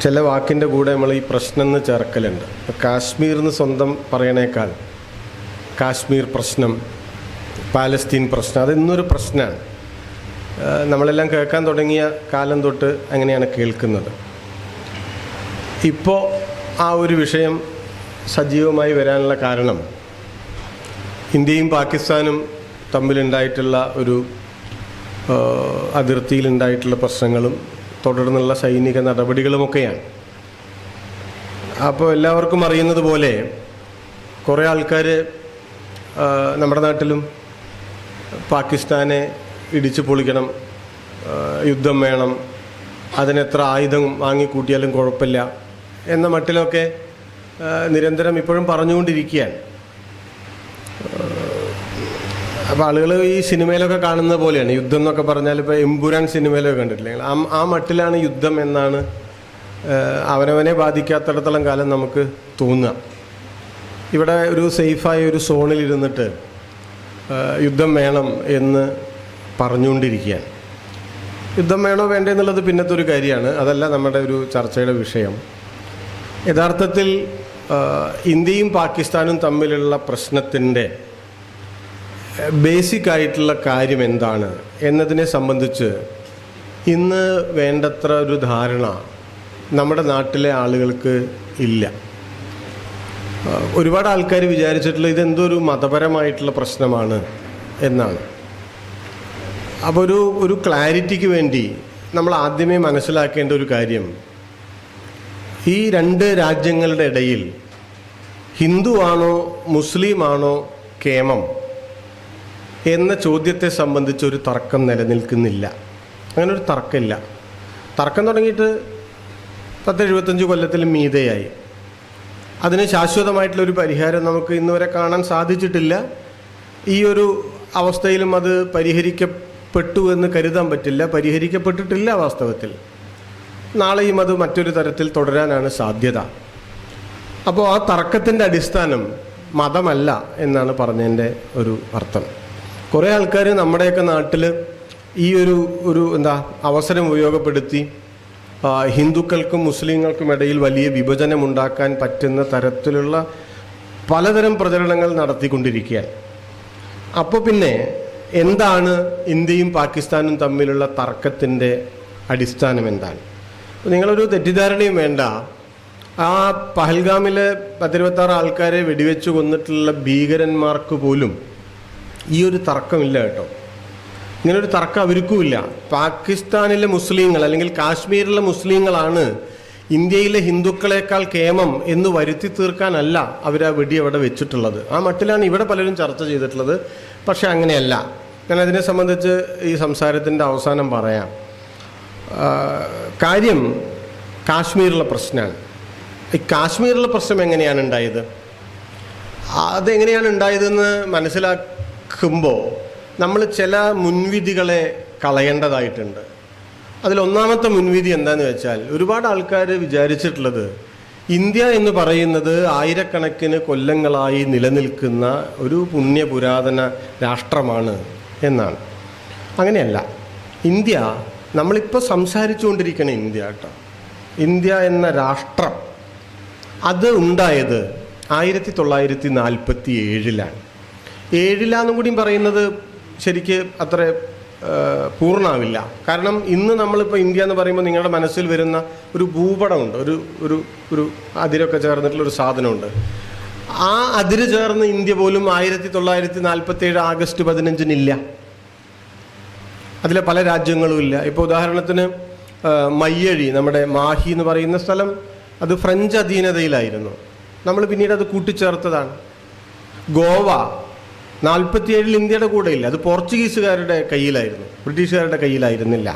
ചില വാക്കിൻ്റെ കൂടെ നമ്മൾ ഈ പ്രശ്നം എന്ന് ചേർക്കലുണ്ട്. കാശ്മീർ എന്ന് സ്വന്തം പറയണേക്കാൾ കാശ്മീർ പ്രശ്നം, പാലസ്തീൻ പ്രശ്നം, അതെന്നൊരു പ്രശ്നമാണ്. നമ്മളെല്ലാം കേൾക്കാൻ തുടങ്ങിയ കാലം തൊട്ട് അങ്ങനെയാണ് കേൾക്കുന്നത്. ഇപ്പോൾ ആ ഒരു വിഷയം സജീവമായി വരാനുള്ള കാരണം ഇന്ത്യയും പാകിസ്ഥാനും തമ്മിലുണ്ടായിട്ടുള്ള ഒരു അതിർത്തിയിലുണ്ടായിട്ടുള്ള പ്രശ്നങ്ങളും തുടർന്നുള്ള സൈനിക നടപടികളുമൊക്കെയാണ്. അപ്പോൾ എല്ലാവർക്കും അറിയുന്നത് പോലെ കുറേ ആൾക്കാർ നമ്മുടെ നാട്ടിലും പാകിസ്ഥാനെ ഇടിച്ചു പൊളിക്കണം, യുദ്ധം വേണം, അതിനെത്ര ആയുധം വാങ്ങിക്കൂട്ടിയാലും കുഴപ്പമില്ല എന്ന മട്ടിലൊക്കെ നിരന്തരം ഇപ്പോഴും പറഞ്ഞുകൊണ്ടിരിക്കുകയാണ്. അപ്പോൾ ആളുകൾ ഈ സിനിമയിലൊക്കെ കാണുന്ന പോലെയാണ് യുദ്ധം എന്നൊക്കെ പറഞ്ഞാൽ. ഇപ്പോൾ എമ്പുരാൻ സിനിമയിലൊക്കെ കണ്ടിട്ടില്ലേ, ആ മട്ടിലാണ് യുദ്ധം എന്നാണ് അവനവനെ ബാധിക്കാത്തിടത്തോളം കാലം നമുക്ക് തോന്നുക. ഇവിടെ ഒരു സേഫായ ഒരു സോണിലിരുന്നിട്ട് യുദ്ധം വേണം എന്ന് പറഞ്ഞുകൊണ്ടിരിക്കുകയാണ്. യുദ്ധം വേണോ വേണ്ടേ എന്നുള്ളത് പിന്നത്തെ ഒരു കാര്യമാണ്, അതല്ല നമ്മുടെ ഒരു ചർച്ചയുടെ വിഷയം. യഥാർത്ഥത്തിൽ ഇന്ത്യയും പാകിസ്ഥാനും തമ്മിലുള്ള പ്രശ്നത്തിൻ്റെ ബേസിക് ആയിട്ടുള്ള കാര്യം എന്താണ് എന്നതിനെ സംബന്ധിച്ച് ഇന്ന് വേണ്ടത്ര ഒരു ധാരണ നമ്മുടെ നാട്ടിലെ ആളുകൾക്ക് ഇല്ല. ഒരുപാട് ആൾക്കാർ വിചാരിച്ചിട്ടുള്ള ഇതെന്തോ ഒരു മതപരമായിട്ടുള്ള പ്രശ്നമാണ് എന്നാണ്. അപ്പോൾ ഒരു ക്ലാരിറ്റിക്ക് വേണ്ടി നമ്മൾ ആദ്യമേ മനസ്സിലാക്കേണ്ട ഒരു കാര്യം, ഈ രണ്ട് രാജ്യങ്ങളുടെ ഇടയിൽ ഹിന്ദുവാണോ മുസ്ലിമാണോ കേമം എന്ന ചോദ്യത്തെ സംബന്ധിച്ചൊരു തർക്കം നിലനിൽക്കുന്നില്ല. അങ്ങനെ ഒരു തർക്കമില്ല. തർക്കം തുടങ്ങിയിട്ട് 10-75 കൊല്ലത്തിലും മീതെയായി. അതിന് ശാശ്വതമായിട്ടുള്ളൊരു പരിഹാരം നമുക്ക് ഇന്ന് വരെ കാണാൻ സാധിച്ചിട്ടില്ല. ഈ ഒരു അവസ്ഥയിലും അത് പരിഹരിക്കപ്പെട്ടു എന്ന് കരുതാൻ പറ്റില്ല. പരിഹരിക്കപ്പെട്ടിട്ടില്ല വാസ്തവത്തിൽ. നാളെയും അത് മറ്റൊരു തരത്തിൽ തുടരാനാണ് സാധ്യത. അപ്പോൾ ആ തർക്കത്തിൻ്റെ അടിസ്ഥാനം മതമല്ല എന്നാണ് പറഞ്ഞതിൻ്റെ ഒരു അർത്ഥം. കുറേ ആൾക്കാർ നമ്മുടെയൊക്കെ നാട്ടിൽ ഈ ഒരു അവസരം ഉപയോഗപ്പെടുത്തി ഹിന്ദുക്കൾക്കും മുസ്ലിങ്ങൾക്കും ഇടയിൽ വലിയ വിഭജനമുണ്ടാക്കാൻ പറ്റുന്ന തരത്തിലുള്ള പലതരം പ്രചരണങ്ങൾ നടത്തിക്കൊണ്ടിരിക്കുകയാണ്. അപ്പോൾ പിന്നെ എന്താണ് ഇന്ത്യയും പാകിസ്ഥാനും തമ്മിലുള്ള തർക്കത്തിൻ്റെ അടിസ്ഥാനം എന്താണ്? നിങ്ങളൊരു തെറ്റിദ്ധാരണയും വേണ്ട. ആ പഹൽഗാമിലെ 10-26 ആൾക്കാരെ വെടിവെച്ച് കൊന്നിട്ടുള്ള ഭീകരന്മാർക്ക് പോലും ഈ ഒരു തർക്കമില്ല കേട്ടോ. ഇങ്ങനൊരു തർക്കം അവർക്കുമില്ല. പാകിസ്ഥാനിലെ മുസ്ലിങ്ങൾ അല്ലെങ്കിൽ കാശ്മീരിലെ മുസ്ലിങ്ങളാണ് ഇന്ത്യയിലെ ഹിന്ദുക്കളെക്കാൾ കേമം എന്ന് വരുത്തി തീർക്കാനല്ല അവർ ആ വെടി അവിടെ വെച്ചിട്ടുള്ളത്. ആ മട്ടിലാണ് ഇവിടെ പലരും ചർച്ച ചെയ്തിട്ടുള്ളത്. പക്ഷെ അങ്ങനെയല്ല. ഞാൻ അതിനെ സംബന്ധിച്ച് ഈ സംസാരത്തിൻ്റെ അവസാനം പറയാം. കാര്യം കാശ്മീരിലെ പ്രശ്നമാണ്. ഈ കാശ്മീരിലെ പ്രശ്നം എങ്ങനെയാണ് ഉണ്ടായത്, അതെങ്ങനെയാണ് ഉണ്ടായതെന്ന് മനസ്സിലാക്കുമ്പോൾ നമ്മൾ ചില മുൻവിധികളെ കളയേണ്ടതായിട്ടുണ്ട്. അതിലൊന്നാമത്തെ മുൻവിധി എന്താണെന്ന് വെച്ചാൽ, ഒരുപാട് ആൾക്കാർ വിചാരിച്ചിട്ടുള്ളത് ഇന്ത്യ എന്ന് പറയുന്നത് ആയിരക്കണക്കിന് കൊല്ലങ്ങളായി നിലനിൽക്കുന്ന ഒരു പുണ്യപുരാതന രാഷ്ട്രമാണ് എന്നാണ്. അങ്ങനെയല്ല. ഇന്ത്യ, നമ്മളിപ്പോൾ സംസാരിച്ചുകൊണ്ടിരിക്കുന്ന ഇന്ത്യ കേട്ടോ, ഇന്ത്യ എന്ന രാഷ്ട്രം അത് ഉണ്ടായത് 1947 7 കൂടിയും പറയുന്നത് ശരിക്ക് അത്ര പൂർണ്ണമാവില്ല. കാരണം ഇന്ന് നമ്മളിപ്പോൾ ഇന്ത്യ എന്ന് പറയുമ്പോൾ നിങ്ങളുടെ മനസ്സിൽ വരുന്ന ഒരു ഭൂപടമുണ്ട്, ഒരു അതിരൊക്കെ ചേർന്നിട്ടുള്ളൊരു സാധനമുണ്ട്. ആ അതിര് ചേർന്ന് ഇന്ത്യ പോലും 1947 ആഗസ്റ്റ് 15 അതിലെ പല രാജ്യങ്ങളും ഇല്ല. ഇപ്പോൾ ഉദാഹരണത്തിന് മയ്യഴി, നമ്മുടെ മാഹി എന്ന് പറയുന്ന സ്ഥലം, അത് ഫ്രഞ്ച് അധീനതയിലായിരുന്നു. നമ്മൾ പിന്നീട് അത് കൂട്ടിച്ചേർത്തതാണ്. ഗോവ 47 ഇന്ത്യയുടെ കൂടെ ഇല്ല, അത് പോർച്ചുഗീസുകാരുടെ കയ്യിലായിരുന്നു, ബ്രിട്ടീഷുകാരുടെ കയ്യിലായിരുന്നില്ല.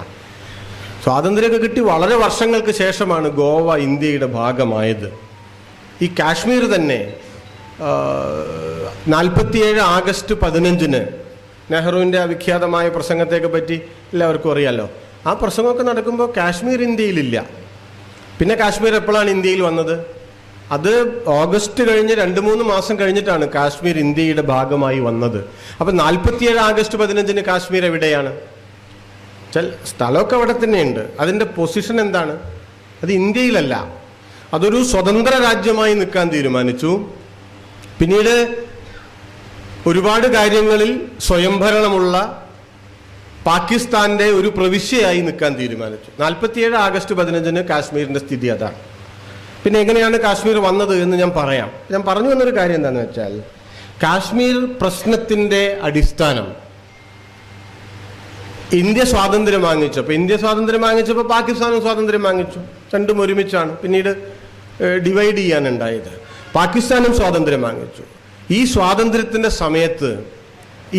സ്വാതന്ത്ര്യമൊക്കെ കിട്ടി വളരെ വർഷങ്ങൾക്ക് ശേഷമാണ് ഗോവ ഇന്ത്യയുടെ ഭാഗമായത്. ഈ കാശ്മീർ തന്നെ 47 ആഗസ്റ്റ് 15 നെഹ്റുവിൻ്റെ വിഖ്യാതമായ പ്രസംഗത്തെയൊക്കെ പറ്റി എല്ലാവർക്കും അറിയാമല്ലോ. ആ പ്രസംഗമൊക്കെ നടക്കുമ്പോൾ കാശ്മീർ ഇന്ത്യയിലില്ല. പിന്നെ കാശ്മീർ എപ്പോഴാണ് ഇന്ത്യയിൽ വന്നത്? അത് ഓഗസ്റ്റ് കഴിഞ്ഞ് 2-3 മാസം കഴിഞ്ഞിട്ടാണ് കാശ്മീർ ഇന്ത്യയുടെ ഭാഗമായി വന്നത്. അപ്പം 47 ആഗസ്റ്റ് 15 കാശ്മീർ എവിടെയാണ്? സ്ഥലമൊക്കെ അവിടെ തന്നെയുണ്ട്. അതിൻ്റെ പൊസിഷൻ എന്താണ്? അത് ഇന്ത്യയിലല്ല, അതൊരു സ്വതന്ത്ര രാജ്യമായി നിൽക്കാൻ തീരുമാനിച്ചു. പിന്നീട് ഒരുപാട് കാര്യങ്ങളിൽ സ്വയംഭരണമുള്ള പാകിസ്ഥാന്റെ ഒരു പ്രവിശ്യയായി നിൽക്കാൻ തീരുമാനിച്ചു. 47 ആഗസ്റ്റ് 15 കാശ്മീരിന്റെ സ്ഥിതി അതാണ്. പിന്നെ എങ്ങനെയാണ് കാശ്മീർ വന്നത് എന്ന് ഞാൻ പറയാം. ഞാൻ പറഞ്ഞു വന്നൊരു കാര്യം എന്താണെന്ന് വെച്ചാൽ, കാശ്മീർ പ്രശ്നത്തിന്റെ അടിസ്ഥാനം ഇന്ത്യ സ്വാതന്ത്ര്യം വാങ്ങിച്ചപ്പോൾ പാകിസ്ഥാനും സ്വാതന്ത്ര്യം വാങ്ങിച്ചു. രണ്ടും ഒരുമിച്ചാണ്. പിന്നീട് ഡിവൈഡ് ചെയ്യാനുണ്ടായത്. പാകിസ്ഥാനും സ്വാതന്ത്ര്യം വാങ്ങിച്ചു. ഈ സ്വാതന്ത്ര്യത്തിന്റെ സമയത്ത്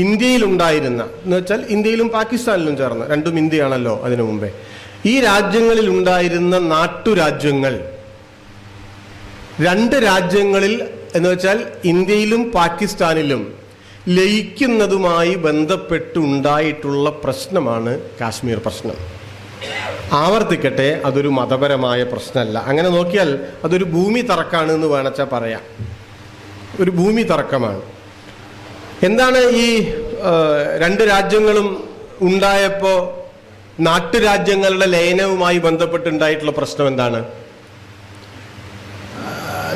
ഇന്ത്യയിലുണ്ടായിരുന്ന എന്ന് വെച്ചാൽ ഇന്ത്യയിലും പാകിസ്ഥാനിലും ചേർന്ന്, രണ്ടും ഇന്ത്യയാണല്ലോ അതിനു മുമ്പേ, ഈ രാജ്യങ്ങളിൽ ഉണ്ടായിരുന്ന നാട്ടുരാജ്യങ്ങൾ, രണ്ട് രാജ്യങ്ങളിൽ എന്ന് വെച്ചാൽ ഇന്ത്യയിലും പാകിസ്ഥാനിലും ലയിക്കുന്നതുമായി ബന്ധപ്പെട്ടുണ്ടായിട്ടുള്ള പ്രശ്നമാണ് കാശ്മീർ പ്രശ്നം. ആവർത്തിക്കട്ടെ, അതൊരു മതപരമായ പ്രശ്നമല്ല. അങ്ങനെ നോക്കിയാൽ അതൊരു ഭൂമി തർക്കമാണ് എന്ന് വേണച്ചാൽ പറയാം. ഒരു ഭൂമി തർക്കമാണ്. എന്താണ് ഈ രണ്ട് രാജ്യങ്ങളും ഉണ്ടായപ്പോൾ നാട്ടുരാജ്യങ്ങളുടെ ലയനവുമായി ബന്ധപ്പെട്ടുണ്ടായിട്ടുള്ള പ്രശ്നം എന്താണ്?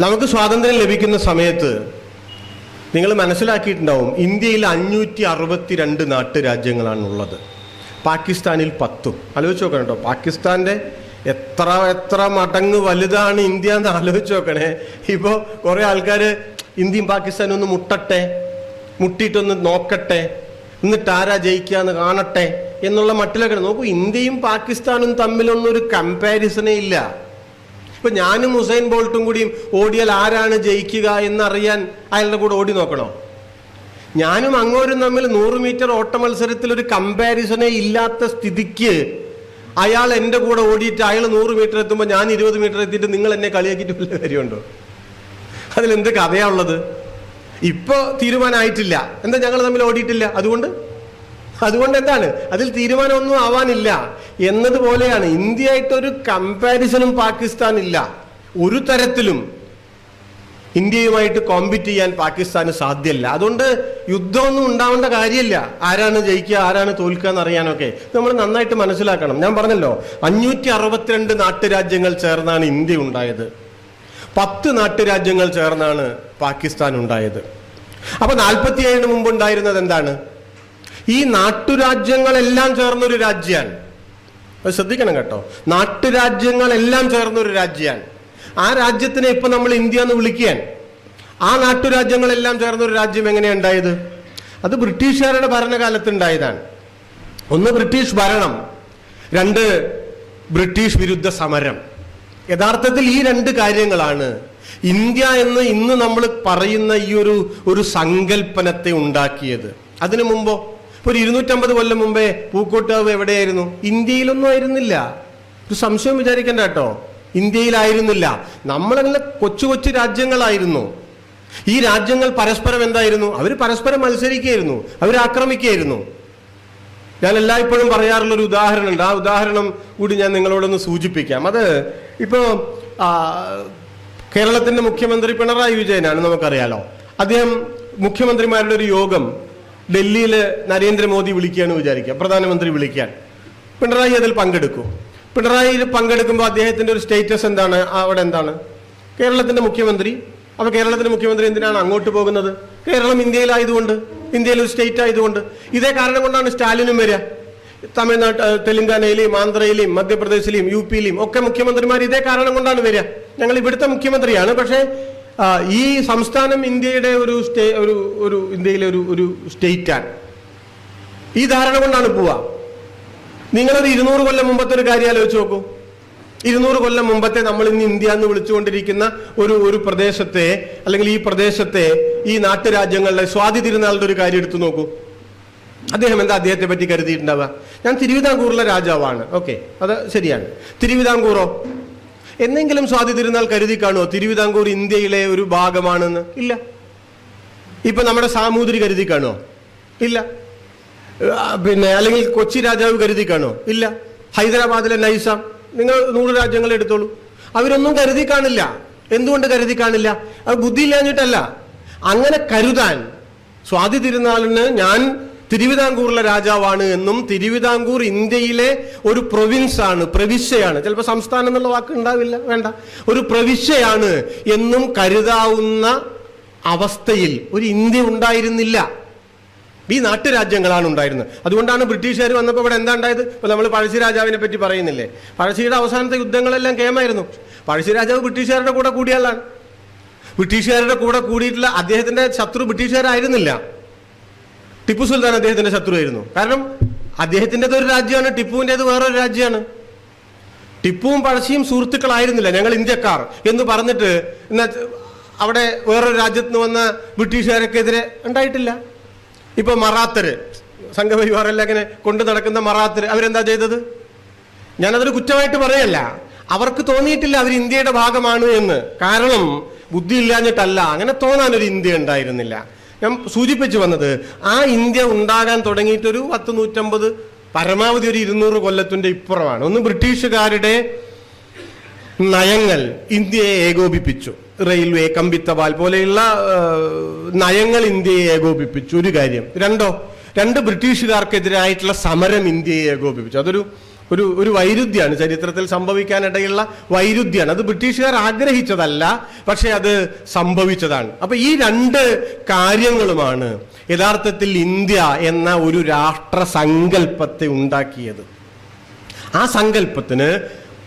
നമുക്ക് സ്വാതന്ത്ര്യം ലഭിക്കുന്ന സമയത്ത് നിങ്ങൾ മനസ്സിലാക്കിയിട്ടുണ്ടാവും, ഇന്ത്യയിൽ 562 നാട്ടുരാജ്യങ്ങളാണുള്ളത്, പാകിസ്ഥാനിൽ 10. ആലോചിച്ച് നോക്കണം കേട്ടോ. പാകിസ്ഥാന്റെ എത്ര മടങ്ങ് വലുതാണ് ഇന്ത്യ എന്ന് ആലോചിച്ച് നോക്കണേ. ഇപ്പോൾ കുറേ ആൾക്കാർ ഇന്ത്യയും പാകിസ്ഥാനും ഒന്ന് മുട്ടിയിട്ടൊന്ന് നോക്കട്ടെ, എന്നിട്ട് ആരാ ജയിക്കാന്ന് കാണട്ടെ എന്നുള്ള മട്ടിലൊക്കെ നോക്കൂ. ഇന്ത്യയും പാകിസ്ഥാനും തമ്മിലൊന്നും ഒരു കമ്പാരിസണേ ഇല്ല. ഇപ്പൊ ഞാനും ഉസൈൻ ബോൾട്ടും കൂടിയും ഓടിയാൽ ആരാണ് ജയിക്കുക എന്നറിയാൻ അയാളുടെ കൂടെ ഓടി നോക്കണോ? ഞാനും അങ്ങോരും തമ്മിൽ 100 മീറ്റർ ഓട്ട മത്സരത്തിൽ ഒരു കമ്പാരിസണേ ഇല്ലാത്ത സ്ഥിതിക്ക് അയാൾ എൻ്റെ കൂടെ ഓടിയിട്ട് അയാൾ 100 മീറ്റർ എത്തുമ്പോൾ ഞാൻ 20 മീറ്റർ എത്തിയിട്ട് നിങ്ങൾ എന്നെ കളിയാക്കിയിട്ട് വല്ല കാര്യമുണ്ടോ? അതിലെന്ത് കഥയാണുള്ളത്? ഇപ്പൊ തീരുമാനമായിട്ടില്ല. എന്താ? ഞങ്ങൾ തമ്മിൽ ഓടിയിട്ടില്ല. അതുകൊണ്ട് എന്താണ്? അതിൽ തീരുമാനമൊന്നും ആവാനില്ല എന്നതുപോലെയാണ്. ഇന്ത്യയായിട്ടൊരു കമ്പാരിസണും പാകിസ്ഥാനില്ല. ഒരു തരത്തിലും ഇന്ത്യയുമായിട്ട് കോമ്പീറ്റ് ചെയ്യാൻ പാകിസ്ഥാന് സാധ്യമല്ല. അതുകൊണ്ട് യുദ്ധമൊന്നും ഉണ്ടാവേണ്ട കാര്യമില്ല. ആരാണ് ജയിക്കുക ആരാണ് തോൽക്കുക എന്നറിയാനൊക്കെ നമ്മൾ നന്നായിട്ട് മനസ്സിലാക്കണം. ഞാൻ പറഞ്ഞല്ലോ, 562 നാട്ടുരാജ്യങ്ങൾ ചേർന്നാണ് ഇന്ത്യ ഉണ്ടായത്. 10 നാട്ടുരാജ്യങ്ങൾ ചേർന്നാണ് പാകിസ്ഥാൻ ഉണ്ടായത്. അപ്പൊ 47 മുമ്പ് ഉണ്ടായിരുന്നത് എന്താണ്? ഈ നാട്ടുരാജ്യങ്ങളെല്ലാം ചേർന്നൊരു രാജ്യമാണ്. അത് ശ്രദ്ധിക്കണം കേട്ടോ. നാട്ടുരാജ്യങ്ങളെല്ലാം ചേർന്നൊരു രാജ്യമാണ്. ആ രാജ്യത്തിനെ ഇപ്പൊ നമ്മൾ ഇന്ത്യ എന്ന് വിളിക്കാൻ, ആ നാട്ടുരാജ്യങ്ങളെല്ലാം ചേർന്നൊരു രാജ്യം എങ്ങനെയാണ് ഉണ്ടായത്? അത് ബ്രിട്ടീഷുകാരുടെ ഭരണകാലത്ത് ഉണ്ടായതാണ്. ഒന്ന് ബ്രിട്ടീഷ് ഭരണം, 2 ബ്രിട്ടീഷ് വിരുദ്ധ സമരം. യഥാർത്ഥത്തിൽ ഈ 2 കാര്യങ്ങളാണ് ഇന്ത്യ എന്ന് ഇന്ന് നമ്മൾ പറയുന്ന ഈ ഒരു സങ്കല്പനത്തെ ഉണ്ടാക്കിയത്. അതിനു മുമ്പോ ഒരു 250 കൊല്ലം മുമ്പേ പൂക്കോട്ടാവ് എവിടെയായിരുന്നു? ഇന്ത്യയിലൊന്നും ആയിരുന്നില്ല. ഒരു സംശയം വിചാരിക്കണ്ട കേട്ടോ, ഇന്ത്യയിലായിരുന്നില്ല. നമ്മളങ്ങനെ കൊച്ചു രാജ്യങ്ങളായിരുന്നു. ഈ രാജ്യങ്ങൾ പരസ്പരം എന്തായിരുന്നു? അവർ പരസ്പരം മത്സരിക്കുകയായിരുന്നു, അവർ ആക്രമിക്കുകയായിരുന്നു. ഞാൻ എല്ലായ്പ്പോഴും പറയാറുള്ളൊരു ഉദാഹരണമുണ്ട്. ആ ഉദാഹരണം കൂടി ഞാൻ നിങ്ങളോടൊന്ന് സൂചിപ്പിക്കാം. അത് ഇപ്പോൾ കേരളത്തിന്റെ മുഖ്യമന്ത്രി പിണറായി വിജയനാണ്, നമുക്കറിയാലോ. അദ്ദേഹം മുഖ്യമന്ത്രിമാരുടെ ഒരു യോഗം ഡൽഹിയിൽ നരേന്ദ്രമോദി വിളിക്കുകയാണ് വിചാരിക്കുക, പ്രധാനമന്ത്രി വിളിക്കാൻ. പിണറായി അതിൽ പങ്കെടുക്കും. പിണറായി പങ്കെടുക്കുമ്പോൾ അദ്ദേഹത്തിന്റെ ഒരു സ്റ്റേറ്റസ് എന്താണ്? അവിടെ എന്താണ്? കേരളത്തിന്റെ മുഖ്യമന്ത്രി. അപ്പൊ കേരളത്തിന്റെ മുഖ്യമന്ത്രി എന്തിനാണ് അങ്ങോട്ട് പോകുന്നത്? കേരളം ഇന്ത്യയിലായതുകൊണ്ട്, ഇന്ത്യയിൽ ഒരു സ്റ്റേറ്റ് ആയതുകൊണ്ട്. ഇതേ കാരണം കൊണ്ടാണ് സ്റ്റാലിനും വരിക. തമിഴ്നാട്, തെലങ്കാനയിലെയും ആന്ധ്രയിലെയും മധ്യപ്രദേശിലെയും UP-യിലെയും ഒക്കെ മുഖ്യമന്ത്രിമാർ ഇതേ കാരണം കൊണ്ടാണ് വരിക. ഞങ്ങൾ ഇവിടുത്തെ മുഖ്യമന്ത്രിയാണ്, പക്ഷേ ഈ സംസ്ഥാനം ഇന്ത്യയുടെ ഇന്ത്യയിലെ ഒരു സ്റ്റേറ്റാണ്. ഈ ധാരണ കൊണ്ടാണ് പോവുക. നിങ്ങളൊരു 200 കൊല്ലം മുമ്പത്തെ ഒരു കാര്യം ആലോചിച്ച് നോക്കൂ. 200 കൊല്ലം മുമ്പത്തെ നമ്മൾ ഇന്ന് ഇന്ത്യ എന്ന് വിളിച്ചുകൊണ്ടിരിക്കുന്ന ഒരു പ്രദേശത്തെ, അല്ലെങ്കിൽ ഈ പ്രദേശത്തെ ഈ നാട്ടുരാജ്യങ്ങളുടെ സ്വാതി തിരുനാളിന്റെ ഒരു കാര്യം എടുത്തു നോക്കൂ. അദ്ദേഹം എന്താ അദ്ദേഹത്തെ പറ്റി കരുതിയിട്ടുണ്ടാവുക? ഞാൻ തിരുവിതാംകൂറിലെ രാജാവാണ്. ഓക്കെ, അത് ശരിയാണ്. തിരുവിതാംകൂറോ? എന്നെങ്കിലും സ്വാതി തിരുനാൾ കരുതി കാണുമോ തിരുവിതാംകൂർ ഇന്ത്യയിലെ ഒരു ഭാഗമാണെന്ന്? ഇല്ല. ഇപ്പൊ നമ്മുടെ സാമൂതിരി കരുതി കാണുമോ? ഇല്ല. പിന്നെ അല്ലെങ്കിൽ കൊച്ചി രാജാവ് കരുതി കാണുമോ? ഇല്ല. ഹൈദരാബാദിലെ നൈസാം, നിങ്ങൾ 100 രാജ്യങ്ങൾ എടുത്തോളൂ, അവരൊന്നും കരുതി കാണില്ല. എന്തുകൊണ്ട് കരുതി കാണില്ല? അത് ബുദ്ധിയില്ലാഞ്ഞിട്ടല്ല. അങ്ങനെ കരുതാൻ സ്വാതി തിരുനാളിന് ഞാൻ തിരുവിതാംകൂറിലെ രാജാവാണ് എന്നും തിരുവിതാംകൂർ ഇന്ത്യയിലെ ഒരു പ്രൊവിൻസാണ്, പ്രവിശ്യയാണ്, ചിലപ്പോൾ സംസ്ഥാനം എന്നുള്ള വാക്ക് ഉണ്ടാവില്ല, വേണ്ട, ഒരു പ്രവിശ്യയാണ് എന്നും കരുതാവുന്ന അവസ്ഥയിൽ ഒരു ഇന്ത്യ ഉണ്ടായിരുന്നില്ല. ഈ നാട്ടുരാജ്യങ്ങളാണ് ഉണ്ടായിരുന്നത്. അതുകൊണ്ടാണ് ബ്രിട്ടീഷുകാർ വന്നപ്പോൾ ഇവിടെ എന്താ ഉണ്ടായത്? ഇപ്പോൾ നമ്മൾ പഴശ്ശി രാജാവിനെ പറ്റി പറയുന്നില്ലേ, പഴശ്ശിയുടെ അവസാനത്തെ യുദ്ധങ്ങളെല്ലാം കേമായിരുന്നു. പഴശ്ശി രാജാവ് ബ്രിട്ടീഷുകാരുടെ കൂടെ കൂടിയാളാണ്. ബ്രിട്ടീഷുകാരുടെ കൂടെ കൂടിയിട്ടുള്ള അദ്ദേഹത്തിന്റെ ശത്രു ബ്രിട്ടീഷുകാരായിരുന്നില്ല, ടിപ്പു സുൽത്താൻ അദ്ദേഹത്തിന്റെ ശത്രുവായിരുന്നു. കാരണം അദ്ദേഹത്തിൻ്റെത് ഒരു രാജ്യമാണ്, ടിപ്പുവിൻ്റെത് വേറൊരു രാജ്യമാണ്. ടിപ്പുവും പഴശ്ശിയും സുഹൃത്തുക്കളായിരുന്നില്ല. ഞങ്ങൾ ഇന്ത്യക്കാർ എന്ന് പറഞ്ഞിട്ട് എന്നാ അവിടെ വേറൊരു രാജ്യത്ത് നിന്ന് വന്ന ബ്രിട്ടീഷുകാർക്കെതിരെ ഉണ്ടായിട്ടില്ല. ഇപ്പൊ മറാത്തര്, സംഘപരിവാറെല്ലാം ഇങ്ങനെ കൊണ്ടു നടക്കുന്ന മറാത്തര് അവരെന്താ ചെയ്തത്? ഞാനതൊരു കുറ്റമായിട്ട് പറയല്ല, അവർക്ക് തോന്നിയിട്ടില്ല അവർ ഇന്ത്യയുടെ ഭാഗമാണ് എന്ന്. കാരണം ബുദ്ധി ഇല്ലാഞ്ഞിട്ടല്ല, അങ്ങനെ തോന്നാനൊരു ഇന്ത്യ ഉണ്ടായിരുന്നില്ല. ഞാൻ സൂചിപ്പിച്ചു വന്നത്, ആ ഇന്ത്യ ഉണ്ടാകാൻ തുടങ്ങിയിട്ടൊരു 150 പരമാവധി ഒരു 200 കൊല്ലത്തിന്റെ ഇപ്പുറമാണ്. ഒന്ന് ബ്രിട്ടീഷുകാരുടെ നയങ്ങൾ ഇന്ത്യയെ ഏകോപിപ്പിച്ചു, റെയിൽവേ, കമ്പിത്തപാൽ പോലെയുള്ള നയങ്ങൾ ഇന്ത്യയെ ഏകോപിപ്പിച്ചു, ഒരു കാര്യം. രണ്ട് ബ്രിട്ടീഷുകാർക്കെതിരായിട്ടുള്ള സമരം ഇന്ത്യയെ ഏകോപിപ്പിച്ചു. അതൊരു ഒരു വൈരുദ്ധ്യമാണ്, ചരിത്രത്തിൽ സംഭവിക്കാനിടയുള്ള വൈരുദ്ധ്യമാണ്. അത് ബ്രിട്ടീഷുകാർ ആഗ്രഹിച്ചതല്ല, പക്ഷെ അത് സംഭവിച്ചതാണ്. അപ്പൊ ഈ രണ്ട് കാര്യങ്ങളുമാണ് യഥാർത്ഥത്തിൽ ഇന്ത്യ എന്ന ഒരു രാഷ്ട്ര സങ്കല്പത്തെ ഉണ്ടാക്കിയത്. ആ സങ്കല്പത്തിന്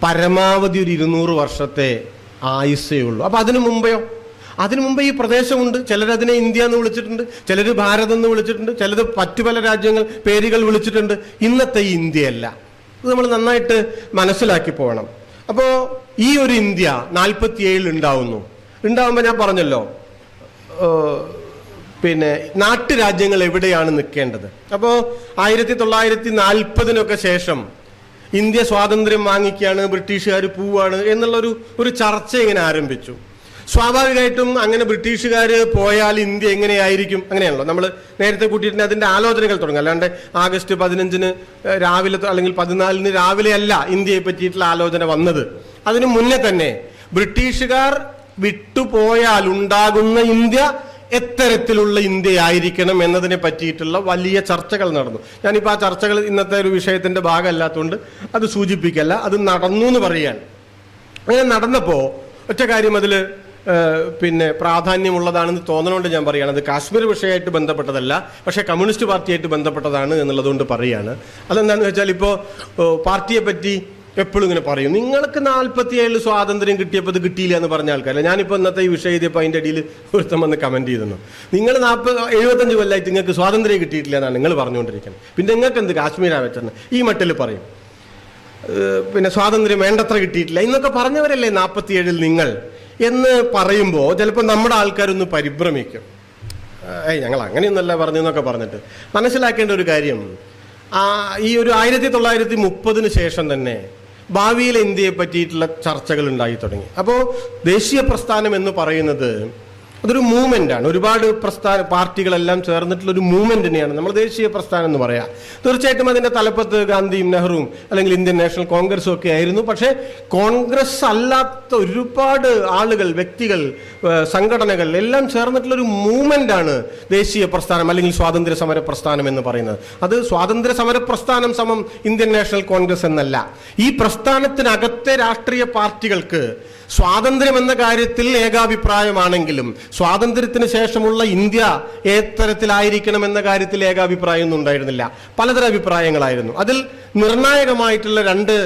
പരമാവധി ഒരു 200 വർഷത്തെ ആയുസ്സേ ഉള്ളൂ. അപ്പൊ അതിനു മുമ്പേ ഈ പ്രദേശമുണ്ട്. ചിലരതിനെ ഇന്ത്യ എന്ന് വിളിച്ചിട്ടുണ്ട്, ചിലർ ഭാരതം എന്ന് വിളിച്ചിട്ടുണ്ട്, ചിലത് മറ്റു പല രാജ്യങ്ങൾ പേരുകൾ വിളിച്ചിട്ടുണ്ട്. ഇന്നത്തെ ഈ ഇന്ത്യയല്ല. ഇത് നമ്മൾ നന്നായിട്ട് മനസ്സിലാക്കി പോകണം. അപ്പോൾ ഈ ഒരു ഇന്ത്യ 47 ഉണ്ടാവുമ്പോൾ ഞാൻ പറഞ്ഞല്ലോ, പിന്നെ നാട്ടുരാജ്യങ്ങൾ എവിടെയാണ് നിൽക്കേണ്ടത്. അപ്പോൾ 1940 ശേഷം ഇന്ത്യ സ്വാതന്ത്ര്യം വാങ്ങിക്കുകയാണ്, ബ്രിട്ടീഷുകാർ പോവാണ് എന്നുള്ള ചർച്ച ഇങ്ങനെ ആരംഭിച്ചു. സ്വാഭാവികമായിട്ടും അങ്ങനെ ബ്രിട്ടീഷുകാർ പോയാൽ ഇന്ത്യ എങ്ങനെയായിരിക്കും, അങ്ങനെയാണല്ലോ നമ്മൾ നേരത്തെ കൂട്ടിയിട്ട് അതിന്റെ ആലോചനകൾ തുടങ്ങും. അല്ലാണ്ട് ആഗസ്റ്റ് 15 രാവിലെ അല്ലെങ്കിൽ 14 രാവിലെ അല്ല ഇന്ത്യയെ പറ്റിയിട്ടുള്ള ആലോചന വന്നത്. അതിനു മുന്നേ തന്നെ ബ്രിട്ടീഷുകാർ വിട്ടുപോയാൽ ഉണ്ടാകുന്ന ഇന്ത്യ എത്തരത്തിലുള്ള ഇന്ത്യ ആയിരിക്കണം എന്നതിനെ പറ്റിയിട്ടുള്ള വലിയ ചർച്ചകൾ നടന്നു. ഞാനിപ്പോൾ ആ ചർച്ചകൾ ഇന്നത്തെ ഒരു വിഷയത്തിന്റെ ഭാഗമല്ലാത്തതുകൊണ്ട് അത് സൂചിപ്പിക്കല്ല, അത് നടന്നു എന്ന് പറയുകയാണ്. അങ്ങനെ നടന്നപ്പോൾ ഒറ്റ കാര്യം അതിൽ പിന്നെ പ്രാധാന്യമുള്ളതാണെന്ന് തോന്നണോണ്ട് ഞാൻ പറയുകയാണ്. അത് കാശ്മീർ വിഷയമായിട്ട് ബന്ധപ്പെട്ടതല്ല, പക്ഷേ കമ്മ്യൂണിസ്റ്റ് പാർട്ടിയായിട്ട് ബന്ധപ്പെട്ടതാണ് എന്നുള്ളതുകൊണ്ട് പറയുകയാണ്. അതെന്താണെന്ന് വെച്ചാൽ, ഇപ്പോൾ പാർട്ടിയെ പറ്റി എപ്പോഴും ഇങ്ങനെ പറയും, നിങ്ങൾക്ക് 47 സ്വാതന്ത്ര്യം കിട്ടിയപ്പോൾ ഇത് കിട്ടിയില്ല എന്ന് പറഞ്ഞ ആൾക്കാരല്ല. ഞാനിപ്പോൾ ഇന്നത്തെ ഈ വിഷയം എഴുതിയപ്പോൾ അതിൻ്റെ ഇടയിൽ ഒരുത്തം വന്ന് കമൻറ്റ് ചെയ്തിരുന്നു, നിങ്ങൾ 75 കൊല്ലമായിട്ട് നിങ്ങൾക്ക് സ്വാതന്ത്ര്യം കിട്ടിയിട്ടില്ല എന്നാണ് നിങ്ങൾ പറഞ്ഞുകൊണ്ടിരിക്കുന്നത്, പിന്നെ നിങ്ങൾക്ക് എന്ത് കാശ്മീരാണ് വെച്ചെന്ന് ഈ മട്ടിൽ പറയും. പിന്നെ സ്വാതന്ത്ര്യം വേണ്ടത്ര കിട്ടിയിട്ടില്ല എന്നൊക്കെ പറഞ്ഞവരല്ലേ 47 നിങ്ങൾ എന്ന് പറയുമ്പോൾ ചിലപ്പോൾ നമ്മുടെ ആൾക്കാരൊന്ന് പരിഭ്രമിക്കും. ഞങ്ങൾ അങ്ങനെയൊന്നല്ല പറഞ്ഞെന്നൊക്കെ പറഞ്ഞിട്ട് മനസ്സിലാക്കേണ്ട ഒരു കാര്യം, ഈ ഒരു 1930 ശേഷം തന്നെ ഭാവിയിലെ ഇന്ത്യയെ പറ്റിയിട്ടുള്ള ചർച്ചകൾ ഉണ്ടായി തുടങ്ങി. അപ്പോൾ ദേശീയ പ്രസ്ഥാനം എന്ന് പറയുന്നത് അതൊരു മൂവ്മെൻ്റാണ്. ഒരുപാട് പാർട്ടികളെല്ലാം ചേർന്നിട്ടുള്ള ഒരു മൂവ്മെൻറ്റിനെയാണ് നമ്മൾ ദേശീയ പ്രസ്ഥാനം എന്ന് പറയാം. തീർച്ചയായിട്ടും അതിൻ്റെ തലപ്പത്ത് ഗാന്ധിയും നെഹ്റുവും അല്ലെങ്കിൽ ഇന്ത്യൻ നാഷണൽ കോൺഗ്രസും ഒക്കെ ആയിരുന്നു. പക്ഷേ കോൺഗ്രസ് അല്ലാത്ത ഒരുപാട് ആളുകൾ, വ്യക്തികൾ, സംഘടനകൾ എല്ലാം ചേർന്നിട്ടുള്ളൊരു മൂവ്മെൻ്റാണ് ദേശീയ പ്രസ്ഥാനം അല്ലെങ്കിൽ സ്വാതന്ത്ര്യ സമര പ്രസ്ഥാനം എന്ന് പറയുന്നത്. അത് സ്വാതന്ത്ര്യ സമര പ്രസ്ഥാനം സമം ഇന്ത്യൻ നാഷണൽ കോൺഗ്രസ് എന്നല്ല. ഈ പ്രസ്ഥാനത്തിനകത്തെ രാഷ്ട്രീയ പാർട്ടികൾക്ക് സ്വാതന്ത്ര്യം എന്ന കാര്യത്തിൽ ഏകാഭിപ്രായമാണെങ്കിലും സ്വാതന്ത്ര്യത്തിന് ശേഷമുള്ള ഇന്ത്യ ഏതരത്തിലായിരിക്കണം എന്ന കാര്യത്തിൽ ഏകാഭിപ്രായമൊന്നും ഉണ്ടായിരുന്നില്ല. പലതരം അഭിപ്രായങ്ങളായിരുന്നു. അതിൽ നിർണായകമായിട്ടുള്ള 2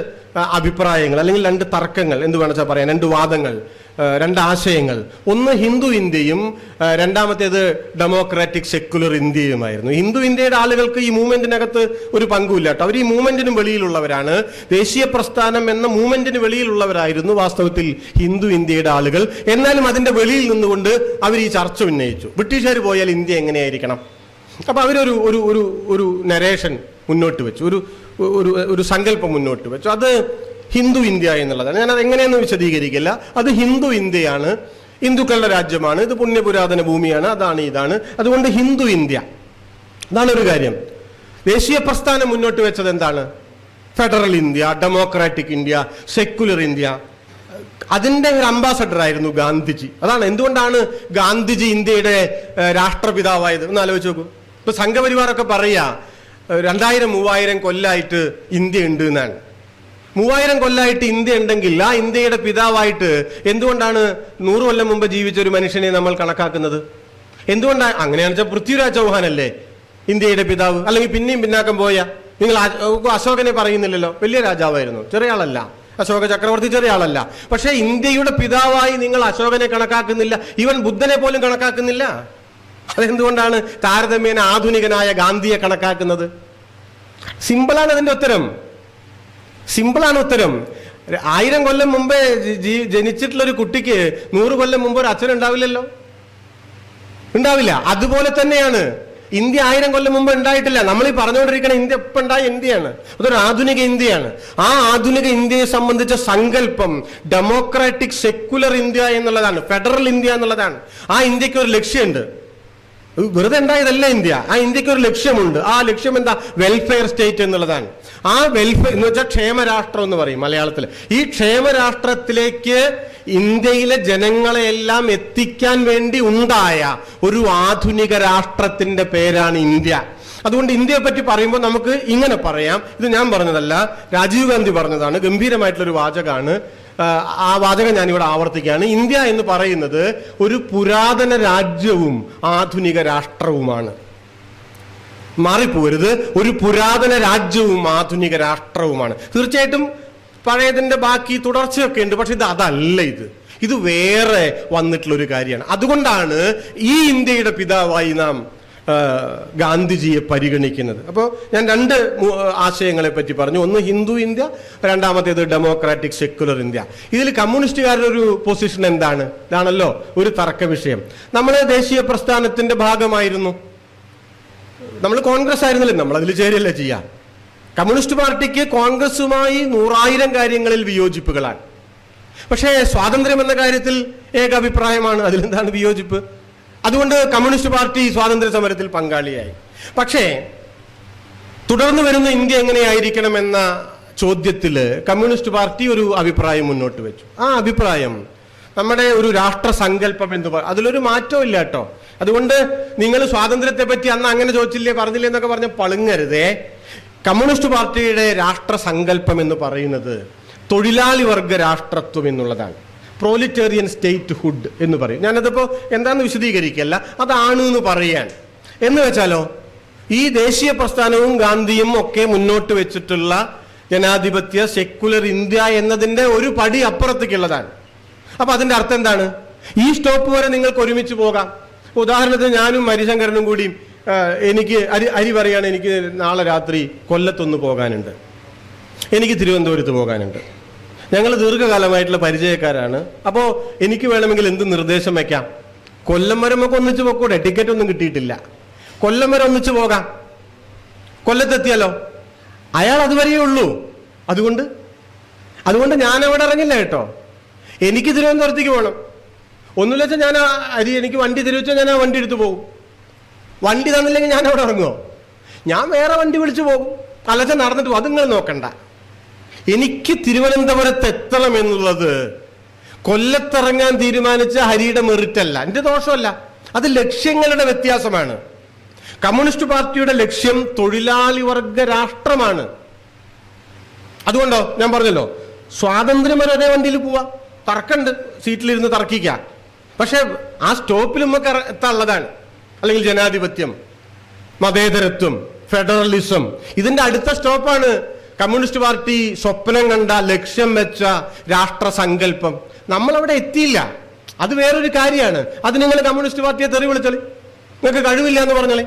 അഭിപ്രായങ്ങൾ അല്ലെങ്കിൽ 2 തർക്കങ്ങൾ എന്ന് വേണമെച്ചാൽ പറയാം, 2 വാദങ്ങൾ, 2 ആശയങ്ങൾ. ഒന്ന് ഹിന്ദു ഇന്ത്യയും രണ്ടാമത്തേത് ഡെമോക്രാറ്റിക് സെക്യുലർ ഇന്ത്യയുമായിരുന്നു. ഹിന്ദു ഇന്ത്യയുടെ ആളുകൾക്ക് ഈ മൂവ്മെന്റിനകത്ത് ഒരു പങ്കുമില്ല കേട്ടോ. അവർ ഈ മൂവ്മെന്റിന് വെളിയിലുള്ളവരാണ്. ദേശീയ പ്രസ്ഥാനം എന്ന മൂവ്മെന്റിന് വെളിയിലുള്ളവരായിരുന്നു വാസ്തവത്തിൽ ഹിന്ദു ഇന്ത്യയുടെ ആളുകൾ. എന്നാലും അതിന്റെ വെളിയിൽ നിന്നുകൊണ്ട് അവർ ഈ ചർച്ച ഉന്നയിച്ചു, ബ്രിട്ടീഷുകാർ പോയാൽ ഇന്ത്യ എങ്ങനെയായിരിക്കണം. അപ്പൊ അവരൊരു ഒരു ഒരു നരേഷൻ മുന്നോട്ട് വെച്ചു, ഒരു സങ്കല്പം മുന്നോട്ട് വെച്ചു. അത് ഹിന്ദു ഇന്ത്യ എന്നുള്ളതാണ്. ഞാനത് എങ്ങനെയെന്ന് വിശദീകരിക്കില്ല. അത് ഹിന്ദു ഇന്ത്യയാണ്, ഹിന്ദുക്കളുടെ രാജ്യമാണ്, ഇത് പുണ്യപുരാതന ഭൂമിയാണ്, അതാണ് ഇതാണ്, അതുകൊണ്ട് ഹിന്ദു ഇന്ത്യ. അതാണ് ഒരു കാര്യം. ദേശീയ പ്രസ്ഥാനം മുന്നോട്ട് വെച്ചത് എന്താണ്? Federal India, democratic India, secular India. അതിന്റെ ഒരു അംബാസഡർ ആയിരുന്നു ഗാന്ധിജി. അതാണ് എന്തുകൊണ്ടാണ് ഗാന്ധിജി ഇന്ത്യയുടെ രാഷ്ട്രപിതാവായത് എന്ന് ആലോചിച്ച് നോക്കൂ. ഇപ്പൊ സംഘപരിവാറൊക്കെ പറയാ 2000-3000 കൊല്ലായിട്ട് ഇന്ത്യ ഉണ്ട് എന്നാണ്. 3000 കൊല്ലായിട്ട് ഇന്ത്യ ഉണ്ടെങ്കിൽ ആ ഇന്ത്യയുടെ പിതാവായിട്ട് എന്തുകൊണ്ടാണ് 100 കൊല്ലം മുമ്പ് ജീവിച്ച ഒരു മനുഷ്യനെ നമ്മൾ കണക്കാക്കുന്നത്? എന്തുകൊണ്ടാണ്? അങ്ങനെയാണെന്ന് വെച്ചാൽ പൃഥ്വിരാജ് ചൗഹാൻ അല്ലേ ഇന്ത്യയുടെ പിതാവ്? അല്ലെങ്കിൽ പിന്നെയും പിന്നാക്കം പോയ നിങ്ങൾ അശോകനെ പറയുന്നില്ലല്ലോ, വലിയ രാജാവായിരുന്നു, ചെറിയ ആളല്ല. അശോക ചക്രവർത്തി ചെറിയ ആളല്ല. പക്ഷെ ഇന്ത്യയുടെ പിതാവായി നിങ്ങൾ അശോകനെ കണക്കാക്കുന്നില്ല, ഈവൻ ബുദ്ധനെ പോലും കണക്കാക്കുന്നില്ല. അതെന്തുകൊണ്ടാണ് താരതമ്യേന ആധുനികനായ ഗാന്ധിയെ കണക്കാക്കുന്നത്? സിമ്പിളാണ് അതിന്റെ ഉത്തരം, സിമ്പിളാണ് ഉത്തരം. 1000 കൊല്ലം മുമ്പേ ജനിച്ചിട്ടുള്ള ഒരു കുട്ടിക്ക് 100 കൊല്ലം മുമ്പ് ഒരു അച്ഛൻ ഉണ്ടാവില്ലല്ലോ, ഉണ്ടാവില്ല. അതുപോലെ തന്നെയാണ് ഇന്ത്യ 1000 കൊല്ലം മുമ്പ് ഉണ്ടായിട്ടില്ല. നമ്മൾ ഈ പറഞ്ഞുകൊണ്ടിരിക്കുന്ന ഇന്ത്യ ഇപ്പൊ ഉണ്ടായ ഇന്ത്യയാണ്, അതൊരു ആധുനിക ഇന്ത്യയാണ്. ആ ആധുനിക ഇന്ത്യയെ സംബന്ധിച്ച സങ്കല്പം ഡെമോക്രാറ്റിക് സെക്യുലർ ഇന്ത്യ എന്നുള്ളതാണ്, ഫെഡറൽ ഇന്ത്യ എന്നുള്ളതാണ്. ആ ഇന്ത്യക്ക് ഒരു ലക്ഷ്യമുണ്ട്, വെറുതെ ഉണ്ടായതല്ല ഇന്ത്യ. ആ ഇന്ത്യക്ക് ഒരു ലക്ഷ്യമുണ്ട്. ആ ലക്ഷ്യം എന്താ? വെൽഫെയർ സ്റ്റേറ്റ് എന്നുള്ളതാണ്. ആ വെൽഫെയർ എന്ന് വെച്ചാൽ ക്ഷേമരാഷ്ട്രം എന്ന് പറയും മലയാളത്തിൽ. ഈ ക്ഷേമരാഷ്ട്രത്തിലേക്ക് ഇന്ത്യയിലെ ജനങ്ങളെയെല്ലാം എത്തിക്കാൻ വേണ്ടി ഉണ്ടായ ഒരു ആധുനിക രാഷ്ട്രത്തിന്റെ പേരാണ് ഇന്ത്യ. അതുകൊണ്ട് ഇന്ത്യയെ പറ്റി പറയുമ്പോൾ നമുക്ക് ഇങ്ങനെ പറയാം, ഇത് ഞാൻ പറഞ്ഞതല്ല, രാജീവ് ഗാന്ധി പറഞ്ഞതാണ്, ഗംഭീരമായിട്ടുള്ളൊരു വാചകമാണ്. ആ വാചകം ഞാനിവിടെ ആവർത്തിക്കുകയാണ്. ഇന്ത്യ എന്ന് പറയുന്നത് ഒരു പുരാതന രാജ്യവും ആധുനിക രാഷ്ട്രവുമാണ്. മാറിപ്പോരുത്, ഒരു പുരാതന രാജ്യവും ആധുനിക രാഷ്ട്രവുമാണ്. തീർച്ചയായിട്ടും പഴയതിന്റെ ബാക്കി തുടർച്ചയൊക്കെ ഉണ്ട്, പക്ഷെ ഇത് അതല്ല. ഇത് വേറെ വന്നിട്ടുള്ള ഒരു കാര്യമാണ്. അതുകൊണ്ടാണ് ഈ ഇന്ത്യയുടെ പിതാവായി നാം ഗാന്ധിജിയെ പരിഗണിക്കുന്നത്. അപ്പോൾ ഞാൻ 2 ആശയങ്ങളെ പറ്റി പറഞ്ഞു. ഒന്ന് ഹിന്ദു ഇന്ത്യ, രണ്ടാമത്തേത് ഡെമോക്രാറ്റിക് സെക്യുലർ ഇന്ത്യ. ഇതിൽ കമ്മ്യൂണിസ്റ്റുകാരുടെ ഒരു പൊസിഷൻ എന്താണ്? ഇതാണല്ലോ ഒരു തർക്ക വിഷയം. നമ്മൾ ദേശീയ പ്രസ്ഥാനത്തിന്റെ ഭാഗമായിരുന്നു, നമ്മൾ കോൺഗ്രസ് ആയിരുന്നില്ലേ, നമ്മൾ അതിൽ ചേരുകയല്ല ചെയ്യാം. കമ്മ്യൂണിസ്റ്റ് പാർട്ടിക്ക് കോൺഗ്രസുമായി 100,000 കാര്യങ്ങളിൽ വിയോജിപ്പുകളാണ്. പക്ഷേ സ്വാതന്ത്ര്യം എന്ന കാര്യത്തിൽ ഏകാഭിപ്രായമാണ്. അതിലെന്താണ് വിയോജിപ്പ്? അതുകൊണ്ട് കമ്മ്യൂണിസ്റ്റ് പാർട്ടി സ്വാതന്ത്ര്യ സമരത്തിൽ പങ്കാളിയായി. പക്ഷേ തുടർന്ന് വരുന്ന ഇന്ത്യ എങ്ങനെയായിരിക്കണമെന്ന ചോദ്യത്തിൽ കമ്മ്യൂണിസ്റ്റ് പാർട്ടി ഒരു അഭിപ്രായം മുന്നോട്ട് വെച്ചു. ആ അഭിപ്രായം നമ്മുടെ ഒരു രാഷ്ട്ര സങ്കല്പം എന്ന് പറയും, അതിലൊരു മാറ്റവും ഇല്ല കേട്ടോ. അതുകൊണ്ട് നിങ്ങൾ സ്വാതന്ത്ര്യത്തെ പറ്റി അന്ന് അങ്ങനെ ചോദിച്ചില്ലേ പറഞ്ഞില്ലേ എന്നൊക്കെ പറഞ്ഞ് പളുങ്ങരുതേ. കമ്മ്യൂണിസ്റ്റ് പാർട്ടിയുടെ രാഷ്ട്ര സങ്കല്പം എന്ന് പറയുന്നത് തൊഴിലാളി വർഗ രാഷ്ട്രത്വം എന്നുള്ളതാണ്. പ്രോലിറ്റേറിയൻ സ്റ്റേറ്റ്ഹുഡ് എന്ന് പറയും. ഞാനതിപ്പോ എന്താന്ന് വിശദീകരിക്കല്ല, അതാണ് എന്ന് പറയാൻ. എന്ന് വെച്ചാലോ, ഈ ദേശീയ പ്രസ്ഥാനവും ഗാന്ധിയും ഒക്കെ മുന്നോട്ട് വെച്ചിട്ടുള്ള ജനാധിപത്യ സെക്യുലർ ഇന്ത്യ എന്നതിന്റെ ഒരു പടി അപ്പുറത്തേക്കുള്ളതാണ്. അപ്പൊ അതിന്റെ അർത്ഥം എന്താണ്? ഈ സ്റ്റോപ്പ് വരെ നിങ്ങൾക്ക് ഒരുമിച്ച് പോകാം. ഉദാഹരണത്തിന് ഞാനും ഹരിശങ്കരനും കൂടിയും എനിക്ക് അരി പറയാണ്, എനിക്ക് നാളെ രാത്രി കൊല്ലത്തൊന്ന് പോകാനുണ്ട്, എനിക്ക് തിരുവനന്തപുരത്ത് പോകാനുണ്ട്. ഞങ്ങൾ ദീർഘകാലമായിട്ടുള്ള പരിചയക്കാരാണ്. അപ്പോൾ എനിക്ക് വേണമെങ്കിൽ എന്ത് നിർദ്ദേശം വയ്ക്കാം? കൊല്ലം വരെ നമുക്ക് ഒന്നിച്ച് പോക്കൂടെ? ടിക്കറ്റ് ഒന്നും കിട്ടിയിട്ടില്ല. കൊല്ലം വരെ ഒന്നിച്ച് പോകാം. കൊല്ലത്തെത്തിയാലോ? അയാൾ അതുവരെയേ ഉള്ളൂ. അതുകൊണ്ട് ഞാൻ അവിടെ ഇറങ്ങില്ല കേട്ടോ. എനിക്ക് തിരുവനന്തപുരത്തേക്ക് പോകണം. ഒന്നുമില്ല വെച്ചാൽ ഞാൻ എനിക്ക് വണ്ടി തിരിച്ചാൽ ഞാൻ ആ വണ്ടി എടുത്തു പോകും. വണ്ടി തന്നില്ലെങ്കിൽ ഞാൻ അവിടെ ഇറങ്ങുമോ? ഞാൻ വേറെ വണ്ടി വിളിച്ചു പോകും. അല്ലച്ച നടന്നിട്ട് പോകും. അത് നിങ്ങൾ നോക്കണ്ട. എനിക്ക് തിരുവനന്തപുരത്ത് എത്തണം എന്നുള്ളത് കൊല്ലത്തിറങ്ങാൻ തീരുമാനിച്ച ഹരിയുടെ മെറിറ്റ് അല്ല, എന്റെ ദോഷമല്ല. അത് ലക്ഷ്യങ്ങളുടെ വ്യത്യാസമാണ്. കമ്മ്യൂണിസ്റ്റ് പാർട്ടിയുടെ ലക്ഷ്യം തൊഴിലാളി വർഗ രാഷ്ട്രമാണ്. അതുകൊണ്ടോ ഞാൻ പറഞ്ഞല്ലോ, സ്വാതന്ത്ര്യം വരെ ഒരേ വണ്ടിയിൽ പോവാ, തർക്കമുണ്ട്, സീറ്റിലിരുന്ന് തർക്കിക്കാം. പക്ഷെ ആ സ്റ്റോപ്പിൽ നമുക്ക് എത്താനുള്ളതാണ്. അല്ലെങ്കിൽ ജനാധിപത്യം, മതേതരത്വം, ഫെഡറലിസം, ഇതിന്റെ അടുത്ത സ്റ്റോപ്പാണ് കമ്മ്യൂണിസ്റ്റ് പാർട്ടി സ്വപ്നം കണ്ട, ലക്ഷ്യം വെച്ച രാഷ്ട്ര സങ്കല്പം. നമ്മളവിടെ എത്തിയില്ല, അത് വേറൊരു കാര്യമാണ്. അത് നിങ്ങൾ കമ്മ്യൂണിസ്റ്റ് പാർട്ടിയെ തെറി വിളിച്ചോളി, നിങ്ങൾക്ക് കഴിവില്ല എന്ന് പറഞ്ഞോളി,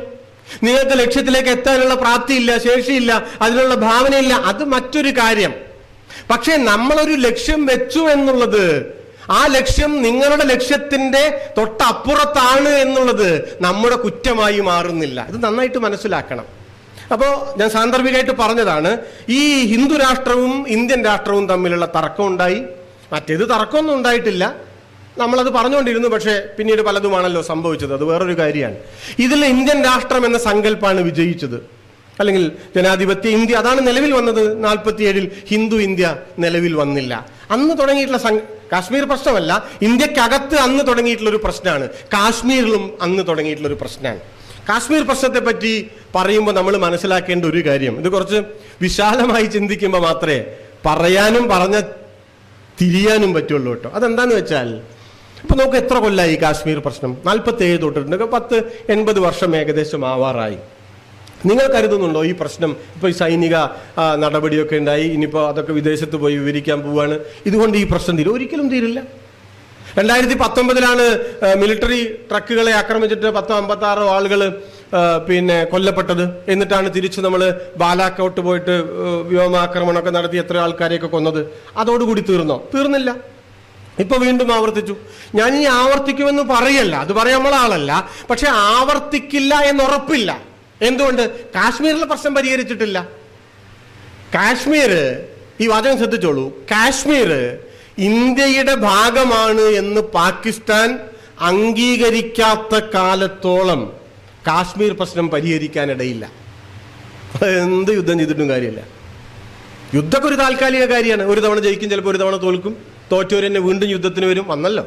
നിങ്ങൾക്ക് ലക്ഷ്യത്തിലേക്ക് എത്താനുള്ള പ്രാപ്തിയില്ല, ശേഷിയില്ല, അതിനുള്ള ഭാവനയില്ല, അത് മറ്റൊരു കാര്യം. പക്ഷെ നമ്മളൊരു ലക്ഷ്യം വെച്ചു എന്നുള്ളത്, ആ ലക്ഷ്യം നിങ്ങളുടെ ലക്ഷ്യത്തിന്റെ തൊട്ടപ്പുറത്താണ് എന്നുള്ളത് നമ്മുടെ കുറ്റമായി മാറുന്നില്ല. ഇത് നന്നായിട്ട് മനസ്സിലാക്കണം. അപ്പോൾ ഞാൻ സാന്ദർഭികമായിട്ട് പറഞ്ഞതാണ്, ഈ ഹിന്ദു രാഷ്ട്രവും ഇന്ത്യൻ രാഷ്ട്രവും തമ്മിലുള്ള തർക്കം ഉണ്ടായി. മറ്റേത് തർക്കമൊന്നും ഉണ്ടായിട്ടില്ല, നമ്മളത് പറഞ്ഞുകൊണ്ടിരുന്നു. പക്ഷേ പിന്നീട് പലതുമാണല്ലോ സംഭവിച്ചത്, അത് വേറൊരു കാര്യമാണ്. ഇതിൽ ഇന്ത്യൻ രാഷ്ട്രം എന്ന സങ്കല്പമാണ് വിജയിച്ചത്, അല്ലെങ്കിൽ ജനാധിപത്യ ഇന്ത്യ അതാണ് നിലവിൽ വന്നത്. 47-ൽ ഹിന്ദു ഇന്ത്യ നിലവിൽ വന്നില്ല. അന്ന് തുടങ്ങിയിട്ടുള്ള കാശ്മീർ പ്രശ്നമല്ല, ഇന്ത്യക്കകത്ത് അന്ന് തുടങ്ങിയിട്ടുള്ള ഒരു പ്രശ്നമാണ്. കാശ്മീരിലും അന്ന് തുടങ്ങിയിട്ടുള്ള ഒരു പ്രശ്നമാണ്. കാശ്മീർ പ്രശ്നത്തെ പറ്റി പറയുമ്പോൾ നമ്മൾ മനസ്സിലാക്കേണ്ട ഒരു കാര്യം, ഇത് കുറച്ച് വിശാലമായി ചിന്തിക്കുമ്പോൾ മാത്രമേ പറയാനും തിരിയാനും പറ്റുള്ളൂ കേട്ടോ. അതെന്താന്ന് വെച്ചാൽ, ഇപ്പൊ നമുക്ക് എത്ര കൊല്ലമായി ഈ കാശ്മീർ പ്രശ്നം? 47 തൊട്ടിട്ടുണ്ട്, 80 വർഷം ഏകദേശം ആവാറായി. നിങ്ങൾ കരുതുന്നുണ്ടോ ഈ പ്രശ്നം ഇപ്പൊ ഈ സൈനിക നടപടിയൊക്കെ ഉണ്ടായി, ഇനിയിപ്പോ അതൊക്കെ വിദേശത്ത് പോയി വിവരിക്കാൻ പോവാണ്, ഇതുകൊണ്ട് ഈ പ്രശ്നം തീരും? ഒരിക്കലും തീരില്ല. 2019 മിലിറ്ററി ട്രക്കുകളെ ആക്രമിച്ചിട്ട് 56 ആളുകൾ കൊല്ലപ്പെട്ടത്. എന്നിട്ടാണ് തിരിച്ച് നമ്മൾ ബാലാക്കോട്ട് പോയിട്ട് വ്യോമാക്രമണമൊക്കെ നടത്തി എത്ര ആൾക്കാരെയൊക്കെ കൊന്നത്. അതോടുകൂടി തീർന്നോ? തീർന്നില്ല. ഇപ്പൊ വീണ്ടും ആവർത്തിച്ചു. ഞാൻ ഇനി ആവർത്തിക്കുമെന്ന് പറയല്ല, അത് പറയാൻ നമ്മളെ ആളല്ല. പക്ഷെ ആവർത്തിക്കില്ല എന്നുറപ്പില്ല. എന്തുകൊണ്ട്? കാശ്മീരിലെ പ്രശ്നം പരിഹരിച്ചിട്ടില്ല. കാശ്മീർ, ഈ വാചകം ശ്രദ്ധിച്ചോളൂ, കാശ്മീർ ഇന്ത്യയുടെ ഭാഗമാണ് എന്ന് പാകിസ്ഥാൻ അംഗീകരിക്കാത്ത കാലത്തോളം കാശ്മീർ പ്രശ്നം പരിഹരിക്കാനിടയില്ല. എന്ത് യുദ്ധം ചെയ്തിട്ടും കാര്യമില്ല. യുദ്ധമൊക്കെ ഒരു താൽക്കാലിക കാര്യമാണ്. ഒരു തവണ ജയിക്കും, ചിലപ്പോൾ ഒരു തവണ തോൽക്കും. തോറ്റവർ തന്നെ വീണ്ടും യുദ്ധത്തിന് വരും, വന്നല്ലോ.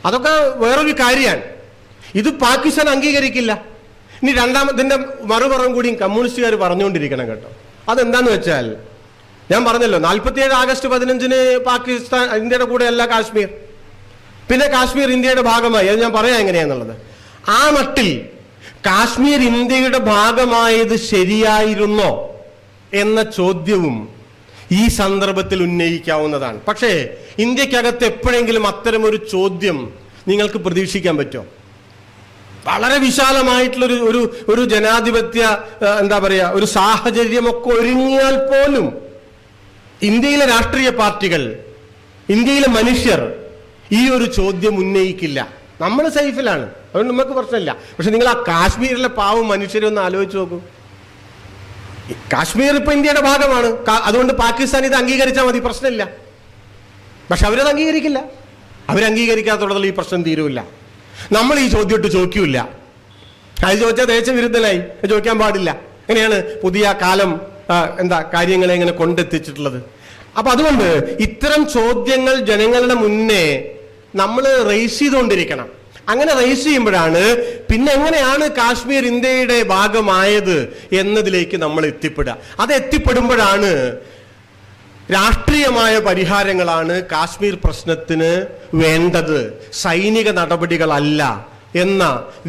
അതൊക്കെ വേറൊരു കാര്യമാണ്. ഇത് പാകിസ്ഥാൻ അംഗീകരിക്കില്ല. ഇനി രണ്ടാമതിന്റെ മറുപുറം കൂടിയും കമ്മ്യൂണിസ്റ്റുകാർ പറഞ്ഞുകൊണ്ടിരിക്കണം കേട്ടോ. അതെന്താന്ന് വെച്ചാൽ, ഞാൻ പറഞ്ഞല്ലോ 47 ആഗസ്റ്റ് 15 പാകിസ്ഥാൻ ഇന്ത്യയുടെ കൂടെ അല്ല കാശ്മീർ. പിന്നെ കാശ്മീർ ഇന്ത്യയുടെ ഭാഗമായി. അത് ഞാൻ പറയാം എങ്ങനെയാന്നുള്ളത്. ആ മട്ടിൽ കാശ്മീർ ഇന്ത്യയുടെ ഭാഗമായത് ശരിയായിരുന്നോ എന്ന ചോദ്യവും ഈ സന്ദർഭത്തിൽ ഉന്നയിക്കാവുന്നതാണ്. പക്ഷേ ഇന്ത്യക്കകത്ത് എപ്പോഴെങ്കിലും അത്തരമൊരു ചോദ്യം നിങ്ങൾക്ക് പ്രതീക്ഷിക്കാൻ പറ്റുമോ? വളരെ വിശാലമായിട്ടുള്ള ഒരു ജനാധിപത്യ ഒരു സാഹചര്യമൊക്കെ ഒരുങ്ങിയാൽ പോലും ഇന്ത്യയിലെ രാഷ്ട്രീയ പാർട്ടികൾ, ഇന്ത്യയിലെ മനുഷ്യർ ഈ ഒരു ചോദ്യം ഉന്നയിക്കില്ല. നമ്മൾ സേഫിലാണ്, അതുകൊണ്ട് നമുക്ക് പ്രശ്നമില്ല. പക്ഷെ നിങ്ങൾ ആ കാശ്മീരിലെ പാവം മനുഷ്യരെ ഒന്ന് ആലോചിച്ച് നോക്കൂ. കാശ്മീർ ഇപ്പൊ ഇന്ത്യയുടെ ഭാഗമാണ്, അതുകൊണ്ട് പാകിസ്ഥാൻ ഇത് അംഗീകരിച്ചാൽ മതി, പ്രശ്നമില്ല. പക്ഷെ അവരത് അംഗീകരിക്കില്ല. അവരംഗീകരിക്കാത്തോടത്തോളം ഈ പ്രശ്നം തീരുമില്ല. നമ്മൾ ഈ ചോദ്യം ഇട്ട് ചോദിക്കൂല. അത് ചോദിച്ചാൽ ദേശവിരുദ്ധനായി, ചോദിക്കാൻ പാടില്ല. എങ്ങനെയാണ് പുതിയ കാലം കാര്യങ്ങളെ എങ്ങനെ കൊണ്ടെത്തിച്ചിട്ടുള്ളത്? അപ്പൊ അതുകൊണ്ട് ഇത്തരം ചോദ്യങ്ങൾ ജനങ്ങളുടെ മുന്നേ നമ്മൾ റേസ് ചെയ്തുകൊണ്ടിരിക്കണം. അങ്ങനെ റേസ് ചെയ്യുമ്പോഴാണ് പിന്നെ എങ്ങനെയാണ് കാശ്മീർ ഇന്ത്യയുടെ ഭാഗമായത് എന്നതിലേക്ക് നമ്മൾ എത്തിപ്പെടുക. അത് എത്തിപ്പെടുമ്പോഴാണ് രാഷ്ട്രീയമായ പരിഹാരങ്ങളാണ് കാശ്മീർ പ്രശ്നത്തിന് വേണ്ടത്, സൈനിക നടപടികളല്ല എന്ന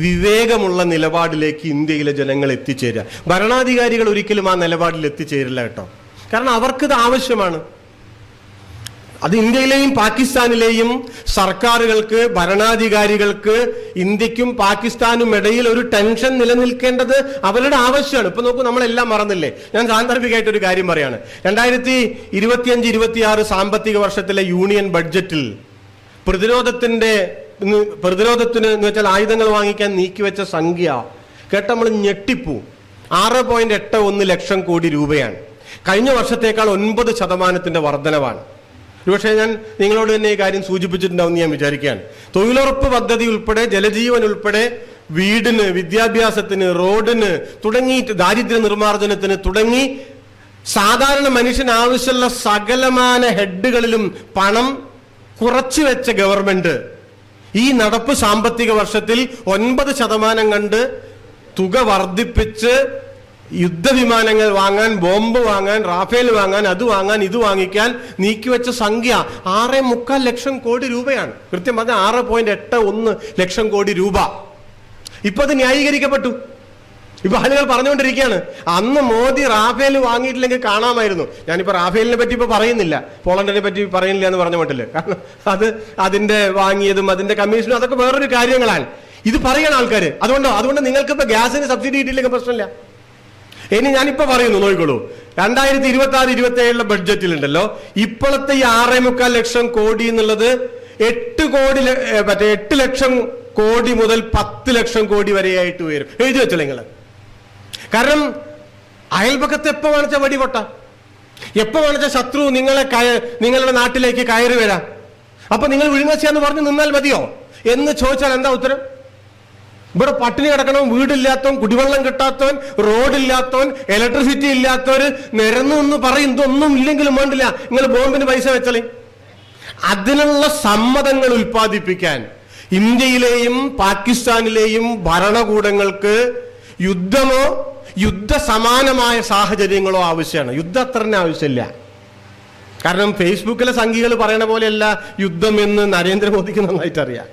വിവേകമുള്ള നിലപാടിലേക്ക് ഇന്ത്യയിലെ ജനങ്ങൾ എത്തിച്ചേരുക. ഭരണാധികാരികൾ ഒരിക്കലും ആ നിലപാടിൽ എത്തിച്ചേരില്ല കേട്ടോ. കാരണം അവർക്കിത് ആവശ്യമാണ്. അത് ഇന്ത്യയിലെയും പാകിസ്ഥാനിലെയും സർക്കാരുകൾക്ക്, ഭരണാധികാരികൾക്ക് ഇന്ത്യക്കും പാകിസ്ഥാനും ഇടയിൽ ഒരു ടെൻഷൻ നിലനിൽക്കേണ്ടത് അവരുടെ ആവശ്യമാണ്. ഇപ്പൊ നോക്കൂ, നമ്മളെല്ലാം മറന്നില്ലേ? ഞാൻ സാന്ദർഭികമായിട്ട് ഒരു കാര്യം പറയാണ്. 2025-26 സാമ്പത്തിക വർഷത്തിലെ യൂണിയൻ ബഡ്ജറ്റിൽ പ്രതിരോധത്തിന് എന്ന് വെച്ചാൽ ആയുധങ്ങൾ വാങ്ങിക്കാൻ നീക്കിവെച്ച സംഖ്യ കേട്ട നമ്മൾ ഞെട്ടിപ്പൂ. 6.81 ലക്ഷം കോടി രൂപയാണ്. കഴിഞ്ഞ വർഷത്തേക്കാൾ 9% വർധനവാണ്. ഒരുപക്ഷെ ഞാൻ നിങ്ങളോട് തന്നെ ഈ കാര്യം സൂചിപ്പിച്ചിട്ടുണ്ടാവും ഞാൻ വിചാരിക്കുകയാണ്. തൊഴിലുറപ്പ് പദ്ധതി ഉൾപ്പെടെ, ജലജീവൻ ഉൾപ്പെടെ, വീടിന്, വിദ്യാഭ്യാസത്തിന്, റോഡിന് തുടങ്ങി, ദാരിദ്ര്യ നിർമ്മാർജ്ജനത്തിന് തുടങ്ങി സാധാരണ മനുഷ്യന് ആവശ്യമുള്ള സകലമാന ഹെഡുകളിലും പണം കുറച്ചു വെച്ച ഗവൺമെന്റ് ഈ നടപ്പ് സാമ്പത്തിക വർഷത്തിൽ 9% കണ്ട് തുക വർദ്ധിപ്പിച്ച് യുദ്ധവിമാനങ്ങൾ വാങ്ങാൻ, ബോംബ് വാങ്ങാൻ, റാഫേൽ വാങ്ങാൻ, അത് വാങ്ങാൻ, ഇത് വാങ്ങിക്കാൻ നീക്കിവെച്ച സംഖ്യ 6.25 ലക്ഷം കോടി രൂപയാണ്. കൃത്യം പറഞ്ഞാൽ 6.81 ലക്ഷം കോടി രൂപ. ഇപ്പൊ അത് ന്യായീകരിക്കപ്പെട്ടു. ഇപ്പൊ ആളുകൾ പറഞ്ഞുകൊണ്ടിരിക്കുകയാണ്, അന്ന് മോദി റാഫേൽ വാങ്ങിയിട്ടില്ലെങ്കിൽ കാണാമായിരുന്നു. ഞാനിപ്പോ റാഫേലിനെ പറ്റി ഇപ്പൊ പറയുന്നില്ല, പോളണ്ടിനെ പറ്റി പറയുന്നില്ല എന്ന് പറഞ്ഞ മട്ടില്ല. കാരണം അത് അതിന്റെ വാങ്ങിയതും അതിന്റെ കമ്മീഷനും അതൊക്കെ വേറൊരു കാര്യങ്ങളാണ്. ഇത് പറയണം ആൾക്കാർ. അതുകൊണ്ട് നിങ്ങൾക്ക് ഇപ്പൊ ഗ്യാസിന് സബ്സിഡി കിട്ടിയില്ലെങ്കിൽ പ്രശ്നമില്ല. ഇനി ഞാനിപ്പോ പറയുന്നു, നോക്കിക്കോളൂ. 2026-27 ബഡ്ജറ്റിലുണ്ടല്ലോ, ഇപ്പോഴത്തെ ഈ 6.25 ലക്ഷം കോടി എന്നുള്ളത് 8 ലക്ഷം കോടി മുതൽ 10 ലക്ഷം കോടി വരെയായിട്ട് ഉയരും. എഴുതി വെച്ചോ നിങ്ങൾ. കാരണം അയൽപക്കത്ത് എപ്പോ വേണിച്ച വെടിപൊട്ട, എപ്പോ വേണിച്ച ശത്രു നിങ്ങളുടെ നാട്ടിലേക്ക് കയറി വരാം. അപ്പൊ നിങ്ങൾ വിഴുങ്ങച്ചാന്ന് പറഞ്ഞ് നിന്നാൽ മതിയോ എന്ന് ചോദിച്ചാൽ എന്താ ഉത്തരം? ഇവിടെ പട്ടിണി കിടക്കണം, വീടില്ലാത്തവൻ, കുടിവെള്ളം കിട്ടാത്തവൻ, റോഡില്ലാത്തവൻ, ഇലക്ട്രിസിറ്റി ഇല്ലാത്തവർ നിരന്നു എന്ന് പറയും. ഇതൊന്നും ഇല്ലെങ്കിലും വേണ്ടില്ല, നിങ്ങൾ ബോംബിന് പൈസ വെച്ചാലേ. അതിനുള്ള സമ്മതങ്ങൾ ഉൽപ്പാദിപ്പിക്കാൻ ഇന്ത്യയിലെയും പാകിസ്ഥാനിലെയും ഭരണകൂടങ്ങൾക്ക് യുദ്ധമോ യുദ്ധസമാനമായ സാഹചര്യങ്ങളോ ആവശ്യമാണ്. യുദ്ധം അത്ര തന്നെ ആവശ്യമില്ല. കാരണം ഫേസ്ബുക്കിലെ സംഘികൾ പറയണ പോലെയല്ല യുദ്ധം എന്ന് നരേന്ദ്രമോദിക്ക് നന്നായിട്ട് അറിയാം,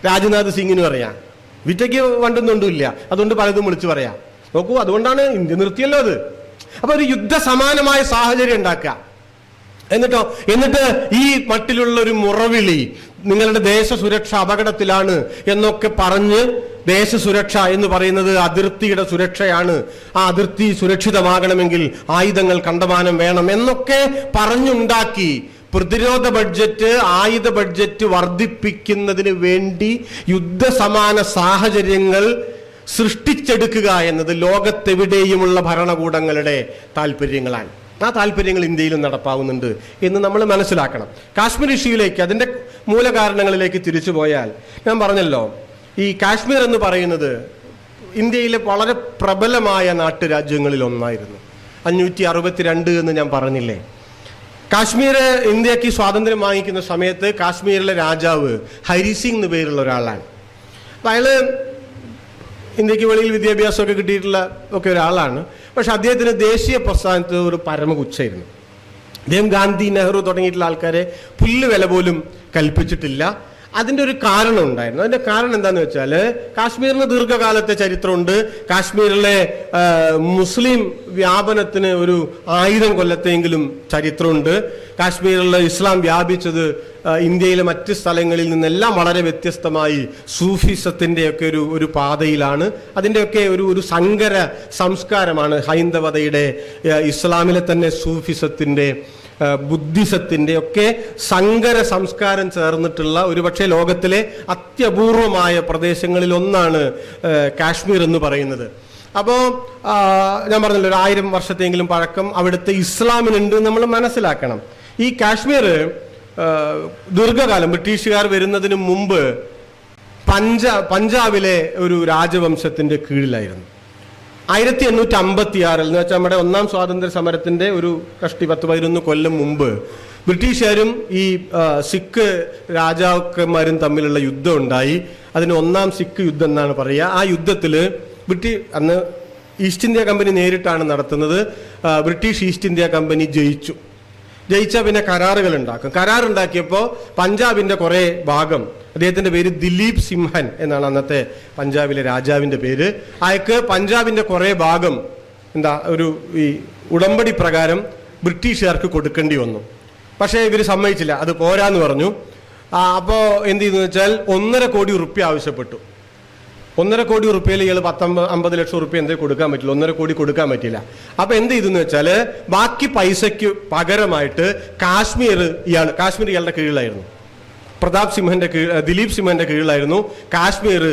രാജ്നാഥ് സിംഗിനും അറിയാം, വിറ്റയ്ക്ക് വണ്ടൊന്നുമില്ല. അതുകൊണ്ട് പലതും വിളിച്ചു പറയാം. നോക്കൂ, അതുകൊണ്ടാണ് ഇന്ത്യ നിർത്തിയല്ലോ അത്. അപ്പൊ ഒരു യുദ്ധസമാനമായ സാഹചര്യം ഉണ്ടാക്കുക. എന്നിട്ട് ഈ മട്ടിലുള്ള ഒരു മുറവിളി, നിങ്ങളുടെ ദേശസുരക്ഷ അപകടത്തിലാണ് എന്നൊക്കെ പറഞ്ഞ്, ദേശസുരക്ഷ എന്ന് പറയുന്നത് അതിർത്തിയുടെ സുരക്ഷയാണ്, ആ അതിർത്തി സുരക്ഷിതമാകണമെങ്കിൽ ആയുധങ്ങൾ കണ്ടമാനം വേണം എന്നൊക്കെ പറഞ്ഞുണ്ടാക്കി പ്രതിരോധ ബഡ്ജറ്റ്, ആയുധ ബഡ്ജറ്റ് വർദ്ധിപ്പിക്കുന്നതിന് വേണ്ടി യുദ്ധസമാന സാഹചര്യങ്ങൾ സൃഷ്ടിച്ചെടുക്കുക എന്നത് ലോകത്തെവിടെയുമുള്ള ഭരണകൂടങ്ങളുടെ താല്പര്യങ്ങളാണ്. ആ താല്പര്യങ്ങൾ ഇന്ത്യയിലും നടപ്പാവുന്നുണ്ട് എന്ന് നമ്മൾ മനസ്സിലാക്കണം. കാശ്മീർ ഇഷ്യൂയിലേക്ക്, അതിൻ്റെ മൂലകാരണങ്ങളിലേക്ക് തിരിച്ചു പോയാൽ, ഞാൻ പറഞ്ഞല്ലോ, ഈ കാശ്മീർ എന്ന് പറയുന്നത് ഇന്ത്യയിലെ വളരെ പ്രബലമായ നാട്ടുരാജ്യങ്ങളിൽ ഒന്നായിരുന്നു. 562 എന്ന് ഞാൻ പറഞ്ഞില്ലേ. കാശ്മീർ ഇന്ത്യക്ക് സ്വാതന്ത്ര്യം വാങ്ങിക്കുന്ന സമയത്ത് കാശ്മീരിലെ രാജാവ് ഹരിസിംഗ് എന്ന് പേരുള്ള ഒരാളാണ്. അപ്പം അയാള് ഇന്ത്യക്ക് വെളിയിൽ വിദ്യാഭ്യാസമൊക്കെ കിട്ടിയിട്ടുള്ള ഒക്കെ ഒരാളാണ്. പക്ഷെ അദ്ദേഹത്തിന് ദേശീയ പ്രസ്ഥാനത്ത് ഒരു പരമകുച്ഛായിരുന്നു. അദ്ദേഹം ഗാന്ധി, നെഹ്റു തുടങ്ങിയിട്ടുള്ള ആൾക്കാരെ പുല്ല് വില പോലും കൽപ്പിച്ചിട്ടില്ല. അതിൻ്റെ ഒരു കാരണം ഉണ്ടായിരുന്നു. അതിൻ്റെ കാരണം എന്താണെന്ന് വെച്ചാൽ, കാശ്മീരിന് ദീർഘകാലത്തെ ചരിത്രമുണ്ട്. കാശ്മീരിലെ മുസ്ലിം വ്യാപനത്തിന് ഒരു 1000 കൊല്ലത്തെങ്കിലും ചരിത്രമുണ്ട്. കാശ്മീരിലെ ഇസ്ലാം വ്യാപിച്ചത് ഇന്ത്യയിലെ മറ്റ് സ്ഥലങ്ങളിൽ നിന്നെല്ലാം വളരെ വ്യത്യസ്തമായി സൂഫിസത്തിൻ്റെയൊക്കെ ഒരു പാതയിലാണ്. അതിൻ്റെയൊക്കെ ഒരു സങ്കര സംസ്കാരമാണ് ഹൈന്ദവതയുടെ, ഇസ്ലാമിലെ തന്നെ സൂഫിസത്തിൻ്റെ, ബുദ്ധിസത്തിൻ്റെ ഒക്കെ സങ്കര സംസ്കാരം ചേർന്നിട്ടുള്ള ഒരുപക്ഷെ ലോകത്തിലെ അത്യപൂർവമായ പ്രദേശങ്ങളിൽ ഒന്നാണ് കാശ്മീർ എന്ന് പറയുന്നത്. അപ്പോൾ ഞാൻ പറഞ്ഞല്ലോ, 1000 വർഷത്തെങ്കിലും പഴക്കം അവിടുത്തെ ഇസ്ലാമിനുണ്ട് നമ്മൾ മനസ്സിലാക്കണം. ഈ കാശ്മീർ ദീർഘകാലം ബ്രിട്ടീഷുകാർ വരുന്നതിന് മുമ്പ് പഞ്ചാബിലെ ഒരു രാജവംശത്തിന്റെ കീഴിലായിരുന്നു. 1856 എന്ന് വെച്ചാൽ നമ്മുടെ ഒന്നാം സ്വാതന്ത്ര്യ സമരത്തിന്റെ ഒരു കഷ്ടി 10-11 കൊല്ലം മുമ്പ് ബ്രിട്ടീഷുകാരും ഈ സിഖ് രാജാക്കന്മാരും തമ്മിലുള്ള യുദ്ധം ഉണ്ടായി. അതിന് ഒന്നാം സിഖ് യുദ്ധം എന്നാണ് പറയുക. ആ യുദ്ധത്തിൽ അന്ന് ഈസ്റ്റ് ഇന്ത്യ കമ്പനി നേരിട്ടാണ് നടത്തുന്നത്. ബ്രിട്ടീഷ് ഈസ്റ്റ് ഇന്ത്യ കമ്പനി ജയിച്ചാൽ പിന്നെ കരാറുകൾ ഉണ്ടാക്കും. കരാറുണ്ടാക്കിയപ്പോൾ പഞ്ചാബിന്റെ കുറെ ഭാഗം, അദ്ദേഹത്തിന്റെ പേര് ദിലീപ് സിംഹൻ എന്നാണ് അന്നത്തെ പഞ്ചാബിലെ രാജാവിന്റെ പേര്. അയാൾക്ക് പഞ്ചാബിന്റെ കുറെ ഭാഗം ഈ ഉടമ്പടി പ്രകാരം ബ്രിട്ടീഷുകാർക്ക് കൊടുക്കേണ്ടി വന്നു. പക്ഷേ ഇവർ സമ്മതിച്ചില്ല, അത് പോരാന്ന് പറഞ്ഞു. അപ്പോൾ എന്ത് ചെയ്തെന്ന് വെച്ചാൽ 1.5 കോടി റുപ്യ ആവശ്യപ്പെട്ടു. 1.5 കോടി റുപ്യയിൽ ഇയാൾ 50 ലക്ഷം റുപ്യ എന്തേ കൊടുക്കാൻ പറ്റില്ല, 1.5 കോടി കൊടുക്കാൻ പറ്റില്ല. അപ്പൊ എന്ത് ചെയ്തെന്ന് വെച്ചാൽ ബാക്കി പൈസയ്ക്ക് പകരമായിട്ട് കാശ്മീർ ഇയാളുടെ കീഴിലായിരുന്നു. ദിലീപ് സിംഹന്റെ കീഴിലായിരുന്നു. കാശ്മീർ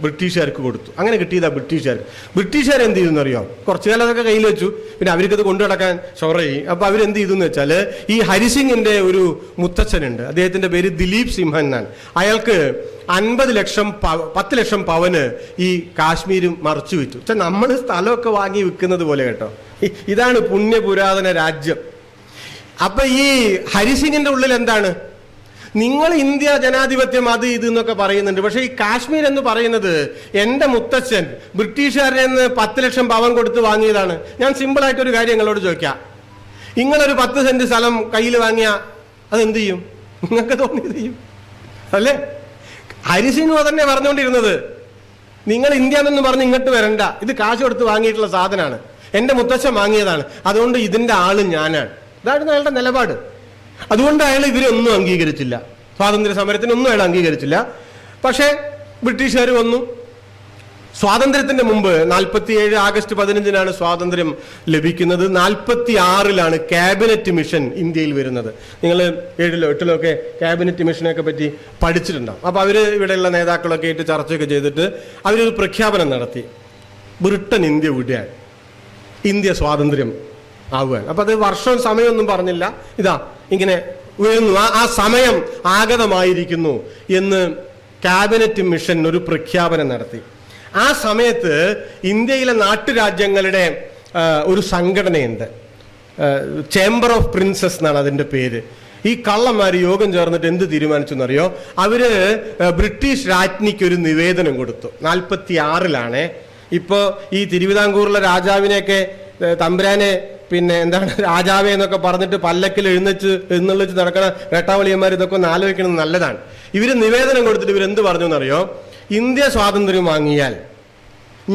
ബ്രിട്ടീഷുകാർക്ക് കൊടുത്തു. അങ്ങനെ കിട്ടിയതാ ബ്രിട്ടീഷുകാർ എന്ത് ചെയ്തെന്ന് അറിയോ? കുറച്ചു കാലം അതൊക്കെ കയ്യിൽ വെച്ചു. പിന്നെ അവർക്കത് കൊണ്ടു നടക്കാൻ ഷൊറയി. അപ്പൊ അവരെന്ത് ചെയ്തെന്ന് വെച്ചാൽ, ഈ ഹരിസിംഗിന്റെ ഒരു മുത്തച്ഛനുണ്ട്, അദ്ദേഹത്തിന്റെ പേര് ദിലീപ് സിംഹൻ എന്നാണ്. അയാൾക്ക് 10 ലക്ഷം പവന് ഈ കാശ്മീരും മറച്ചു വിറ്റു. പക്ഷെ നമ്മൾ സ്ഥലമൊക്കെ വാങ്ങി വിൽക്കുന്നത് പോലെ കേട്ടോ. ഇതാണ് പുണ്യപുരാതന രാജ്യം. അപ്പൊ ഈ ഹരിസിംഗിന്റെ ഉള്ളിൽ എന്താണ്? നിങ്ങൾ ഇന്ത്യ ജനാധിപത്യം അത് ഇത് എന്നൊക്കെ പറയുന്നുണ്ട്. പക്ഷെ ഈ കാശ്മീർ എന്ന് പറയുന്നത് എൻ്റെ മുത്തച്ഛൻ ബ്രിട്ടീഷുകാരിൽ നിന്ന് 10 ലക്ഷം പവൻ കൊടുത്ത് വാങ്ങിയതാണ്. ഞാൻ സിമ്പിളായിട്ടൊരു കാര്യം നിങ്ങളോട് ചോദിക്കാം. നിങ്ങളൊരു 10 സെന്റ് സ്ഥലം കയ്യിൽ വാങ്ങിയ അതെന്ത് ചെയ്യും? നിങ്ങൾക്ക് തോന്നിയത് ചെയ്യും അല്ലേ? ഹരിസിംഗ് അതന്നെ പറഞ്ഞുകൊണ്ടിരുന്നത്. നിങ്ങൾ ഇന്ത്യ എന്ന് പറഞ്ഞ് ഇങ്ങോട്ട് വരണ്ട, ഇത് കാശ് കൊടുത്ത് വാങ്ങിയിട്ടുള്ള സാധനമാണ്, എൻ്റെ മുത്തച്ഛൻ വാങ്ങിയതാണ്, അതുകൊണ്ട് ഇതിൻ്റെ ആള് ഞാനാണ്. ഇതായിരുന്നു അയാളുടെ നിലപാട്. അതുകൊണ്ട് അയാൾ ഇവരൊന്നും അംഗീകരിച്ചില്ല, സ്വാതന്ത്ര്യ സമരത്തിനൊന്നും അയാൾ അംഗീകരിച്ചില്ല. പക്ഷേ ബ്രിട്ടീഷുകാർ വന്നു. സ്വാതന്ത്ര്യത്തിന്റെ മുമ്പ് 47 ആഗസ്റ്റ് 15-നാണ് സ്വാതന്ത്ര്യം ലഭിക്കുന്നത്. 46-ലാണ് ക്യാബിനറ്റ് മിഷൻ ഇന്ത്യയിൽ വരുന്നത്. നിങ്ങൾ 7-ലോ 8-ലോ ഒക്കെ ക്യാബിനറ്റ് മിഷനൊക്കെ പറ്റി പഠിച്ചിട്ടുണ്ടാവും. അപ്പോൾ അവർ ഇവിടെയുള്ള നേതാക്കളൊക്കെ ആയിട്ട് ചർച്ചയൊക്കെ ചെയ്തിട്ട് അവരൊരു പ്രഖ്യാപനം നടത്തി, ബ്രിട്ടൻ ഇന്ത്യ വിടുകയാണ്, ഇന്ത്യ സ്വാതന്ത്ര്യം ആവുകയാണ്. അപ്പം അത് വർഷവും സമയമൊന്നും പറഞ്ഞില്ല, ഇതാ ഇങ്ങനെ ഉയർന്നു, ആ സമയം ആഗതമായിരിക്കുന്നു എന്ന് ക്യാബിനറ്റ് മിഷൻ ഒരു പ്രഖ്യാപനം നടത്തി. ആ സമയത്ത് ഇന്ത്യയിലെ നാട്ടുരാജ്യങ്ങളുടെ ഒരു സംഘടനയുണ്ട്, ചേംബർ ഓഫ് പ്രിൻസസ് എന്നാണ് അതിൻ്റെ പേര്. ഈ കള്ളന്മാർ യോഗം ചേർന്നിട്ട് എന്ത് തീരുമാനിച്ചു എന്നറിയോ? അവര് ബ്രിട്ടീഷ് രാജ്ഞിക്ക് ഒരു നിവേദനം കൊടുത്തു. 46-ലാണ്. ഇപ്പോ ഈ തിരുവിതാംകൂറിലെ രാജാവിനെയൊക്കെ തമ്പുരാനെ പിന്നെ എന്താണ് രാജാവേ എന്നൊക്കെ പറഞ്ഞിട്ട് പല്ലക്കിൽ എഴുന്നള്ളിച്ച് നടക്കണ വേട്ടാവളിയന്മാർ ഇതൊക്കെ ഒന്ന് ആലോചിക്കുന്നത് നല്ലതാണ്. ഇവര് നിവേദനം കൊടുത്തിട്ട് ഇവരെന്ത് പറഞ്ഞു എന്നറിയോ? ഇന്ത്യ സ്വാതന്ത്ര്യം വാങ്ങിയാൽ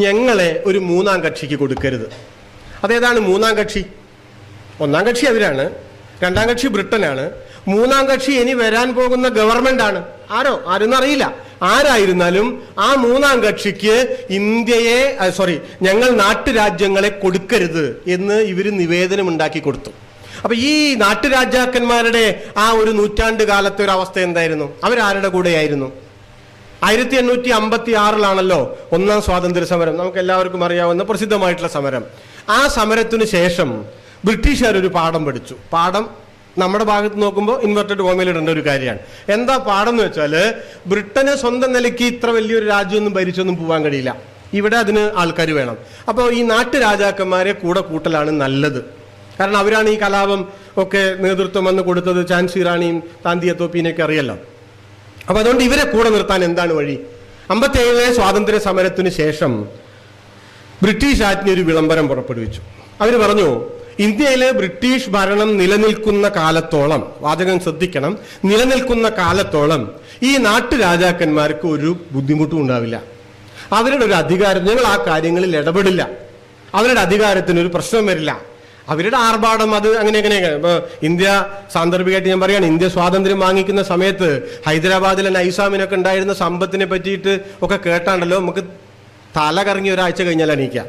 ഞങ്ങളെ ഒരു മൂന്നാം കക്ഷിക്ക് കൊടുക്കരുത്. അതേതാണ് മൂന്നാം കക്ഷി? ഒന്നാം കക്ഷി അവരാണ്, രണ്ടാം കക്ഷി ബ്രിട്ടനാണ്, മൂന്നാം കക്ഷി ഇനി വരാൻ പോകുന്ന ഗവൺമെന്റ് ആണ്. ആരെന്നറിയില്ല. ആരായിരുന്നാലും ആ മൂന്നാം കക്ഷിക്ക് ഞങ്ങൾ നാട്ടുരാജ്യങ്ങളെ കൊടുക്കരുത് എന്ന് ഇവര് നിവേദനം ഉണ്ടാക്കി കൊടുത്തു. അപ്പൊ ഈ നാട്ടുരാജാക്കന്മാരുടെ ആ ഒരു നൂറ്റാണ്ട് കാലത്തെ ഒരു അവസ്ഥ എന്തായിരുന്നു? അവരാരുടെ കൂടെയായിരുന്നു? 1856-ലാണല്ലോ ഒന്നാം സ്വാതന്ത്ര്യ സമരം, നമുക്ക് എല്ലാവർക്കും അറിയാവുന്ന പ്രസിദ്ധമായിട്ടുള്ള സമരം. ആ സമരത്തിനു ശേഷം ബ്രിട്ടീഷുകാർ ഒരു പാഠം പഠിച്ചു. പാഠം നമ്മുടെ ഭാഗത്ത് നോക്കുമ്പോൾ ഇൻവെർട്ടഡ് കോമയിൽ ഇടേണ്ട ഒരു കാര്യമാണ്. എന്താ പാഠം എന്ന് വെച്ചാൽ, ബ്രിട്ടന് സ്വന്തം നിലയ്ക്ക് ഇത്ര വലിയൊരു രാജ്യമൊന്നും ഭരിച്ചൊന്നും പോകാൻ കഴിയില്ല. ഇവിടെ അതിന് ആൾക്കാർ വേണം. അപ്പോൾ ഈ നാട്ടുരാജാക്കന്മാരെ കൂടെ കൂട്ടലാണ് നല്ലത്. കാരണം അവരാണ് ഈ കലാപം ഒക്കെ നേതൃത്വം വന്ന് കൊടുത്തത്. ഝാൻസി റാണിയും താന്തിയ തോപ്പിനെയൊക്കെ അറിയല്ലോ. അപ്പൊ അതുകൊണ്ട് ഇവരെ കൂടെ നിർത്താൻ എന്താണ് വഴി? 57 സ്വാതന്ത്ര്യ സമരത്തിന് ശേഷം ബ്രിട്ടീഷ് രാജ്ഞി ഒരു വിളംബരം പുറപ്പെടുവിച്ചു. അവർ പറഞ്ഞു, ഇന്ത്യയിലെ ബ്രിട്ടീഷ് ഭരണം നിലനിൽക്കുന്ന കാലത്തോളം, വാചകം ശ്രദ്ധിക്കണം, നിലനിൽക്കുന്ന കാലത്തോളം ഈ നാട്ടുരാജാക്കന്മാർക്ക് ഒരു ബുദ്ധിമുട്ടും ഉണ്ടാവില്ല. അവരുടെ ഒരു അധികാരം, ഞങ്ങൾ ആ കാര്യങ്ങളിൽ ഇടപെടില്ല. അവരുടെ അധികാരത്തിന് ഒരു പ്രശ്നം വരില്ല. അവരുടെ ആർഭാടം അത് അങ്ങനെയൊക്കെ. ഇപ്പൊ ഇന്ത്യ സാന്ദർഭികമായിട്ട് ഞാൻ പറയാണ്, ഇന്ത്യ സ്വാതന്ത്ര്യം വാങ്ങിക്കുന്ന സമയത്ത് ഹൈദരാബാദിലെ നൈസാമിനൊക്കെ ഉണ്ടായിരുന്ന സമ്പത്തിനെ പറ്റിയിട്ട് ഒക്കെ കേട്ടാണ്ടല്ലോ നമുക്ക് തല കറങ്ങി ഒരാഴ്ച കഴിഞ്ഞാൽ എണീക്കാം.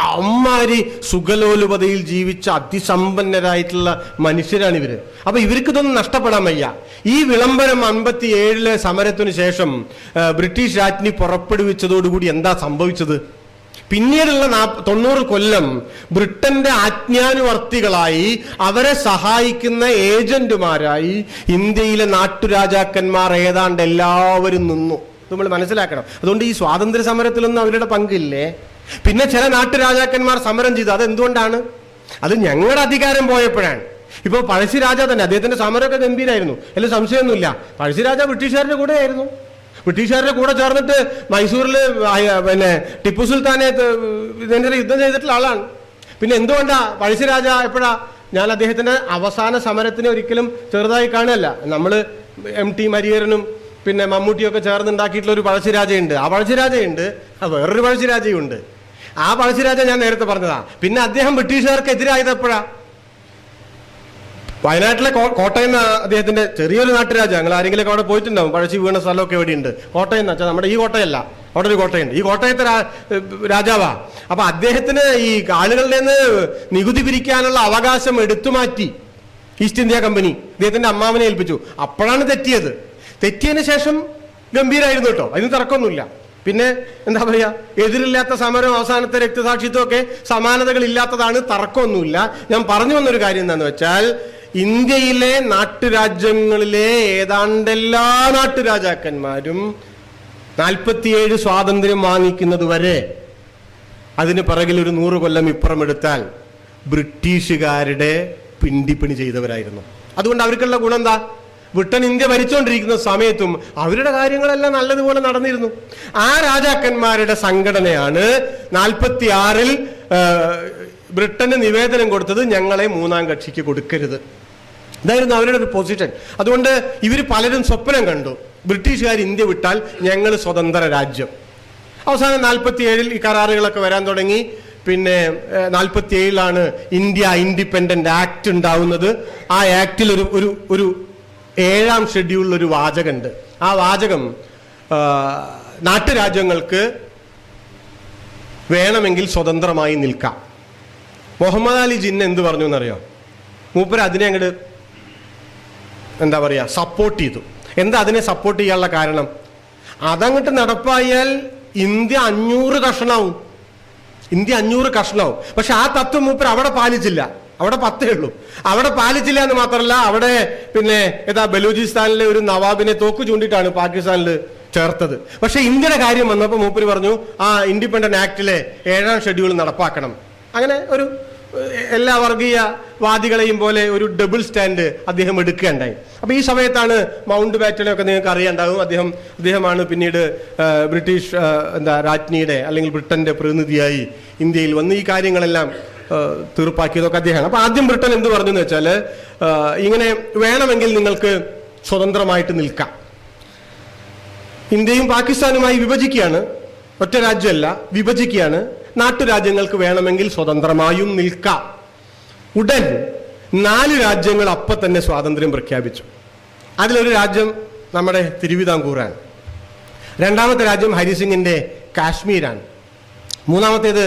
അമ്മാരി സുഖലോലുപതയിൽ ജീവിച്ച അതിസമ്പന്നരായിട്ടുള്ള മനുഷ്യരാണ് ഇവര്. അപ്പൊ ഇവർക്ക് ഇതൊന്നും നഷ്ടപ്പെടാൻ വയ്യ. ഈ വിളംബരം 57 സമരത്തിനു ശേഷം ബ്രിട്ടീഷ് രാജ്ഞി പുറപ്പെടുവിച്ചതോടുകൂടി എന്താ സംഭവിച്ചത്? പിന്നീടുള്ള 90 കൊല്ലം ബ്രിട്ടന്റെ ആജ്ഞാനുവർത്തികളായി, അവരെ സഹായിക്കുന്ന ഏജന്റുമാരായി ഇന്ത്യയിലെ നാട്ടുരാജാക്കന്മാർ ഏതാണ്ട് എല്ലാവരും നിന്നു. നമ്മൾ മനസ്സിലാക്കണം. അതുകൊണ്ട് ഈ സ്വാതന്ത്ര്യ സമരത്തിലൊന്നും അവരുടെ പങ്കില്ലേ. പിന്നെ ചില നാട്ടുരാജാക്കന്മാർ സമരം ചെയ്തു. അതെന്തുകൊണ്ടാണ്? അത് ഞങ്ങളുടെ അധികാരം പോയപ്പോഴാണ്. ഇപ്പോൾ പഴശ്ശിരാജ തന്നെ, അദ്ദേഹത്തിന്റെ സമരമൊക്കെ ഗംഭീരായിരുന്നു, അതിൽ സംശയമൊന്നുമില്ല. പഴശ്ശിരാജ ബ്രിട്ടീഷുകാരുടെ കൂടെ ആയിരുന്നു. ബ്രിട്ടീഷുകാരുടെ കൂടെ ചേർന്നിട്ട് മൈസൂരിൽ പിന്നെ ടിപ്പു സുൽത്താനെ യുദ്ധം ചെയ്തിട്ടുള്ള ആളാണ്. പിന്നെ എന്തുകൊണ്ടാ പഴശ്ശിരാജ എപ്പോഴാ? ഞാൻ അദ്ദേഹത്തിന്റെ അവസാന സമരത്തിനെ ഒരിക്കലും ചെറുതായി കാണുകയല്ല. നമ്മൾ MT മരിയരനും പിന്നെ മമ്മൂട്ടിയൊക്കെ ചേർന്നുണ്ടാക്കിയിട്ടുള്ള ഒരു പഴശ്ശിരാജയുണ്ട്. ആ പഴശ്ശിരാജയുണ്ട്, വേറൊരു പഴശ്ശിരാജയുണ്ട്. ആ പഴശ്ശിരാജ ഞാൻ നേരത്തെ പറഞ്ഞതാ. പിന്നെ അദ്ദേഹം ബ്രിട്ടീഷുകാർക്ക് എതിരായത് എപ്പോഴാ? വയനാട്ടിലെ കോട്ടയം അദ്ദേഹത്തിന്റെ ചെറിയൊരു നാട്ടുരാജ. ഞങ്ങൾ ആരെങ്കിലും അവിടെ പോയിട്ടുണ്ടാവും. പഴശ്ശി വീണ സ്ഥലമൊക്കെ എവിടെയുണ്ട്? കോട്ടയം എന്ന് വെച്ചാൽ നമ്മുടെ ഈ കോട്ടയല്ല, അവിടെ ഒരു കോട്ടയുണ്ട്. ഈ കോട്ടയത്തെ രാജാവാ. അപ്പൊ അദ്ദേഹത്തിന് ഈ ആളുകളുടെ നിന്ന് നികുതി പിരിക്കാനുള്ള അവകാശം എടുത്തു മാറ്റി ഈസ്റ്റ് ഇന്ത്യ കമ്പനി. അദ്ദേഹത്തിന്റെ അമ്മാവനെ ഏൽപ്പിച്ചു. അപ്പോഴാണ് തെറ്റിയത്. തെറ്റിയതിനു ശേഷം ഗംഭീരായിരുന്നു കേട്ടോ, അതിന് തർക്കമൊന്നുമില്ല. പിന്നെ എന്താ പറയാ, എതിരില്ലാത്ത സമരം, അവസാനത്തെ രക്തസാക്ഷിത്വം ഒക്കെ സമാനതകൾ ഇല്ലാത്തതാണ്, തർക്കമൊന്നുമില്ല. ഞാൻ പറഞ്ഞു വന്നൊരു കാര്യം എന്താന്ന് വെച്ചാൽ, ഇന്ത്യയിലെ നാട്ടുരാജ്യങ്ങളിലെ ഏതാണ്ട് എല്ലാ നാട്ടുരാജാക്കന്മാരും 47 സ്വാതന്ത്ര്യം വാങ്ങിക്കുന്നത് വരെ, അതിന് പിറകിൽ ഒരു 100 കൊല്ലം ഇപ്പുറം എടുത്താൽ ബ്രിട്ടീഷുകാരുടെ പിണ്ടിപ്പണി ചെയ്തവരായിരുന്നു. അതുകൊണ്ട് അവർക്കുള്ള ഗുണം എന്താ? ബ്രിട്ടൻ ഇന്ത്യ ഭരിച്ചുകൊണ്ടിരിക്കുന്ന സമയത്തും അവരുടെ കാര്യങ്ങളെല്ലാം നല്ലതുപോലെ നടന്നിരുന്നു. ആ രാജാക്കന്മാരുടെ സംഘടനയാണ് 46-ൽ ബ്രിട്ടന് നിവേദനം കൊടുത്തത്, ഞങ്ങളെ മൂന്നാം കക്ഷിക്ക് കൊടുക്കരുത്. ഇതായിരുന്നു അവരുടെ ഒരു പൊസിഷൻ. അതുകൊണ്ട് ഇവർ പലരും സ്വപ്നം കണ്ടു, ബ്രിട്ടീഷുകാർ ഇന്ത്യ വിട്ടാൽ ഞങ്ങൾ സ്വതന്ത്ര രാജ്യം. അവസാനം 47-ൽ ഈ കരാറുകളൊക്കെ വരാൻ തുടങ്ങി. പിന്നെ 47-ലാണ് ഇന്ത്യ ഇൻഡിപെൻഡന്റ് ആക്ട് ഉണ്ടാവുന്നത്. ആ ആക്ടിൽ ഒരു 7ാം ഷെഡ്യൂളിൽ ഒരു വാചകമുണ്ട്. ആ വാചകം നാട്ടുരാജ്യങ്ങൾക്ക് വേണമെങ്കിൽ സ്വതന്ത്രമായി നിൽക്കാം. മുഹമ്മദ് അലി ജിന്ന എന്ത് പറഞ്ഞു എന്നറിയോ? മൂപ്പര് അതിനെ അങ്ങോട്ട് എന്താ പറയാ സപ്പോർട്ട് ചെയ്തു. എന്താ അതിനെ സപ്പോർട്ട് ചെയ്യാനുള്ള കാരണം? അതങ്ങോട്ട് നടപ്പായാൽ ഇന്ത്യ 500 കഷ്ണാവും. ഇന്ത്യ 500 കഷ്ണാവും. പക്ഷെ ആ തത്വം മൂപ്പര് അവിടെ പാലിച്ചില്ല. അവിടെ 10 ഉള്ളൂ. അവിടെ പാലിച്ചില്ല എന്ന് മാത്രമല്ല, അവിടെ പിന്നെ ബലൂചിസ്ഥാനിലെ ഒരു നവാബിനെ തോക്ക് ചൂണ്ടിയിട്ടാണ് പാകിസ്ഥാനിൽ ചേർത്തത്. പക്ഷെ ഇന്ത്യയുടെ കാര്യം വന്നപ്പോൾ മൂപ്പര് പറഞ്ഞു, ആ ഇൻഡിപെൻഡന്റ് ആക്ടിലെ 7ാം ഷെഡ്യൂൾ നടപ്പാക്കണം. അങ്ങനെ ഒരു എല്ലാ വർഗീയവാദികളെയും പോലെ ഒരു ഡബിൾ സ്റ്റാൻഡ് അദ്ദേഹം എടുക്കുകയുണ്ടായി. അപ്പോൾ ഈ സമയത്താണ് മൗണ്ട് ബാറ്റനെ ഒക്കെ നിങ്ങൾക്ക് അറിയാണ്ടാകും. അദ്ദേഹമാണ് പിന്നീട് ബ്രിട്ടീഷ് രാജ്ഞിയുടെ അല്ലെങ്കിൽ ബ്രിട്ടന്റെ പ്രതിനിധിയായി ഇന്ത്യയിൽ വന്ന് ഈ കാര്യങ്ങളെല്ലാം തീർപ്പാക്കിയതൊക്കെ അദ്ദേഹമാണ്. അപ്പോൾ ആദ്യം ബ്രിട്ടൻ എന്ത് പറഞ്ഞു എന്ന് വെച്ചാൽ, ഇങ്ങനെ വേണമെങ്കിൽ നിങ്ങൾക്ക് സ്വതന്ത്രമായിട്ട് നിൽക്കാം. ഇന്ത്യയും പാകിസ്ഥാനുമായി വിഭജിക്കുകയാണ്, ഒറ്റ രാജ്യമല്ല, വിഭജിക്കുകയാണ്. നാട്ടുരാജ്യങ്ങൾക്ക് വേണമെങ്കിൽ സ്വതന്ത്രമായും നിൽക്കാം. ഉടൻ 4 രാജ്യങ്ങൾ അപ്പം തന്നെ സ്വാതന്ത്ര്യം പ്രഖ്യാപിച്ചു. അതിലൊരു രാജ്യം നമ്മുടെ തിരുവിതാംകൂറാണ്. രണ്ടാമത്തെ രാജ്യം ഹരിസിംഗിന്റെ കാശ്മീരാണ്. മൂന്നാമത്തേത്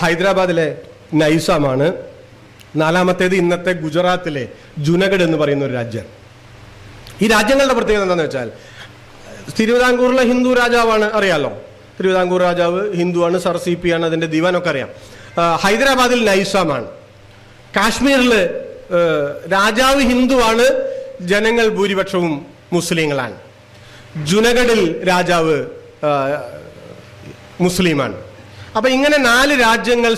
ഹൈദരാബാദിലെ നൈസാമാണ്. നാലാമത്തേത് ഇന്നത്തെ ഗുജറാത്തിലെ ജുനഗഡ് എന്ന് പറയുന്ന ഒരു രാജ്യം. ഈ രാജ്യങ്ങളുടെ പ്രത്യേകത എന്താണെന്ന് വെച്ചാൽ, തിരുവിതാംകൂറിലെ ഹിന്ദു രാജാവാണ്, അറിയാലോ. തിരുവിതാംകൂർ രാജാവ് ഹിന്ദുവാണ്, സർ CP ആണ് അതിന്റെ ദിവാനൊക്കെ അറിയാം. ഹൈദരാബാദിൽ നൈസാമാണ്. കാശ്മീരിൽ രാജാവ് ഹിന്ദുവാണ്, ജനങ്ങൾ ഭൂരിപക്ഷവും മുസ്ലിങ്ങളാണ്. ജുനഗഡിൽ രാജാവ് മുസ്ലിമാണ്. അപ്പൊ ഇങ്ങനെ 4 രാജ്യങ്ങൾ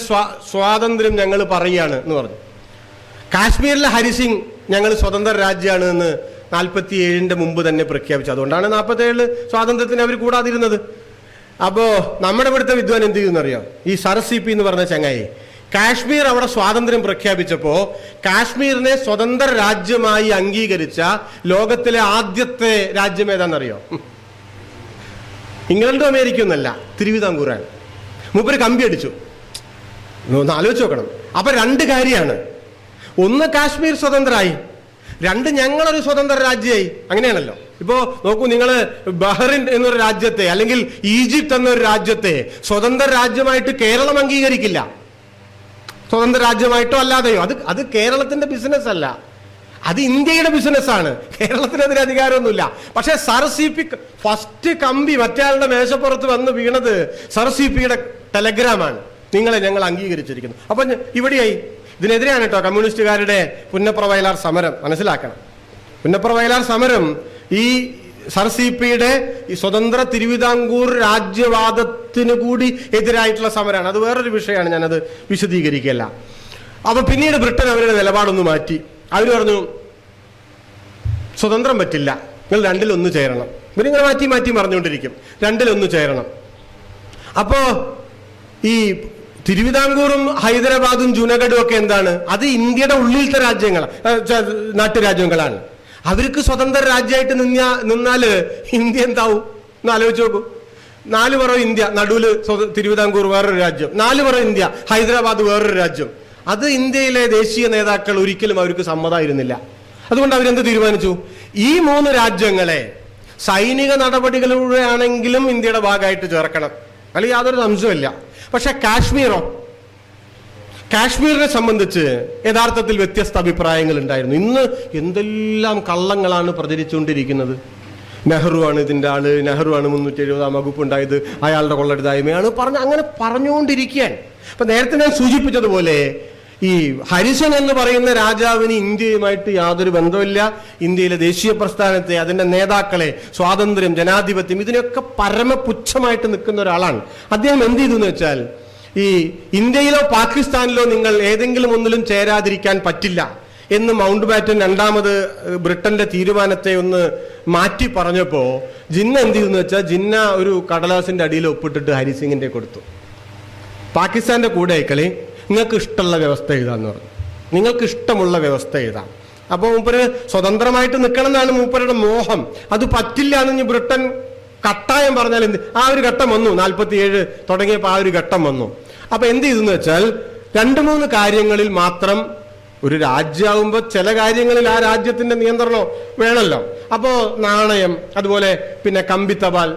സ്വാതന്ത്ര്യം ഞങ്ങൾ പറയുകയാണ് എന്ന് പറഞ്ഞു. കാശ്മീരിലെ ഹരിസിംഗ് ഞങ്ങൾ സ്വതന്ത്ര രാജ്യമാണ് എന്ന് 47 മുമ്പ് തന്നെ പ്രഖ്യാപിച്ചു. അതുകൊണ്ടാണ് 47 സ്വാതന്ത്ര്യത്തിന് അവർ കൂടാതിരുന്നത്. അപ്പോ നമ്മുടെ ഇവിടുത്തെ വിദ്വാൻ എന്ത് ചെയ്യുന്നറിയോ, ഈ സർ CP എന്ന് പറഞ്ഞ ചങ്ങായി കാശ്മീർ അവിടെ സ്വാതന്ത്ര്യം പ്രഖ്യാപിച്ചപ്പോ കാശ്മീരിനെ സ്വതന്ത്ര രാജ്യമായി അംഗീകരിച്ച ലോകത്തിലെ ആദ്യത്തെ രാജ്യം ഏതാണെന്നറിയോ? ഇംഗ്ലണ്ടും അമേരിക്കയും ഒന്നല്ല, തിരുവിതാംകൂറാണ്. മൂപ്പര് കമ്പി അടിച്ചു. ഒന്ന് ആലോചിച്ച് നോക്കണം. അപ്പൊ 2 കാര്യമാണ്. ഒന്ന്, കാശ്മീർ സ്വതന്ത്രമായി. 2, ഞങ്ങളൊരു സ്വതന്ത്ര രാജ്യമായി. അങ്ങനെയാണല്ലോ. ഇപ്പോ നോക്കൂ, നിങ്ങൾ ബഹ്റിൻ എന്നൊരു രാജ്യത്തെ അല്ലെങ്കിൽ ഈജിപ്ത് എന്നൊരു രാജ്യത്തെ സ്വതന്ത്ര രാജ്യമായിട്ട് കേരളം അംഗീകരിക്കില്ല. സ്വതന്ത്ര രാജ്യമായിട്ടോ അല്ലാതെയോ. അത് കേരളത്തിന്റെ ബിസിനസ് അല്ല, അത് ഇന്ത്യയുടെ ബിസിനസ്സാണ്. കേരളത്തിന് അതിന് അധികാരമൊന്നുമില്ല. പക്ഷെ സർ CP ഫസ്റ്റ് കമ്പി മറ്റയാളുടെ മേശപ്പുറത്ത് വന്ന് വീണത് സർ CPയുടെ ടെലഗ്രാമാണ്. നിങ്ങളെ ഞങ്ങൾ അംഗീകരിച്ചിരിക്കുന്നു. അപ്പൊ ഇവിടെയായി. ഇതിനെതിരെയാണ് കേട്ടോ കമ്മ്യൂണിസ്റ്റുകാരുടെ പുന്നപ്ര വയലാർ സമരം. മനസ്സിലാക്കണം, പുന്നപ്ര വയലാർ സമരം ഈ സർ CPയുടെ ഈ സ്വതന്ത്ര തിരുവിതാംകൂർ രാജ്യവാദത്തിന് കൂടി എതിരായിട്ടുള്ള സമരമാണ്. അത് വേറൊരു വിഷയമാണ്, ഞാനത് വിശദീകരിക്കുകയല്ല. അപ്പൊ പിന്നീട് ബ്രിട്ടൻ അവരുടെ നിലപാടൊന്ന് മാറ്റി. അവർ പറഞ്ഞു, സ്വതന്ത്രം പറ്റില്ല, നിങ്ങൾ 2-1 ചേരണം. ഇവരിങ്ങനെ മാറ്റി മാറ്റി പറഞ്ഞുകൊണ്ടിരിക്കും, 2-1 ചേരണം. അപ്പോ ഈ തിരുവിതാംകൂറും ഹൈദരാബാദും ജുനഗഡും ഒക്കെ എന്താണ്? അത് ഇന്ത്യയുടെ ഉള്ളിലത്തെ രാജ്യങ്ങൾ, നാട്ടുരാജ്യങ്ങളാണ്. അവർക്ക് സ്വതന്ത്ര രാജ്യമായിട്ട് നിന്നാല് ഇന്ത്യ എന്താവും എന്ന് ആലോചിച്ച് നോക്കൂ. 4 പുറം ഇന്ത്യ, നടുവില് തിരുവിതാംകൂർ വേറൊരു രാജ്യം, 4 പുറം ഇന്ത്യ, ഹൈദരാബാദ് വേറൊരു രാജ്യം. അത് ഇന്ത്യയിലെ ദേശീയ നേതാക്കൾ ഒരിക്കലും അവർക്ക് സമ്മതമായിരുന്നില്ല. അതുകൊണ്ട് അവരെന്ത് തീരുമാനിച്ചു? ഈ 3 രാജ്യങ്ങളെ സൈനിക നടപടികളിലൂടെ ആണെങ്കിലും ഇന്ത്യയുടെ ഭാഗമായിട്ട് ചേർക്കണം, അല്ലെങ്കിൽ യാതൊരു സംശയമില്ല. പക്ഷെ കാശ്മീരിനെ സംബന്ധിച്ച് യഥാർത്ഥത്തിൽ വ്യത്യസ്ത അഭിപ്രായങ്ങൾ ഉണ്ടായിരുന്നു. ഇന്ന് എന്തെല്ലാം കള്ളങ്ങളാണ് പ്രചരിച്ചുകൊണ്ടിരിക്കുന്നത്. നെഹ്റുവാണ് ഇതിൻ്റെ ആള്, നെഹ്റുവാണ് 370 വകുപ്പ് ഉണ്ടായത്, അയാളുടെ കൊള്ളരുതായ്മയാണ് അങ്ങനെ പറഞ്ഞുകൊണ്ടിരിക്കാൻ. അപ്പൊ നേരത്തെ ഞാൻ സൂചിപ്പിച്ചതുപോലെ ഈ ഹരിസൻ എന്ന് പറയുന്ന രാജാവിന് ഇന്ത്യയുമായിട്ട് യാതൊരു ബന്ധമില്ല. ഇന്ത്യയിലെ ദേശീയ പ്രസ്ഥാനത്തെ, അതിന്റെ നേതാക്കളെ, സ്വാതന്ത്ര്യം, ജനാധിപത്യം, ഇതിനൊക്കെ പരമപുച്ഛമായിട്ട് നിൽക്കുന്ന ഒരാളാണ്. അദ്ദേഹം എന്ത് ചെയ്തു എന്ന് വെച്ചാൽ, ഈ ഇന്ത്യയിലോ പാകിസ്ഥാനിലോ നിങ്ങൾ ഏതെങ്കിലും ഒന്നിലും ചേരാതിരിക്കാൻ പറ്റില്ല എന്ന് മൗണ്ട് ബാറ്റൻ 2ാമത് ബ്രിട്ടന്റെ തീരുമാനത്തെ ഒന്ന് മാറ്റി പറഞ്ഞപ്പോ ജിന്ന എന്ത് ചെയ്തെന്ന് വെച്ചാൽ, ജിന്ന ഒരു കടലാസിന്റെ അടിയിൽ ഒപ്പിട്ടിട്ട് ഹരിസിംഗിന്റെ കൊടുത്തു. പാകിസ്ഥാന്റെ കൂടെ കളി, നിങ്ങൾക്ക് ഇഷ്ടമുള്ള വ്യവസ്ഥ എഴുതാന്ന് പറഞ്ഞു. നിങ്ങൾക്ക് ഇഷ്ടമുള്ള വ്യവസ്ഥ എഴുതാം. അപ്പൊ മൂപ്പര് സ്വതന്ത്രമായിട്ട് നിൽക്കണം എന്നാണ് മൂപ്പരുടെ മോഹം. അത് പറ്റില്ല എന്ന് ബ്രിട്ടൻ കട്ടായം പറഞ്ഞാൽ എന്ത്? ആ ഒരു ഘട്ടം വന്നു, 47 തുടങ്ങിയപ്പോൾ ആ ഒരു ഘട്ടം വന്നു. അപ്പൊ എന്ത് ചെയ്തെന്ന് വെച്ചാൽ, 2-3 കാര്യങ്ങളിൽ മാത്രം, ഒരു രാജ്യമാകുമ്പോൾ ചില കാര്യങ്ങളിൽ ആ രാജ്യത്തിന്റെ നിയന്ത്രണം വേണമല്ലോ. അപ്പോ നാണയം, അതുപോലെ പിന്നെ കമ്പിത്തപാൽ,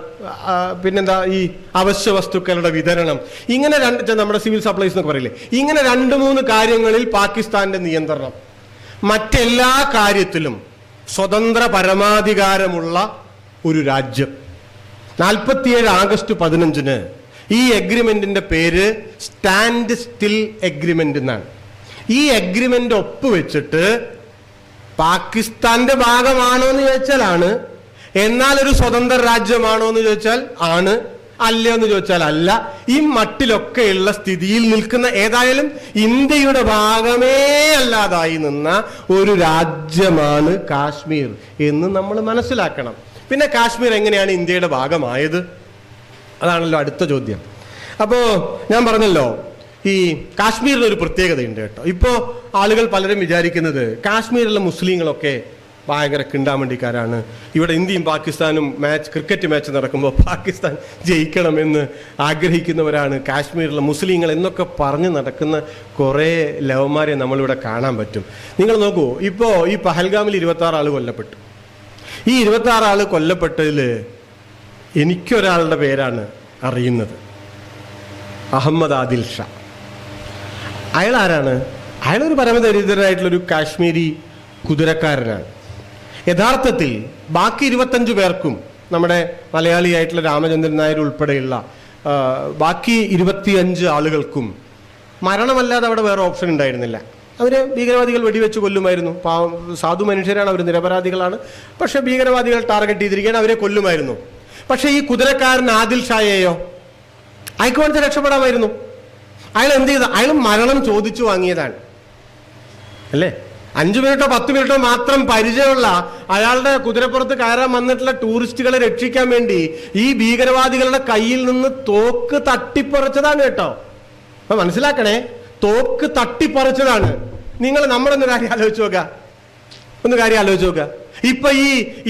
പിന്നെന്താ ഈ അവശ്യ വസ്തുക്കളുടെ വിതരണം, ഇങ്ങനെ നമ്മുടെ സിവിൽ സപ്ലൈസ് എന്നൊക്കെ പറയില്ലേ, ഇങ്ങനെ 2-3 കാര്യങ്ങളിൽ പാകിസ്ഥാന്റെ നിയന്ത്രണം. മറ്റെല്ലാ കാര്യത്തിലും സ്വതന്ത്ര പരമാധികാരമുള്ള ഒരു രാജ്യം. 47 ആഗസ്റ്റ് 15 ഈ എഗ്രിമെന്റിന്റെ പേര് സ്റ്റാൻഡ് സ്റ്റിൽ എഗ്രിമെന്റ് എന്നാണ്. ഈ എഗ്രിമെന്റ് ഒപ്പുവെച്ചിട്ട് പാകിസ്ഥാന്റെ ഭാഗമാണോ എന്ന് ചോദിച്ചാൽ ആണ്, എന്നാൽ ഒരു സ്വതന്ത്ര രാജ്യമാണോ എന്ന് ചോദിച്ചാൽ ആണ്, അല്ലയോ എന്ന് ചോദിച്ചാൽ അല്ല. ഈ മട്ടിലൊക്കെയുള്ള സ്ഥിതിയിൽ നിൽക്കുന്ന ഏതായാലും ഇന്ത്യയുടെ ഭാഗമേ അല്ലാതായി നിന്ന ഒരു രാജ്യമാണ് കാശ്മീർ എന്ന് നമ്മൾ മനസ്സിലാക്കണം. പിന്നെ കാശ്മീർ എങ്ങനെയാണ് ഇന്ത്യയുടെ ഭാഗമായത്? അതാണല്ലോ അടുത്ത ചോദ്യം. അപ്പോൾ ഞാൻ പറഞ്ഞല്ലോ, ഈ കാശ്മീരിന് ഒരു പ്രത്യേകതയുണ്ട് കേട്ടോ. ഇപ്പോൾ ആളുകൾ പലരും വിചാരിക്കുന്നത് കാശ്മീരിലെ മുസ്ലിങ്ങളൊക്കെ ഭയങ്കര കിണ്ടാമണ്ടിക്കാരാണ്. ഇവിടെ ഇന്ത്യയും പാകിസ്ഥാനും ക്രിക്കറ്റ് മാച്ച് നടക്കുമ്പോൾ പാകിസ്ഥാൻ ജയിക്കണമെന്ന് ആഗ്രഹിക്കുന്നവരാണ് കാശ്മീരിലെ മുസ്ലിങ്ങൾ എന്നൊക്കെ പറഞ്ഞ് നടക്കുന്ന കുറേ ലവന്മാരെ നമ്മളിവിടെ കാണാൻ പറ്റും. നിങ്ങൾ നോക്കൂ, ഇപ്പോൾ ഈ പഹൽഗാമിൽ 26 ആൾ കൊല്ലപ്പെട്ടു. ഈ 26 ആൾ കൊല്ലപ്പെട്ടതിൽ എനിക്കൊരാളുടെ പേരാണ് അറിയുന്നത്, അഹമ്മദ് ആദിൽ ഷാ. അയാൾ ആരാണ്? അയാളൊരു പരമദരിദ്രനായിട്ടുള്ളൊരു കാശ്മീരി കുതിരക്കാരനാണ്. യഥാർത്ഥത്തിൽ ബാക്കി 25 പേർക്കും, നമ്മുടെ മലയാളിയായിട്ടുള്ള രാമചന്ദ്രൻ നായർ ഉൾപ്പെടെയുള്ള ബാക്കി 25 ആളുകൾക്കും മരണമല്ലാതെ അവിടെ വേറെ ഓപ്ഷൻ ഉണ്ടായിരുന്നില്ല. അവരെ ഭീകരവാദികൾ വെടിവെച്ച് കൊല്ലുമായിരുന്നു. സാധു മനുഷ്യരാണ് അവർ, നിരപരാധികളാണ്. പക്ഷെ ഭീകരവാദികൾ ടാർഗറ്റ് ചെയ്തിരിക്കുകയാണ്, അവരെ കൊല്ലുമായിരുന്നു. പക്ഷെ ഈ കുതിരക്കാരൻ ആദിൽ ഷായെയോ അയക്ക് വേണ്ടി രക്ഷപ്പെടാമായിരുന്നു. അയാൾ എന്ത് ചെയ്ത? അയാൾ മരണം ചോദിച്ചു വാങ്ങിയതാണ് അല്ലേ? 5 മിനിറ്റോ 10 മിനിറ്റോ മാത്രം പരിചയമുള്ള അയാളുടെ കുതിരപ്പുറത്ത് കയറാൻ വന്നിട്ടുള്ള ടൂറിസ്റ്റുകളെ രക്ഷിക്കാൻ വേണ്ടി ഈ ഭീകരവാദികളുടെ കയ്യിൽ നിന്ന് തോക്ക് തട്ടിപ്പറിച്ചതാണ് കേട്ടോ. അപ്പൊ മനസ്സിലാക്കണേ, തോക്ക് തട്ടിപ്പറിച്ചതാണ്. നിങ്ങൾ നമ്മളൊന്ന് കാര്യം ആലോചിച്ച് നോക്കുക. ഇപ്പൊ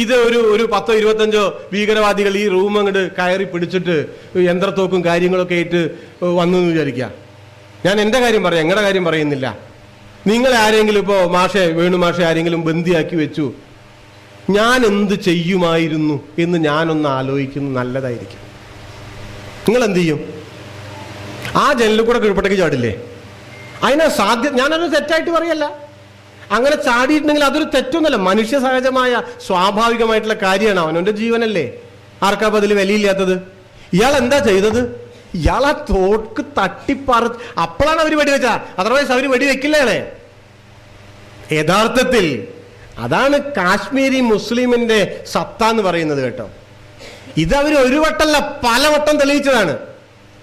ഇത് ഒരു 10-25 ഭീകരവാദികൾ ഈ റൂം അങ്ങോട്ട് കയറി പിടിച്ചിട്ട് യന്ത്രത്തോക്കും കാര്യങ്ങളൊക്കെ ആയിട്ട് വന്നു എന്ന് വിചാരിക്കുക. ഞാൻ എൻ്റെ കാര്യം പറയാം, നിങ്ങളുടെ കാര്യം പറയുന്നില്ല. നിങ്ങൾ ആരെങ്കിലും ഇപ്പോൾ വേണു മാഷെ ആരെങ്കിലും ബന്ദിയാക്കി വെച്ചു, ഞാൻ എന്ത് ചെയ്യുമായിരുന്നു എന്ന് ഞാനൊന്ന് ആലോചിക്കുന്നത് നല്ലതായിരിക്കും. നിങ്ങൾ എന്ത് ചെയ്യും? ആ ജനലിൽ കൂടെ കീഴ്പൊട്ടേക്ക് ചാടില്ലേ? ഞാനത് തെറ്റായിട്ട് പറയല്ല. അങ്ങനെ ചാടിയിട്ടുണ്ടെങ്കിൽ അതൊരു തെറ്റൊന്നുമല്ല, മനുഷ്യ സഹജമായ സ്വാഭാവികമായിട്ടുള്ള കാര്യമാണ്. അവനവൻ്റെ ജീവനല്ലേ, ആർക്കാ അതിൽ വിലയില്ലാത്തത്? ഇയാൾ എന്താ ചെയ്തത്? ഇയാൾ ആ തോക്ക് തട്ടിപ്പറിച്ച് അപ്പോഴാണ് അവർ വെടിവെച്ച, അതർവൈസ് അവർ വെടിവെക്കില്ലേണേ. യഥാർത്ഥത്തിൽ അതാണ് കാശ്മീരി മുസ്ലിമിന്റെ സത്ത എന്ന് പറയുന്നത് കേട്ടോ. ഇത് അവർ ഒരു വട്ടമല്ല പലവട്ടം തെളിയിച്ചതാണ്,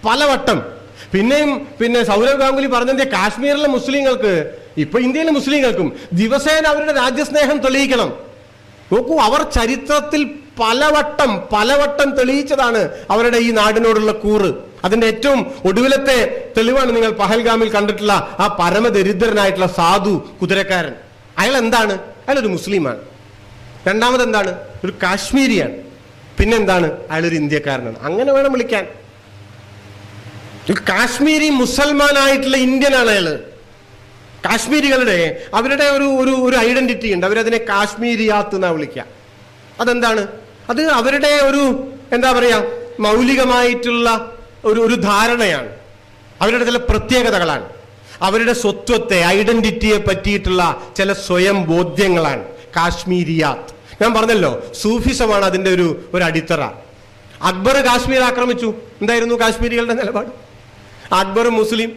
പലവട്ടം. പിന്നെ സൗരവ് ഗാംഗുലി പറഞ്ഞത് കാശ്മീരിലെ മുസ്ലിങ്ങൾക്ക്, ഇപ്പൊ ഇന്ത്യയിലെ മുസ്ലിങ്ങൾക്കും ദിവസേന അവരുടെ രാജ്യസ്നേഹം തെളിയിക്കണം. നോക്കൂ, അവർ ചരിത്രത്തിൽ പലവട്ടം തെളിയിച്ചതാണ് അവരുടെ ഈ നാടിനോടുള്ള കൂറ്. അതിന്റെ ഏറ്റവും ഒടുവിലത്തെ തെളിവാണ് നിങ്ങൾ പഹൽഗാമിൽ കണ്ടിട്ടുള്ള ആ പരമദരിദ്രനായിട്ടുള്ള സാധു കുതിരക്കാരൻ. അയാൾ എന്താണ്? അയാളൊരു മുസ്ലിമാണ്. രണ്ടാമത് എന്താണ്? ഒരു കാശ്മീരിയാണ്. പിന്നെന്താണ്? അയാളൊരു ഇന്ത്യക്കാരനാണ്. അങ്ങനെ വേണം വിളിക്കാൻ. കാശ്മീരി മുസൽമാനായിട്ടുള്ള ഇന്ത്യനാണ് അയാള്. കാശ്മീരികളുടെ അവരുടെ ഒരു ഐഡന്റിറ്റി ഉണ്ട്. അവരതിനെ കാശ്മീരിയാത്ത് എന്നാ വിളിക്കുക. അതെന്താണ്? അത് അവരുടെ എന്താ പറയാ, മൗലികമായിട്ടുള്ള ഒരു ധാരണയാണ്. അവരുടെ ചില പ്രത്യേകതകളാണ്. അവരുടെ സ്വത്വത്തെ, ഐഡന്റിറ്റിയെ പറ്റിയിട്ടുള്ള ചില സ്വയം ബോധ്യങ്ങളാണ് കാശ്മീരിയാത്ത്. ഞാൻ പറഞ്ഞല്ലോ, സൂഫിസമാണ് അതിന്റെ ഒരു അടിത്തറ. അക്ബർ കാശ്മീർ ആക്രമിച്ചു. എന്തായിരുന്നു കാശ്മീരികളുടെ നിലപാട്? അക്ബർ മുസ്ലിം,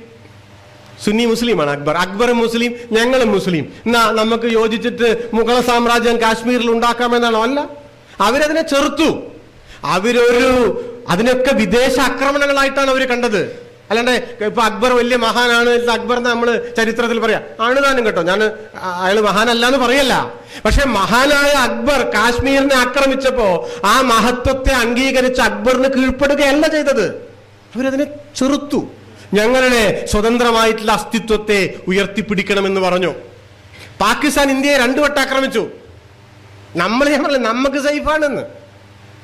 സുന്നി മുസ്ലിമാണ് അക്ബർ മുസ്ലിം, ഞങ്ങളും മുസ്ലിം, എന്നാ നമുക്ക് യോജിച്ചിട്ട് മുഗൾ സാമ്രാജ്യം കാശ്മീരിൽ ഉണ്ടാക്കാമെന്നാണോ? അല്ല, അവരതിനെ ചെറുത്തു. അതിനൊക്കെ വിദേശ ആക്രമണങ്ങളായിട്ടാണ് അവർ കണ്ടത്. അല്ലാണ്ട് ഇപ്പൊ അക്ബർ വലിയ മഹാനാണ്, അക്ബറിനെ നമ്മൾ ചരിത്രത്തിൽ പറയാം, ആണ് താനും കേട്ടോ. ഞാൻ അയാൾ മഹാനല്ല എന്ന് പറയല്ല. പക്ഷെ മഹാനായ അക്ബർ കാശ്മീരിനെ ആക്രമിച്ചപ്പോ ആ മഹത്വത്തെ അംഗീകരിച്ച് അക്ബറിന് കീഴ്പ്പെടുകയല്ല ചെയ്തത്. അവരതിനെ ചെറുത്തു. ഞങ്ങളുടെ സ്വതന്ത്രമായിട്ടുള്ള അസ്തിത്വത്തെ ഉയർത്തിപ്പിടിക്കണമെന്ന് പറഞ്ഞു. പാകിസ്ഥാൻ ഇന്ത്യയെ 2 വട്ടം ആക്രമിച്ചു. ഞാൻ പറഞ്ഞില്ല നമുക്ക് സേഫാണെന്ന്.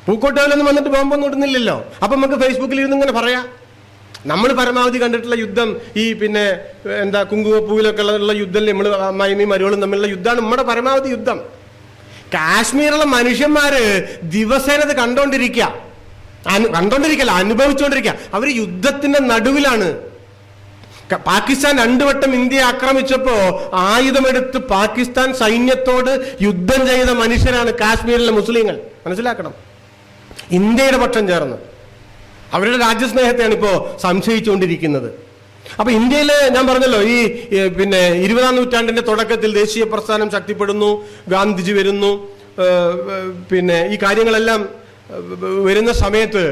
പൂക്കോട്ടയിലൊന്നും വന്നിട്ട് ബോംബൊന്നും ഇടുന്നില്ലല്ലോ. അപ്പൊ നമുക്ക് ഫേസ്ബുക്കിൽ ഇരുന്ന് ഇങ്ങനെ പറയാം. നമ്മൾ പരമാവധി കണ്ടിട്ടുള്ള യുദ്ധം ഈ കുങ്കുമപ്പൂവിലൊക്കെ ഉള്ള യുദ്ധം, നമ്മൾ അമ്മായിയും മരുവളും തമ്മിലുള്ള യുദ്ധമാണ് നമ്മുടെ പരമാവധി യുദ്ധം. കാശ്മീരിലെ മനുഷ്യന്മാര് ദിവസേന ഇത് കണ്ടോണ്ടിരിക്കല്ല, അനുഭവിച്ചുകൊണ്ടിരിക്കുക. അവർ യുദ്ധത്തിന്റെ നടുവിലാണ്. പാകിസ്ഥാൻ 2 വട്ടം ഇന്ത്യയെ ആക്രമിച്ചപ്പോ ആയുധമെടുത്ത് പാകിസ്ഥാൻ സൈന്യത്തോട് യുദ്ധം ചെയ്ത മനുഷ്യരാണ് കാശ്മീരിലെ മുസ്ലിങ്ങൾ. മനസ്സിലാക്കണം. ഇന്ത്യയുടെ പക്ഷം ചേർന്ന് അവരുടെ രാജ്യസ്നേഹത്തെയാണ് ഇപ്പോ സംശയിച്ചുകൊണ്ടിരിക്കുന്നത്. അപ്പൊ ഇന്ത്യയില് ഞാൻ പറഞ്ഞല്ലോ, ഈ 20-ാം നൂറ്റാണ്ടിന്റെ തുടക്കത്തിൽ ദേശീയ പ്രസ്ഥാനം ശക്തിപ്പെടുന്നു, ഗാന്ധിജി വരുന്നു, ഈ കാര്യങ്ങളെല്ലാം വരുന്ന സമയത്ത്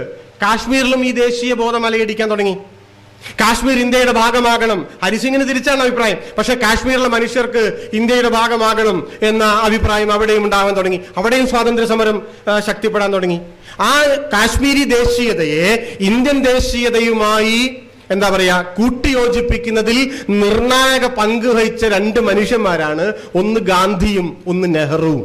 കാശ്മീരിലും ഈ ദേശീയ ബോധം അലയടിക്കാൻ തുടങ്ങി. കാശ്മീർ ഇന്ത്യയുടെ ഭാഗമാകണം. ഹരിസിംഗിന് തിരിച്ചാണ് അഭിപ്രായം. പക്ഷെ കാശ്മീരിലെ മനുഷ്യർക്ക് ഇന്ത്യയുടെ ഭാഗമാകണം എന്ന അഭിപ്രായം അവിടെയും ഉണ്ടാവാൻ തുടങ്ങി. അവിടെയും സ്വാതന്ത്ര്യ സമരം ശക്തിപ്പെടാൻ തുടങ്ങി. ആ കാശ്മീരി ദേശീയതയെ ഇന്ത്യൻ ദേശീയതയുമായി എന്താ പറയാ കൂട്ടിയോജിപ്പിക്കുന്നതിൽ നിർണായക പങ്ക് വഹിച്ച രണ്ട് മനുഷ്യന്മാരാണ്, ഒന്ന് ഗാന്ധിയും ഒന്ന് നെഹ്റുവും.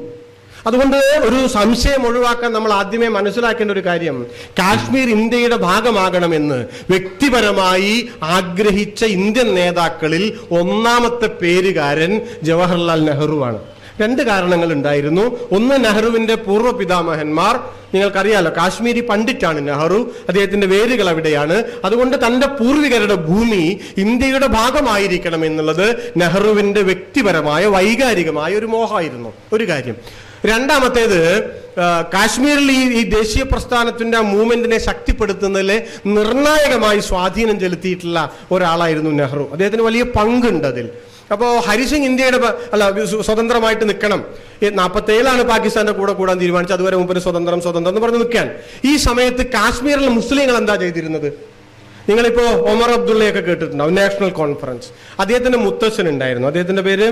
അതുകൊണ്ട് ഒരു സംശയം ഒഴിവാക്കാൻ നമ്മൾ ആദ്യമേ മനസ്സിലാക്കേണ്ട ഒരു കാര്യം, കാശ്മീർ ഇന്ത്യയുടെ ഭാഗമാകണമെന്ന് വ്യക്തിപരമായി ആഗ്രഹിച്ച ഇന്ത്യൻ നേതാക്കളിൽ ഒന്നാമത്തെ പേരുകാരൻ ജവഹർലാൽ നെഹ്റുവാണ്. രണ്ട് കാരണങ്ങൾ ഉണ്ടായിരുന്നു. ഒന്ന്, നെഹ്റുവിന്റെ പൂർവ്വ പിതാമഹന്മാർ, നിങ്ങൾക്കറിയാലോ കാശ്മീരി പണ്ഡിറ്റാണ് നെഹ്റു, അദ്ദേഹത്തിന്റെ വേരുകൾ അവിടെയാണ്. അതുകൊണ്ട് തന്റെ പൂർവികരുടെ ഭൂമി ഇന്ത്യയുടെ ഭാഗമായിരിക്കണം എന്നുള്ളത് നെഹ്റുവിന്റെ വ്യക്തിപരമായ വൈകാരികമായ ഒരു മോഹമായിരുന്നു. ഒരു കാര്യം. രണ്ടാമത്തേത്, കാശ്മീരിൽ ഈ ദേശീയ പ്രസ്ഥാനത്തിന്റെ മൂവ്മെന്റിനെ ശക്തിപ്പെടുത്തുന്നതിൽ നിർണായകമായി സ്വാധീനം ചെലുത്തിയിട്ടുള്ള ഒരാളായിരുന്നു നെഹ്റു. അദ്ദേഹത്തിന് വലിയ പങ്കുണ്ട് അതിൽ. അപ്പോൾ ഹരിസിംഗ് ഇന്ത്യയുടെ സ്വതന്ത്രമായിട്ട് നിൽക്കണം, 47 പാകിസ്ഥാന്റെ കൂടെ കൂടാൻ തീരുമാനിച്ചു. അതുവരെ മുമ്പ് സ്വതന്ത്രം എന്ന് പറഞ്ഞ് നിൽക്കാൻ. ഈ സമയത്ത് കാശ്മീരിലെ മുസ്ലിങ്ങൾ എന്താ ചെയ്തിരുന്നത്? നിങ്ങളിപ്പോ ഒമർ അബ്ദുള്ളയൊക്കെ കേട്ടിട്ടുണ്ടാവും, നാഷണൽ കോൺഫറൻസ്. അദ്ദേഹത്തിന്റെ മുത്തച്ഛൻ ഉണ്ടായിരുന്നു, അദ്ദേഹത്തിന്റെ പേര്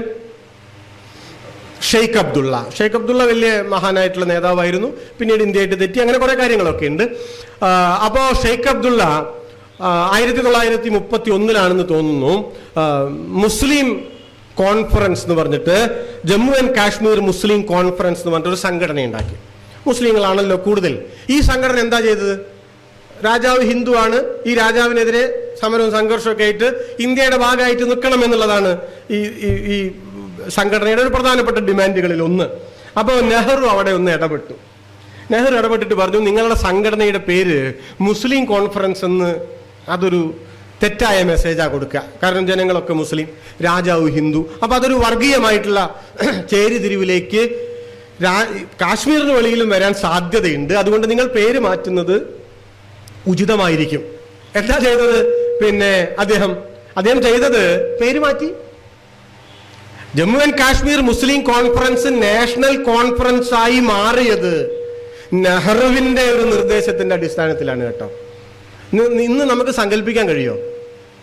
ഷെയ്ഖ് അബ്ദുള്ള. ഷെയ്ഖ് അബ്ദുള്ള വലിയ മഹാനായിട്ടുള്ള നേതാവായിരുന്നു. പിന്നീട് ഇന്ത്യയായിട്ട് തെറ്റി, അങ്ങനെ കുറെ കാര്യങ്ങളൊക്കെ ഉണ്ട്. അപ്പോ ഷെയ്ഖ് അബ്ദുള്ള 1931 തോന്നുന്നു മുസ്ലിം കോൺഫറൻസ് എന്ന് പറഞ്ഞിട്ട്, Jammu and Kashmir Muslim conference എന്ന് പറഞ്ഞിട്ടൊരു സംഘടന ഉണ്ടാക്കി. മുസ്ലിങ്ങളാണല്ലോ കൂടുതൽ. ഈ സംഘടന എന്താ ചെയ്തത്? രാജാവ് ഹിന്ദു ആണ്, ഈ രാജാവിനെതിരെ സമരവും സംഘർഷമൊക്കെ ആയിട്ട് ഇന്ത്യയുടെ ഭാഗമായിട്ട് നിൽക്കണം എന്നുള്ളതാണ് ഈ സംഘടനയുടെ ഒരു പ്രധാനപ്പെട്ട ഡിമാൻഡുകളിൽ ഒന്ന്. അപ്പോൾ നെഹ്റു അവിടെ ഒന്ന് ഇടപെട്ടു. നെഹ്റു ഇടപെട്ടിട്ട് പറഞ്ഞു, നിങ്ങളുടെ സംഘടനയുടെ പേര് മുസ്ലിം കോൺഫറൻസ് എന്ന് അതൊരു തെറ്റായ മെസ്സേജാണ് കൊടുക്കുക. കാരണം ജനങ്ങളൊക്കെ മുസ്ലിം, രാജാവ് ഹിന്ദു. അപ്പൊ അതൊരു വർഗീയമായിട്ടുള്ള ചേരിതിരിവിലേക്ക് കാശ്മീരിന് വെളിയിലും വരാൻ സാധ്യതയുണ്ട്. അതുകൊണ്ട് നിങ്ങൾ പേര് മാറ്റുന്നത് ഉചിതമായിരിക്കും. എന്താ ചെയ്തത്? പിന്നെ അദ്ദേഹം ചെയ്തത് പേര് മാറ്റി. Jammu and Kashmir Muslim conference national conference ആയി മാറിയത് നെഹ്റുവിന്റെ ഒരു നിർദ്ദേശത്തിന്റെ അടിസ്ഥാനത്തിലാണ് കേട്ടോ. ഇന്ന് നമുക്ക് സങ്കല്പിക്കാൻ കഴിയുമോ?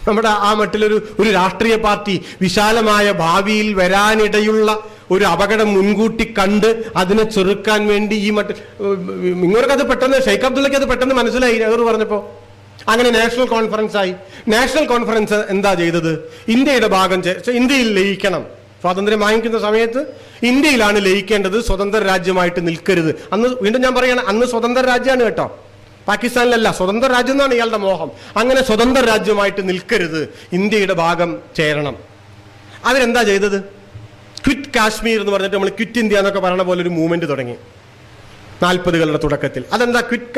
നമ്മുടെ ആ മട്ടിലൊരു രാഷ്ട്രീയ പാർട്ടി വിശാലമായ ഭാവിയിൽ വരാനിടയുള്ള ഒരു അപകടം മുൻകൂട്ടി കണ്ട് അതിനെ ചെറുക്കാൻ വേണ്ടി ഈ മട്ടിൽ ഇങ്ങോട്ടത് പെട്ടെന്ന് ഷെയ്ഖ് അബ്ദുള്ളക്ക് അത് പെട്ടെന്ന് മനസ്സിലായി നെഹ്റു പറഞ്ഞപ്പോ. അങ്ങനെ നാഷണൽ കോൺഫറൻസ് ആയി. നാഷണൽ കോൺഫറൻസ് എന്താ ചെയ്തത്? ഇന്ത്യയുടെ ഭാഗം ഇന്ത്യയിൽ ലയിക്കണം. സ്വാതന്ത്ര്യം വാങ്ങിക്കുന്ന സമയത്ത് ഇന്ത്യയിലാണ് ലയിക്കേണ്ടത്, സ്വതന്ത്ര രാജ്യമായിട്ട് നിൽക്കരുത്. അന്ന് വീണ്ടും ഞാൻ പറയണം, അന്ന് സ്വതന്ത്ര രാജ്യമാണ് കേട്ടോ, പാകിസ്ഥാനിലല്ല. സ്വതന്ത്ര രാജ്യം എന്നാണ് ഇയാളുടെ മോഹം. അങ്ങനെ സ്വതന്ത്ര രാജ്യമായിട്ട് നിൽക്കരുത്, ഇന്ത്യയുടെ ഭാഗം ചേരണം. അവരെന്താ ചെയ്തത്? ക്വിറ്റ് കാശ്മീർ എന്ന് പറഞ്ഞിട്ട് നമ്മൾ ക്വിറ്റ് ഇന്ത്യ എന്നൊക്കെ പറയുന്ന പോലെ ഒരു മൂവ്മെന്റ് തുടങ്ങി 40കളുടെ തുടക്കത്തിൽ. അതെന്താ ക്വിറ്റ്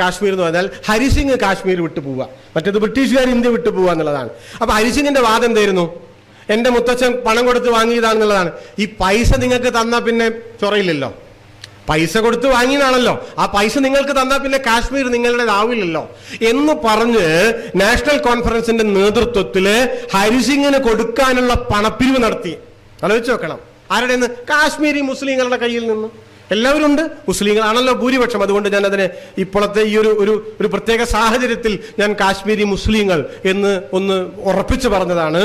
കാശ്മീർ എന്ന് പറഞ്ഞാൽ ഹരിസിംഗ് കാശ്മീർ വിട്ടു പോവുക, മറ്റേത് ബ്രിട്ടീഷുകാർ ഇന്ത്യ വിട്ടു പോവുക എന്നുള്ളതാണ്. അപ്പൊ ഹരിസിംഗിന്റെ വാദം എന്തായിരുന്നു? എന്റെ മുത്തച്ഛൻ പണം കൊടുത്ത് വാങ്ങിയതാണെന്നുള്ളതാണ്. ഈ പൈസ നിങ്ങൾക്ക് തന്നാൽ പിന്നെ ചൊറയില്ലല്ലോ, പൈസ കൊടുത്ത് വാങ്ങിയതാണല്ലോ, ആ പൈസ നിങ്ങൾക്ക് തന്നാൽ പിന്നെ കാശ്മീർ നിങ്ങളുടേതാവില്ലല്ലോ എന്ന് പറഞ്ഞ് നാഷണൽ കോൺഫറൻസിന്റെ നേതൃത്വത്തില് ഹരിസിംഗിന് കൊടുക്കാനുള്ള പണപ്പിരിവ് നടത്തി. ആലോചിച്ച് നോക്കണം. ആരുടെ നിന്ന്? കാശ്മീരി മുസ്ലിങ്ങളുടെ കയ്യിൽ നിന്ന്. എല്ലാവരും ഉണ്ട്, മുസ്ലിങ്ങളാണല്ലോ ഭൂരിപക്ഷം. അതുകൊണ്ട് ഞാൻ അതിനെ ഇപ്പോഴത്തെ ഈ ഒരു പ്രത്യേക സാഹചര്യത്തിൽ ഞാൻ കാശ്മീരി മുസ്ലിങ്ങൾ എന്ന് ഒന്ന് ഉറപ്പിച്ചു പറഞ്ഞതാണ്.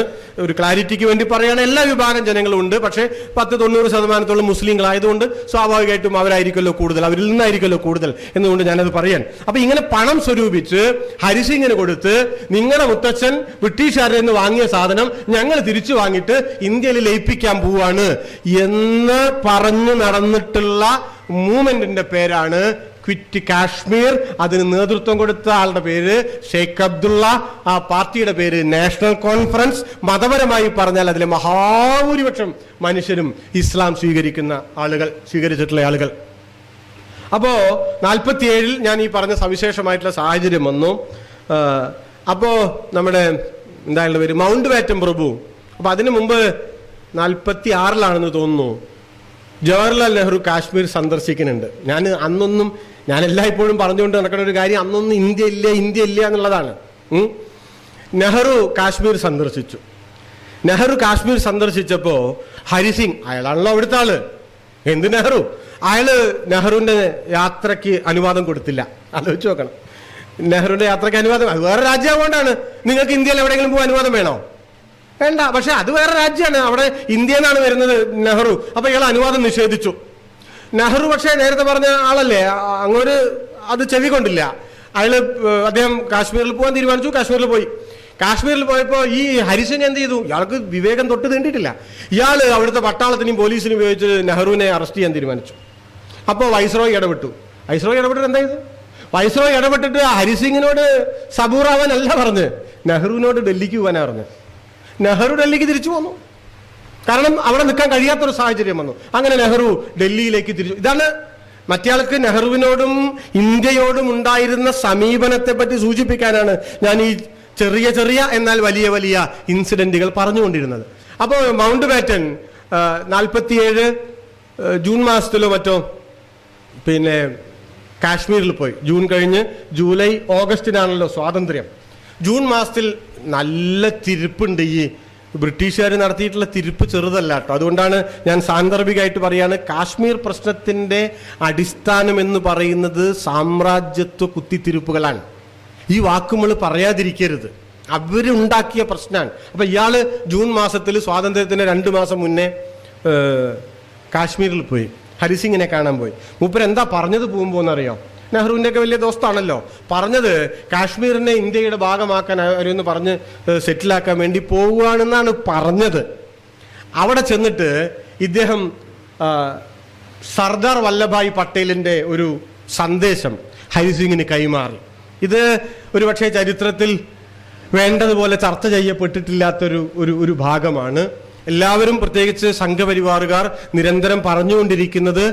ഒരു ക്ലാരിറ്റിക്ക് വേണ്ടി പറയുകയാണ്. എല്ലാ വിഭാഗം ജനങ്ങളും ഉണ്ട്, പക്ഷേ 10-90% മുസ്ലിങ്ങളായതുകൊണ്ട് സ്വാഭാവികമായിട്ടും അവരായിരിക്കുമല്ലോ കൂടുതൽ, അവരിൽ നിന്നായിരിക്കുമല്ലോ കൂടുതൽ എന്നുകൊണ്ട് ഞാനത് പറയാൻ. അപ്പൊ ഇങ്ങനെ പണം സ്വരൂപിച്ച് ഹരിസിംഗിന് കൊടുത്ത് നിങ്ങളുടെ മുത്തച്ഛൻ ബ്രിട്ടീഷുകാരിൽ നിന്ന് വാങ്ങിയ സാധനം ഞങ്ങൾ തിരിച്ചു വാങ്ങിയിട്ട് ഇന്ത്യയിൽ ലയിപ്പിക്കാൻ പോവാണ് എന്ന് പറഞ്ഞു നടന്നിട്ടുള്ള മൂവ്മെന്റിന്റെ പേരാണ് ക്വിറ്റ് കാശ്മീർ. അതിന് നേതൃത്വം കൊടുത്ത ആളുടെ പേര് ഷെയ്ഖ് അബ്ദുള്ള, ആ പാർട്ടിയുടെ പേര് നാഷണൽ കോൺഫറൻസ്. മതപരമായി പറഞ്ഞാൽ അതിലെ മഹാഭൂരിപക്ഷം മനുഷ്യരും ഇസ്ലാം സ്വീകരിച്ചിട്ടുള്ള ആളുകൾ. അപ്പോ 47 ഞാൻ ഈ പറഞ്ഞ സവിശേഷമായിട്ടുള്ള സാഹചര്യം വന്നു. അപ്പോ നമ്മുടെ എന്തായാലും പേര് മൗണ്ട് ബാറ്റൻ പ്രഭു. അപ്പൊ അതിനു മുമ്പ് 46 തോന്നുന്നു ജവഹർലാൽ നെഹ്റു കാശ്മീർ സന്ദർശിക്കുന്നുണ്ട്. ഞാൻ എല്ലായ്പ്പോഴും പറഞ്ഞുകൊണ്ട് നടക്കുന്ന ഒരു കാര്യം, അന്നൊന്നും ഇന്ത്യ ഇല്ല എന്നുള്ളതാണ്. നെഹ്റു കാശ്മീർ സന്ദർശിച്ചു. നെഹ്റു കാശ്മീർ സന്ദർശിച്ചപ്പോ ഹരിസിംഗ്, അയാളാണല്ലോ അവിടുത്തെ ആള്, എന്ത് നെഹ്റുവിന്റെ യാത്രയ്ക്ക് അനുവാദം കൊടുത്തില്ല. ആലോചിച്ച് നോക്കണം. നെഹ്റുവിന്റെ യാത്രയ്ക്ക് അനുവാദം, അത് വേറെ രാജ്യമാകൊണ്ടാണ്. നിങ്ങൾക്ക് ഇന്ത്യയിൽ എവിടെയെങ്കിലും പോകാൻ അനുവാദം വേണോ? വേണ്ട. പക്ഷെ അത് വേറെ രാജ്യമാണ്, അവിടെ ഇന്ത്യയിൽ നിന്നാണ് വരുന്നത് നെഹ്റു. അപ്പൊ ഇയാൾ അനുവാദം നിഷേധിച്ചു. നെഹ്റു പക്ഷേ നേരത്തെ പറഞ്ഞ ആളല്ലേ, അങ്ങോട്ട് അത് ചെവികൊണ്ടില്ല. അദ്ദേഹം കാശ്മീരിൽ പോകാൻ തീരുമാനിച്ചു. കാശ്മീരിൽ പോയി. കാശ്മീരിൽ പോയപ്പോൾ ഈ ഹരിസിംഗ് എന്ത് ചെയ്തു? ഇയാൾക്ക് വിവേകം തൊട്ട് തീണ്ടിയിട്ടില്ല. ഇയാൾ അവിടുത്തെ പട്ടാളത്തിനെയും പോലീസിനും ഉപയോഗിച്ച് നെഹ്റുവിനെ അറസ്റ്റ് ചെയ്യാൻ തീരുമാനിച്ചു. അപ്പോൾ വൈസ്രോയി ഇടപെട്ടു. വൈസ്രോയി ഇടപെട്ടിട്ട് എന്താ ചെയ്തു? വൈസ്രോയി ഇടപെട്ടിട്ട് ഹരിസിംഗിനോട് സബൂറാവാനല്ല പറഞ്ഞ്, നെഹ്റുവിനോട് ഡൽഹിക്ക് പോകാനാണ് പറഞ്ഞ്. നെഹ്റു ഡൽഹിക്ക് തിരിച്ചു പോന്നു. കാരണം അവിടെ നിൽക്കാൻ കഴിയാത്തൊരു സാഹചര്യം വന്നു. അങ്ങനെ നെഹ്റു ഡൽഹിയിലേക്ക് തിരിച്ചു. ഇതാണ് മറ്റേയാൾക്ക് നെഹ്റുവിനോടും ഇന്ത്യയോടും ഉണ്ടായിരുന്ന സമീപനത്തെ പറ്റി സൂചിപ്പിക്കാനാണ് ഞാൻ ഈ ചെറിയ ചെറിയ എന്നാൽ വലിയ വലിയ ഇൻസിഡന്റുകൾ പറഞ്ഞുകൊണ്ടിരുന്നത്. അപ്പോൾ മൗണ്ട് ബാറ്റൻ 47 ജൂൺ മാസത്തിലോ മറ്റോ പിന്നെ കാശ്മീരിൽ പോയി. ജൂൺ കഴിഞ്ഞ് ജൂലൈ ഓഗസ്റ്റിനാണല്ലോ സ്വാതന്ത്ര്യം. ജൂൺ മാസത്തിൽ നല്ല തിരിപ്പുണ്ട്. ഈ ബ്രിട്ടീഷുകാർ നടത്തിയിട്ടുള്ള തിരിപ്പ് ചെറുതല്ല കേട്ടോ. അതുകൊണ്ടാണ് ഞാൻ സാന്ദർഭികമായിട്ട് പറയാണ്, കാശ്മീർ പ്രശ്നത്തിന്റെ അടിസ്ഥാനം എന്ന് പറയുന്നത് സാമ്രാജ്യത്വ കുത്തിത്തിരിപ്പുകളാണ്. ഈ വാക്കുകൾ പറയാതിരിക്കരുത്. അവരുണ്ടാക്കിയ പ്രശ്നമാണ്. അപ്പൊ ഇയാള് ജൂൺ മാസത്തിൽ സ്വാതന്ത്ര്യത്തിന് 2 മാസം മുന്നേ കാശ്മീരിൽ പോയി. ഹരിസിംഗിനെ കാണാൻ പോയി. മൂപ്പർ എന്താ പറഞ്ഞത് പോകുമ്പോന്നറിയോ? നെഹ്റുവിൻ്റെ ഒക്കെ വലിയ ദോസ്താണല്ലോ. പറഞ്ഞത് കാശ്മീരിനെ ഇന്ത്യയുടെ ഭാഗമാക്കാൻ അവരൊന്ന് പറഞ്ഞ് സെറ്റിലാക്കാൻ വേണ്ടി പോവുകയാണെന്നാണ് പറഞ്ഞത്. അവിടെ ചെന്നിട്ട് ഇദ്ദേഹം സർദാർ വല്ലഭായ് പട്ടേലിൻ്റെ ഒരു സന്ദേശം ഹരിസിംഗിന് കൈമാറി. ഇത് ഒരുപക്ഷെ ചരിത്രത്തിൽ വേണ്ടതുപോലെ ചർച്ച ചെയ്യപ്പെട്ടിട്ടില്ലാത്തൊരു ഒരു ഭാഗമാണ്. എല്ലാവരും പ്രത്യേകിച്ച് സംഘപരിവാറുകാർ നിരന്തരം പറഞ്ഞുകൊണ്ടിരിക്കുന്നത്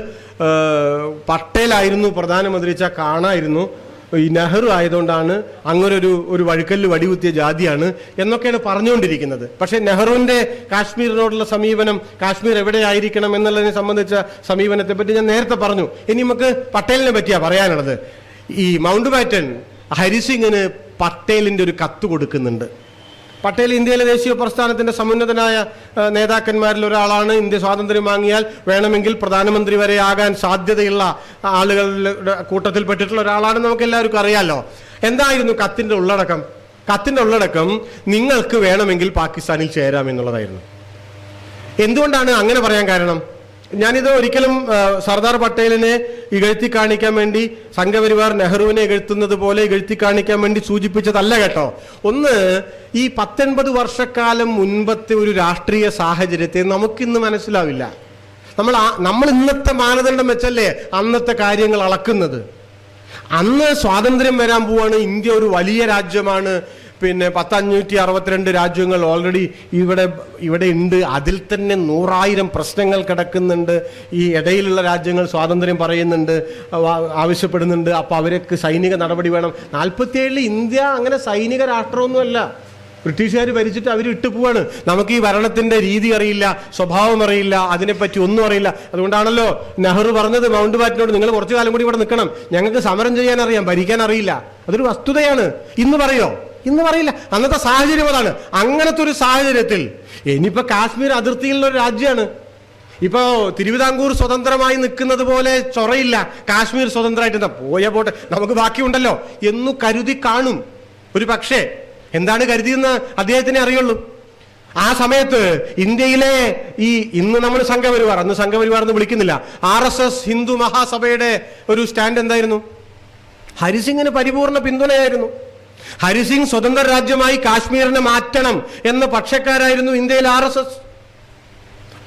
പട്ടേലായിരുന്നു പ്രധാനമന്ത്രി വെച്ചാൽ കാണായിരുന്നു, ഈ നെഹ്റു ആയതുകൊണ്ടാണ് അങ്ങനൊരു വഴുക്കല്ല് വടികുത്തിയ ജാതിയാണ് എന്നൊക്കെയാണ് പറഞ്ഞുകൊണ്ടിരിക്കുന്നത്. പക്ഷേ നെഹ്റുവിൻ്റെ കാശ്മീരിനോടുള്ള സമീപനം, കാശ്മീർ എവിടെയായിരിക്കണം എന്നുള്ളതിനെ സംബന്ധിച്ച സമീപനത്തെ പറ്റി ഞാൻ നേരത്തെ പറഞ്ഞു. ഇനി നമുക്ക് പട്ടേലിനെ പറ്റിയാണ് പറയാനുള്ളത്. ഈ മൗണ്ട് ബാറ്റൻ ഹരിസിംഗിന് പട്ടേലിൻ്റെ ഒരു കത്ത് കൊടുക്കുന്നുണ്ട്. പട്ടേൽ ഇന്ത്യയിലെ ദേശീയ പ്രസ്ഥാനത്തിന്റെ സമുന്നതനായ നേതാക്കന്മാരിൽ ഒരാളാണ്. ഇന്ത്യ സ്വാതന്ത്ര്യം വാങ്ങിയാൽ വേണമെങ്കിൽ പ്രധാനമന്ത്രി വരെ ആകാൻ സാധ്യതയുള്ള ആളുകളുടെ കൂട്ടത്തിൽപ്പെട്ടിട്ടുള്ള ഒരാളാണ്, നമുക്ക് എല്ലാവർക്കും അറിയാലോ. എന്തായിരുന്നു കത്തിന്റെ ഉള്ളടക്കം? കത്തിന്റെ ഉള്ളടക്കം നിങ്ങൾക്ക് വേണമെങ്കിൽ പാകിസ്ഥാനിൽ ചേരാം എന്നുള്ളതായിരുന്നു. എന്തുകൊണ്ടാണ് അങ്ങനെ പറയാൻ കാരണം? ഞാനിത് ഒരിക്കലും സർദാർ പട്ടേലിനെ ഇകഴ്ത്തി കാണിക്കാൻ വേണ്ടി സംഘപരിവാർ നെഹ്റുവിനെ ഇകഴ്ത്തുന്നത് പോലെ ഇകഴ്ത്തി കാണിക്കാൻ വേണ്ടി സൂചിപ്പിച്ചതല്ല കേട്ടോ. ഒന്ന്, ഈ 19 വർഷക്കാലം മുൻപത്തെ ഒരു രാഷ്ട്രീയ സാഹചര്യത്തെ നമുക്കിന്ന് മനസ്സിലാവില്ല. നമ്മൾ ഇന്നത്തെ മാനദണ്ഡം വെച്ചല്ലേ അന്നത്തെ കാര്യങ്ങൾ അളക്കുന്നത്. അന്ന് സ്വാതന്ത്ര്യം വരാൻ പോവാണ്, ഇന്ത്യ ഒരു വലിയ രാജ്യമാണ്, പിന്നെ 562 രാജ്യങ്ങൾ ഓൾറെഡി ഇവിടെ ഉണ്ട്. അതിൽ തന്നെ 100,000 പ്രശ്നങ്ങൾ കിടക്കുന്നുണ്ട്. ഈ ഇടയിലുള്ള രാജ്യങ്ങൾ സ്വാതന്ത്ര്യം പറയുന്നുണ്ട്, ആവശ്യപ്പെടുന്നുണ്ട്. അപ്പോൾ അവർക്ക് സൈനിക നടപടി വേണം. 47 ഇന്ത്യ അങ്ങനെ സൈനിക രാഷ്ട്രമൊന്നുമല്ല. ബ്രിട്ടീഷുകാർ ഭരിച്ചിട്ട് അവർ ഇട്ടു പോവാണ്. നമുക്ക് ഈ ഭരണത്തിന്റെ രീതി അറിയില്ല, സ്വഭാവം അറിയില്ല, അതിനെപ്പറ്റി ഒന്നും അറിയില്ല. അതുകൊണ്ടാണല്ലോ നെഹ്റു പറഞ്ഞത് മൗണ്ട് ബാറ്റനോട്, നിങ്ങൾ കുറച്ചു കാലം കൂടി ഇവിടെ നിൽക്കണം, ഞങ്ങൾക്ക് സമരം ചെയ്യാൻ അറിയാം, ഭരിക്കാൻ അറിയില്ല. അതൊരു വസ്തുതയാണ്. ഇന്ന് പറയോ? ഇന്ന് പറയില്ല. അന്നത്തെ സാഹചര്യം അതാണ്. അങ്ങനത്തെ ഒരു സാഹചര്യത്തിൽ ഇനിയിപ്പോ കാശ്മീർ അതിർത്തിയിലുള്ള ഒരു രാജ്യമാണ്. ഇപ്പോ തിരുവിതാംകൂർ സ്വതന്ത്രമായി നിൽക്കുന്നത് പോലെ ചൊറയില്ല. കാശ്മീർ സ്വതന്ത്രമായിട്ട് എന്താ പോട്ടെ, നമുക്ക് ബാക്കിയുണ്ടല്ലോ എന്നു കരുതി കാണും ഒരു പക്ഷേ. എന്താണ് കരുതിയെന്ന് അദ്ദേഹത്തിനെ അറിയുള്ളൂ. ആ സമയത്ത് ഇന്ത്യയിലെ ഇന്ന് നമ്മൾ സംഘപരിവാർ, അന്ന് സംഘപരിവാർ എന്ന് വിളിക്കുന്നില്ല, RSS ഹിന്ദു മഹാസഭയുടെ ഒരു സ്റ്റാൻഡ് എന്തായിരുന്നു? ഹരിസിംഗിന് പരിപൂർണ പിന്തുണയായിരുന്നു. ഹരിസിംഗ് സ്വതന്ത്ര രാജ്യമായി കാശ്മീരിനെ മാറ്റണം എന്ന പക്ഷക്കാരായിരുന്നു ഇന്ത്യയിൽ RSS.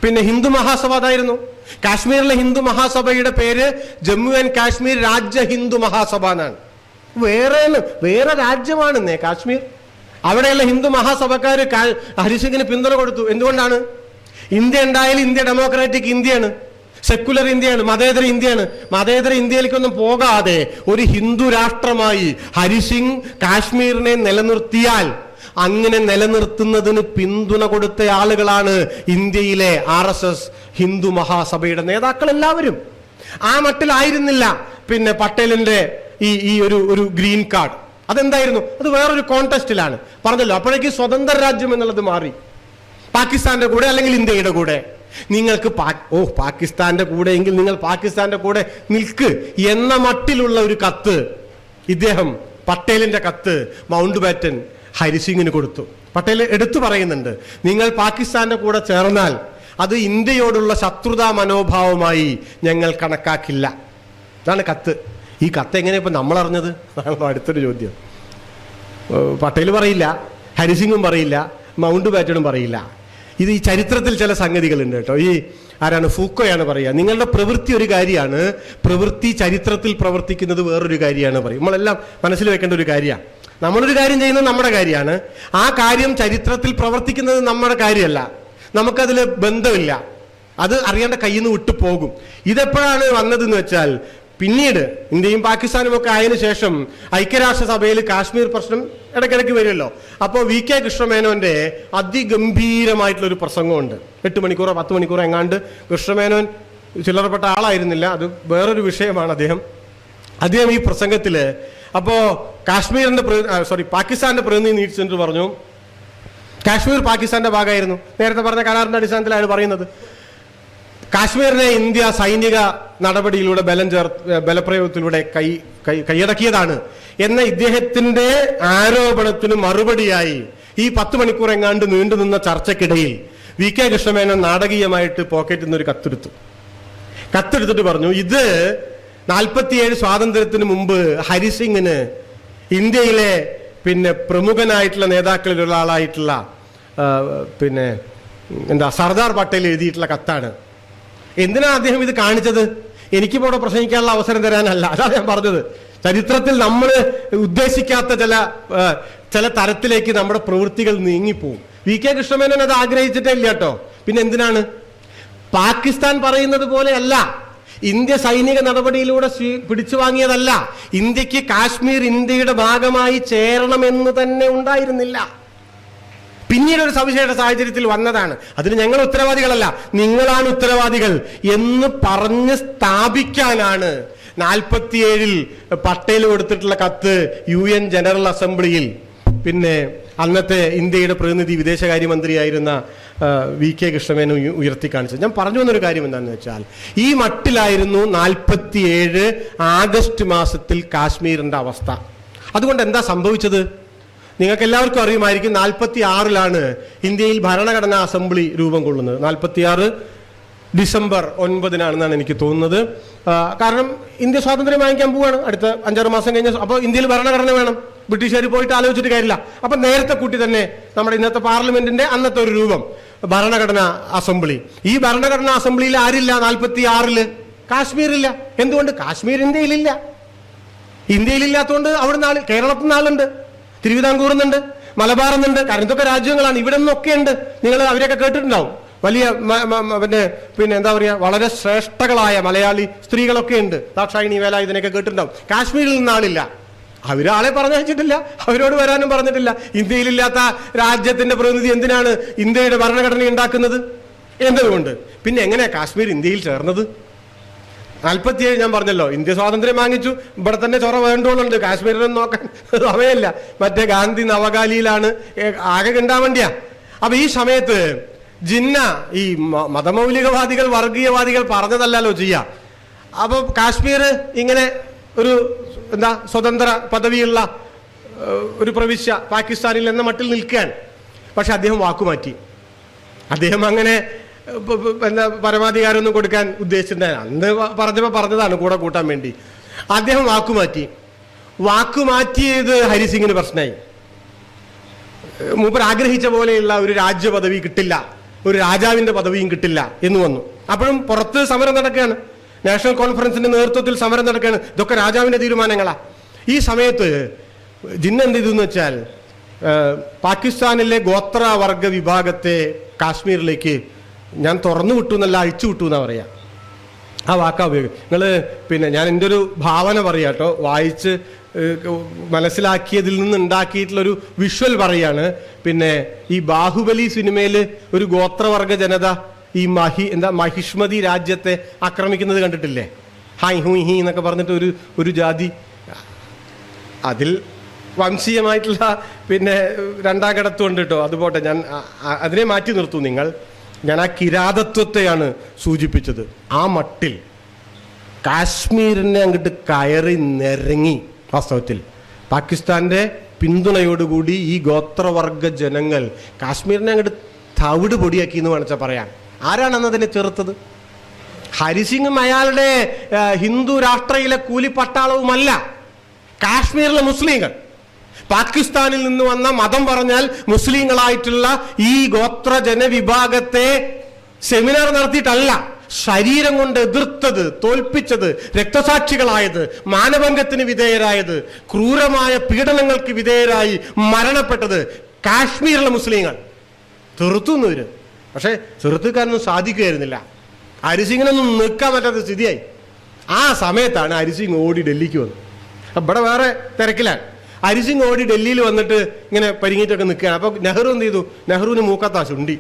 പിന്നെ ഹിന്ദു മഹാസഭ അതായിരുന്നു. കാശ്മീരിലെ ഹിന്ദു മഹാസഭയുടെ പേര് ജമ്മു ആൻഡ് കാശ്മീർ രാജ്യ ഹിന്ദു മഹാസഭ എന്നാണ്. വേറെ രാജ്യമാണെന്നേ കാശ്മീർ. അവിടെയുള്ള ഹിന്ദു മഹാസഭക്കാർ ഹരിസിംഗിന് പിന്തുണ കൊടുത്തു. എന്തുകൊണ്ടാണ്? ഇന്ത്യ ഉണ്ടായാലും ഇന്ത്യ ഡെമോക്രാറ്റിക് ഇന്ത്യയാണ്, സെക്കുലർ ഇന്ത്യയാണ്, മതേതര ഇന്ത്യയാണ്. മതേതര ഇന്ത്യയിലേക്കൊന്നും പോകാതെ ഒരു ഹിന്ദു രാഷ്ട്രമായി ഹരിസിംഗ് കാശ്മീരിനെ നിലനിർത്തിയാൽ, അങ്ങനെ നിലനിർത്തുന്നതിന് പിന്തുണ കൊടുത്ത ആളുകളാണ് ഇന്ത്യയിലെ RSS ഹിന്ദു മഹാസഭയുടെ നേതാക്കൾ എല്ലാവരും. ആ മട്ടിലായിരുന്നില്ല പിന്നെ പട്ടേലിന്റെ ഈ ഒരു ഗ്രീൻ കാർഡ്. അതെന്തായിരുന്നു? അത് വേറൊരു കോൺടെസ്റ്റിലാണ്. പറഞ്ഞല്ലോ, അപ്പോഴേക്ക് സ്വതന്ത്ര രാജ്യം എന്നുള്ളത് മാറി. പാകിസ്ഥാന്റെ കൂടെ അല്ലെങ്കിൽ ഇന്ത്യയുടെ കൂടെ. നിങ്ങൾക്ക് പാകിസ്ഥാന്റെ കൂടെ എങ്കിൽ നിങ്ങൾ പാകിസ്ഥാന്റെ കൂടെ നിൽക്ക് എന്ന മട്ടിലുള്ള ഒരു കത്ത് ഇദ്ദേഹം പട്ടേലിന്റെ കത്ത് മൗണ്ട് ബാറ്റൻ ഹരിസിംഗിന് കൊടുത്തു. പട്ടേൽ എടുത്തു പറയുന്നുണ്ട്, നിങ്ങൾ പാകിസ്ഥാന്റെ കൂടെ ചേർന്നാൽ അത് ഇന്ത്യയോടുള്ള ശത്രുതാ മനോഭാവമായി ഞങ്ങൾ കണക്കാക്കില്ല. ഇതാണ് കത്ത്. ഈ കത്ത് എങ്ങനെ ഇപ്പം നമ്മളറിഞ്ഞത്? അടുത്തൊരു ചോദ്യം. പട്ടേൽ പറയില്ല, ഹരിസിംഗും പറയില്ല, മൗണ്ട് ബാറ്റനും പറയില്ല. ഇത് ഈ ചരിത്രത്തിൽ ചില സംഗതികളുണ്ട് കേട്ടോ. ഈ ആരാണ്, ഫൂക്കോയാണ് പറയുക, നിങ്ങളുടെ പ്രവൃത്തി ഒരു കാര്യമാണ്, പ്രവൃത്തി ചരിത്രത്തിൽ പ്രവർത്തിക്കുന്നത് വേറൊരു കാര്യമാണ് പറയും. നമ്മളെല്ലാം മനസ്സിൽ വെക്കേണ്ട ഒരു കാര്യമാണ്. നമ്മളൊരു കാര്യം ചെയ്യുന്നത് നമ്മുടെ കാര്യമാണ്, ആ കാര്യം ചരിത്രത്തിൽ പ്രവർത്തിക്കുന്നത് നമ്മുടെ കാര്യമല്ല, നമുക്കതിൽ ബന്ധമില്ല, അത് അറിയേണ്ട കയ്യിൽ നിന്ന് വിട്ടു പോകും. ഇതെപ്പോഴാണ് വന്നതെന്ന് വെച്ചാൽ, പിന്നീട് ഇന്ത്യയും പാകിസ്ഥാനും ഒക്കെ ആയതിനു ശേഷം ഐക്യരാഷ്ട്രസഭയിൽ കാശ്മീർ പ്രശ്നം ഇടയ്ക്കിടയ്ക്ക് വരുമല്ലോ. അപ്പോൾ വി കെ കൃഷ്ണമേനോന്റെ അതിഗംഭീരമായിട്ടുള്ളൊരു പ്രസംഗമുണ്ട്. 8 മണിക്കൂറോ 10 മണിക്കൂറോ എങ്ങാണ്ട്. കൃഷ്ണമേനോൻ ചില്ലറപ്പെട്ട ആളായിരുന്നില്ല, അത് വേറൊരു വിഷയമാണ്. അദ്ദേഹം ഈ പ്രസംഗത്തിൽ അപ്പോൾ പാകിസ്ഥാന്റെ പ്രതിനിധി നീട്ടിച്ചെന്ന് പറഞ്ഞു, കാശ്മീർ പാകിസ്ഥാന്റെ ഭാഗമായിരുന്നു. നേരത്തെ പറഞ്ഞ കരാറിന്റെ അടിസ്ഥാനത്തിലാണ് പറയുന്നത്. കാശ്മീരിനെ ഇന്ത്യ സൈനിക നടപടിയിലൂടെ ബലപ്രയോഗത്തിലൂടെ കൈയടക്കിയതാണ് എന്ന ഇദ്ദേഹത്തിന്റെ ആരോപണത്തിന് മറുപടിയായി ഈ 10 മണിക്കൂർ എങ്ങാണ്ട് നീണ്ടുനിന്ന ചർച്ചയ്ക്കിടയിൽ വി കെ കൃഷ്ണമേനോൻ നാടകീയമായിട്ട് പോക്കറ്റിൽ നിന്ന് ഒരു കത്തെടുത്തിട്ട് പറഞ്ഞു, ഇത് 47 സ്വാതന്ത്ര്യത്തിന് മുമ്പ് ഹരിസിംഗിന് ഇന്ത്യയിലെ പ്രമുഖനായിട്ടുള്ള നേതാക്കളിലുള്ള ആളായിട്ടുള്ള സർദാർ പട്ടേൽ എഴുതിയിട്ടുള്ള കത്താണ്. എന്തിനാണ് അദ്ദേഹം ഇത് കാണിച്ചത്? എനിക്കിപ്പോൾ ഇവിടെ പ്രസംഗിക്കാനുള്ള അവസരം തരാനല്ല, അതാണ് ഞാൻ പറഞ്ഞത്. ചരിത്രത്തിൽ നമ്മൾ ഉദ്ദേശിക്കാത്ത ചില തരത്തിലേക്ക് നമ്മുടെ പ്രവൃത്തികൾ നീങ്ങിപ്പോവും. വി കെ കൃഷ്ണമേനോൻ അത് ആഗ്രഹിച്ചിട്ടേ ഇല്ല കേട്ടോ. പിന്നെ എന്തിനാണ്? പാകിസ്ഥാൻ പറയുന്നത് പോലെയല്ല, ഇന്ത്യ സൈനിക നടപടിയിലൂടെ പിടിച്ചു വാങ്ങിയതല്ല. ഇന്ത്യക്ക് കാശ്മീർ ഇന്ത്യയുടെ ഭാഗമായി ചേരണമെന്ന് തന്നെ ഉണ്ടായിരുന്നില്ല. പിന്നീട് ഒരു സവിശേഷ സാഹചര്യത്തിൽ വന്നതാണ്. അതിന് ഞങ്ങൾ ഉത്തരവാദികളല്ല, നിങ്ങളാണ് ഉത്തരവാദികൾ എന്ന് പറഞ്ഞ് സ്ഥാപിക്കാനാണ് 47 പട്ടേൽ കൊടുത്തിട്ടുള്ള കത്ത് UN ജനറൽ അസംബ്ലിയിൽ അന്നത്തെ ഇന്ത്യയുടെ പ്രതിനിധി വിദേശകാര്യമന്ത്രിയായിരുന്ന വി കെ കൃഷ്ണമേനോൻ ഉയർത്തി കാണിച്ചത്. ഞാൻ പറഞ്ഞു വന്നൊരു കാര്യം എന്താണെന്ന് വെച്ചാൽ, ഈ മട്ടിലായിരുന്നു 47 ആഗസ്റ്റ് മാസത്തിൽ കാശ്മീരിന്റെ അവസ്ഥ. അതുകൊണ്ട് എന്താ സംഭവിച്ചത്? നിങ്ങൾക്ക് എല്ലാവർക്കും അറിയുമായിരിക്കും, 46 ഇന്ത്യയിൽ ഭരണഘടനാ അസംബ്ലി രൂപം കൊള്ളുന്നത്. 46 ഡിസംബർ 9 എനിക്ക് തോന്നുന്നത്. കാരണം ഇന്ത്യ സ്വാതന്ത്ര്യം വാങ്ങിക്കാൻ പോവുകയാണ് അടുത്ത 5-6 മാസം കഴിഞ്ഞ. അപ്പോൾ ഇന്ത്യയിൽ ഭരണഘടന വേണം, ബ്രിട്ടീഷുകാർ പോയിട്ട് ആലോചിച്ചിട്ട് കാര്യമില്ല. അപ്പം നേരത്തെ കൂട്ടി തന്നെ നമ്മുടെ ഇന്നത്തെ പാർലമെന്റിന്റെ അന്നത്തെ ഒരു രൂപം ഭരണഘടനാ അസംബ്ലി. ഈ ഭരണഘടനാ അസംബ്ലിയിൽ ആരില്ല? 46 കാശ്മീരില്ല. എന്തുകൊണ്ട്? കാശ്മീർ ഇന്ത്യയിലില്ല. ഇന്ത്യയിലില്ലാത്തതുകൊണ്ട് അവിടുന്ന് ആള്, കേരളത്തിൽ നിന്ന് ആളുണ്ട്, തിരുവിതാംകൂറിൽ നിന്നുണ്ട്, മലബാറിൽ നിന്നുണ്ട്. കാരണം ഇതൊക്കെ രാജ്യങ്ങളാണ്, ഇവിടെ നിന്നൊക്കെ ഉണ്ട്. നിങ്ങൾ അവരെയൊക്കെ കേട്ടിട്ടുണ്ടാവും. വലിയ എന്താ പറയുക, വളരെ ശ്രേഷ്ഠകളായ മലയാളി സ്ത്രീകളൊക്കെ ഉണ്ട്. ദാക്ഷായിണി വേല ഇതിനൊക്കെ കേട്ടിട്ടുണ്ടാവും. കാശ്മീരിൽ നിന്ന് ആളില്ല. അവരാളെ പറഞ്ഞയച്ചിട്ടില്ല, അവരോട് വരാനും പറഞ്ഞിട്ടില്ല. ഇന്ത്യയിലില്ലാത്ത രാജ്യത്തിന്റെ പ്രതിനിധി എന്തിനാണ് ഇന്ത്യയുടെ ഭരണഘടന ഉണ്ടാക്കുന്നത്? എന്നതുകൊണ്ട്. പിന്നെ എങ്ങനെയാ കാശ്മീർ ഇന്ത്യയിൽ ചേർന്നത്? 47 ഞാൻ പറഞ്ഞല്ലോ, ഇന്ത്യ സ്വാതന്ത്ര്യം വാങ്ങിച്ചു, ഇവിടെ തന്നെ ചൊറ വേണ്ടോളുണ്ട്, കാശ്മീരിലൊന്നും നോക്കാൻ സമയമില്ല. മറ്റേ ഗാന്ധി നവകാലിയിലാണ് ആകെ ഉണ്ടാവേണ്ടിയ. അപ്പൊ ഈ സമയത്ത് ജിന്ന ഈ മതമൗലികവാദികൾ വർഗീയവാദികൾ പറഞ്ഞതല്ലോ ചെയ്യാം. അപ്പൊ കാശ്മീർ ഇങ്ങനെ ഒരു സ്വതന്ത്ര പദവിയുള്ള ഒരു പ്രവിശ്യ പാകിസ്ഥാനിൽ എന്ന മട്ടിൽ നിൽക്കുകയാണ്. പക്ഷെ അദ്ദേഹം വാക്കുമാറ്റി. അദ്ദേഹം അങ്ങനെ പരമാധികാരമൊന്നും കൊടുക്കാൻ ഉദ്ദേശിച്ചിട്ടുണ്ടായിരുന്നു. അന്ന് പറഞ്ഞതാണ് കൂടെ കൂട്ടാൻ വേണ്ടി. അദ്ദേഹം വാക്കുമാറ്റിയത് ഹരിസിംഗിന് പ്രശ്നമായി. മൂപ്പർ ആഗ്രഹിച്ച പോലെയുള്ള ഒരു രാജ്യ പദവി കിട്ടില്ല, ഒരു രാജാവിന്റെ പദവിയും കിട്ടില്ല എന്ന് വന്നു. അപ്പോഴും പുറത്ത് സമരം നടക്കുകയാണ്, നാഷണൽ കോൺഫറൻസിന്റെ നേതൃത്വത്തിൽ സമരം നടക്കുകയാണ്. ഇതൊക്കെ രാജാവിന്റെ തീരുമാനങ്ങളാ. ഈ സമയത്ത് ജിന്ന എന്ത് ചെയ്തു എന്ന് വെച്ചാൽ, പാകിസ്ഥാനിലെ ഗോത്രവർഗ വിഭാഗത്തെ കാശ്മീരിലേക്ക് ഞാൻ തുറന്നു വിട്ടു എന്നല്ല, അഴിച്ചു വിട്ടു എന്നാ പറയാ. ആ വാക്കാ ഉപയോഗം. ഞാൻ എൻ്റെ ഒരു ഭാവന പറയാം കേട്ടോ, വായിച്ച് മനസ്സിലാക്കിയതിൽ നിന്ന് ഉണ്ടാക്കിയിട്ടുള്ളൊരു വിഷ്വൽ പറയാണ്. ഈ ബാഹുബലി സിനിമയിൽ ഒരു ഗോത്രവർഗ ജനത ഈ മഹിഷ്മതി രാജ്യത്തെ ആക്രമിക്കുന്നത് കണ്ടിട്ടില്ലേ? ഹായ് ഹൂയ് ഹീ എന്നൊക്കെ പറഞ്ഞിട്ട് ഒരു ജാതി. അതിൽ വംശീയമായിട്ടുള്ള രണ്ടാം കടത്തുണ്ട് കേട്ടോ. അതുപോട്ടെ, ഞാൻ അതിനെ മാറ്റി നിർത്തൂ. ഞാൻ ആ കിരാതത്വത്തെയാണ് സൂചിപ്പിച്ചത്. ആ മട്ടിൽ കാശ്മീരിനെ അങ്ങോട്ട് കയറി നിരങ്ങി വാസ്തവത്തിൽ പാകിസ്ഥാന്റെ പിന്തുണയോടുകൂടി ഈ ഗോത്രവർഗ ജനങ്ങൾ കാശ്മീരിനെ അങ്ങോട്ട് തവിട് പൊടിയാക്കി എന്ന് വേണിച്ചാൽ പറയാം. ആരാണ് അന്നതിനെ ചെറുത്തത്? ഹരിസിംഗും അയാളുടെ ഹിന്ദു രാഷ്ട്രയിലെ കൂലിപ്പട്ടാളവുമല്ല, കാശ്മീരിലെ മുസ്ലിങ്ങൾ. പാകിസ്ഥാനിൽ നിന്ന് വന്ന മതം പറഞ്ഞാൽ മുസ്ലിങ്ങളായിട്ടുള്ള ഈ ഗോത്ര ജനവിഭാഗത്തെ സെമിനാർ നടത്തിയിട്ടല്ല, ശരീരം കൊണ്ട് എതിർത്തത്, തോൽപ്പിച്ചത്, രക്തസാക്ഷികളായത്, മാനഭംഗത്തിന് വിധേയരായത്, ക്രൂരമായ പീഡനങ്ങൾക്ക് വിധേയരായി മരണപ്പെട്ടത് കാശ്മീരിലെ മുസ്ലിങ്ങൾ. ചെറുത്തുന്നവര്, പക്ഷെ ചെറുത്തുക്കാരൊന്നും സാധിക്കുകയായിരുന്നില്ല. ഹരിസിംഗിനൊന്നും നിൽക്കാൻ പറ്റാത്ത സ്ഥിതിയായി. ആ സമയത്താണ് ഹരിസിംഗ് ഓടി ഡൽഹിക്ക് വന്നത്. ഇവിടെ വേറെ തിരക്കിലാണ്. ഹരിസിംഗ് ഓടി ഡൽഹിയിൽ വന്നിട്ട് ഇങ്ങനെ പരിങ്ങിയിട്ടൊക്കെ നിൽക്കുകയാണ്. അപ്പോൾ നെഹ്റു എന്ത് ചെയ്തു? നെഹ്റുവിന് മൂക്കത്താ ചുണ്ടി.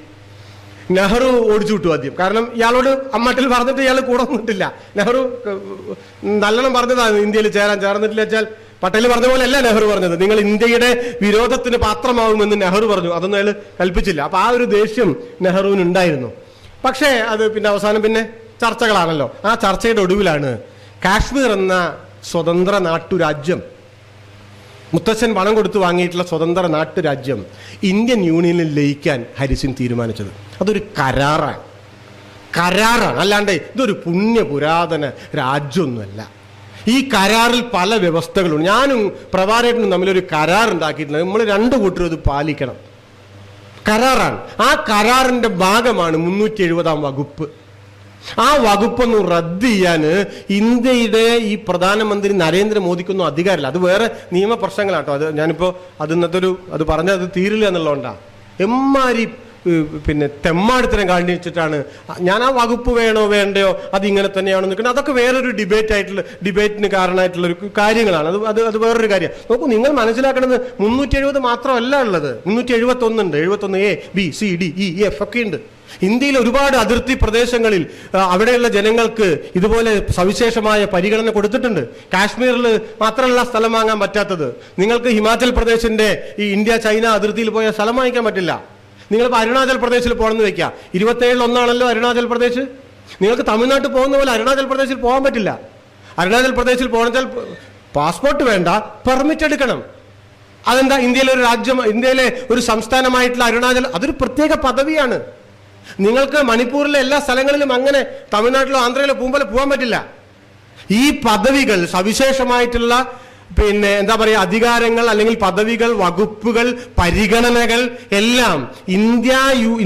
നെഹ്റു ഓടിച്ചു വിട്ടു ആദ്യം. കാരണം ഇയാളോട് അമ്മട്ടിൽ പറഞ്ഞിട്ട് ഇയാൾ കൂടെ വന്നിട്ടില്ല. നെഹ്റു നല്ലോണം പറഞ്ഞതാണ് ഇന്ത്യയിൽ ചേർന്നിട്ടില്ല വെച്ചാൽ പട്ടേൽ പറഞ്ഞ പോലെ അല്ല നെഹ്റു പറഞ്ഞത്. നിങ്ങൾ ഇന്ത്യയുടെ വിരോധത്തിന് പാത്രമാവുമെന്ന് നെഹ്റു പറഞ്ഞു. അതൊന്നും അയാൾ കൽപ്പിച്ചില്ല. അപ്പൊ ആ ഒരു ദേഷ്യം നെഹ്റുവിന് ഉണ്ടായിരുന്നു. പക്ഷേ അത് പിന്നെ അവസാനം പിന്നെ ചർച്ചകളാണല്ലോ. ആ ചർച്ചയുടെ ഒടുവിലാണ് കാശ്മീർ എന്ന സ്വതന്ത്ര നാട്ടുരാജ്യം, മുത്തച്ഛൻ പണം കൊടുത്ത് വാങ്ങിയിട്ടുള്ള സ്വതന്ത്ര നാട്ടുരാജ്യം ഇന്ത്യൻ യൂണിയനിൽ ലയിക്കാൻ ഹരിസിംഗ് തീരുമാനിച്ചത്. അതൊരു കരാറാണ്. അല്ലാണ്ട് ഇതൊരു പുണ്യ പുരാതന രാജ്യമൊന്നുമല്ല. ഈ കരാറിൽ പല വ്യവസ്ഥകളുണ്ട്. ഞാനും പ്രഭാരേട്ടനും തമ്മിലൊരു കരാർ ഉണ്ടാക്കിയിട്ടുണ്ട്. നമ്മൾ രണ്ടു കൂട്ടരും ഇത് പാലിക്കണം. കരാറാണ്. ആ കരാറിന്റെ ഭാഗമാണ് 370 വകുപ്പ്. ആ വകുപ്പൊന്ന് റദ്ദ് ചെയ്യാൻ ഇന്ത്യയുടെ ഈ പ്രധാനമന്ത്രി നരേന്ദ്രമോദിക്കൊന്നും അധികാരമില്ല. അത് വേറെ നിയമപ്രശ്നങ്ങളാട്ടോ. അത് ഞാനിപ്പോൾ അത് പറഞ്ഞാൽ അത് തീരില്ല എന്നുള്ളതുകൊണ്ടാണ്. എമ്മാരി പിന്നെ തെമ്മാടിത്തരം കാണിച്ചിട്ടാണ് ഞാൻ ആ വകുപ്പ് വേണോ വേണ്ടയോ അത് ഇങ്ങനെ തന്നെയാണോ നിൽക്കുന്നത്. അതൊക്കെ വേറൊരു ഡിബേറ്റിന് കാരണമായിട്ടുള്ള ഒരു കാര്യങ്ങളാണ്. അത് വേറൊരു കാര്യം. നോക്കൂ, നിങ്ങൾ മനസ്സിലാക്കേണ്ടത് 370 മാത്രമല്ല ഉള്ളത്. 371 ഉണ്ട്. 71A, B, C, D, E, F ഒക്കെ ഉണ്ട്. ഇന്ത്യയിൽ ഒരുപാട് അതിർത്തി പ്രദേശങ്ങളിൽ അവിടെയുള്ള ജനങ്ങൾക്ക് ഇതുപോലെ സവിശേഷമായ പരിഗണന കൊടുത്തിട്ടുണ്ട്. കാശ്മീരിൽ മാത്രമല്ല സ്ഥലം വാങ്ങാൻ പറ്റാത്തത്. നിങ്ങൾക്ക് ഹിമാചൽ പ്രദേശിന്റെ ഈ ഇന്ത്യ ചൈന അതിർത്തിയിൽ പോയ സ്ഥലം വാങ്ങിക്കാൻ പറ്റില്ല. നിങ്ങളിപ്പോൾ അരുണാചൽ പ്രദേശിൽ പോകണമെന്ന് വെക്കുക. 27 ഒന്നാണല്ലോ അരുണാചൽ പ്രദേശ്. നിങ്ങൾക്ക് തമിഴ്നാട്ടിൽ പോകുന്ന പോലെ അരുണാചൽ പ്രദേശിൽ പോകാൻ പറ്റില്ല. അരുണാചൽ പ്രദേശിൽ പോകണമെച്ചാൽ പാസ്പോർട്ട് വേണ്ട, പെർമിറ്റ് എടുക്കണം. അതെന്താ? ഇന്ത്യയിലെ ഒരു സംസ്ഥാനമായിട്ടുള്ള അരുണാചൽ അതൊരു പ്രത്യേക പദവിയാണ്. നിങ്ങൾക്ക് മണിപ്പൂരിലെ എല്ലാ സ്ഥലങ്ങളിലും അങ്ങനെ തമിഴ്നാട്ടിലോ ആന്ധ്രയിലോ പോകുമ്പോൾ പോകാൻ പറ്റില്ല. ഈ പദവികൾ, സവിശേഷമായിട്ടുള്ള പിന്നെ എന്താ പറയുക, അധികാരങ്ങൾ അല്ലെങ്കിൽ പദവികൾ, വകുപ്പുകൾ, പരിഗണനകൾ എല്ലാം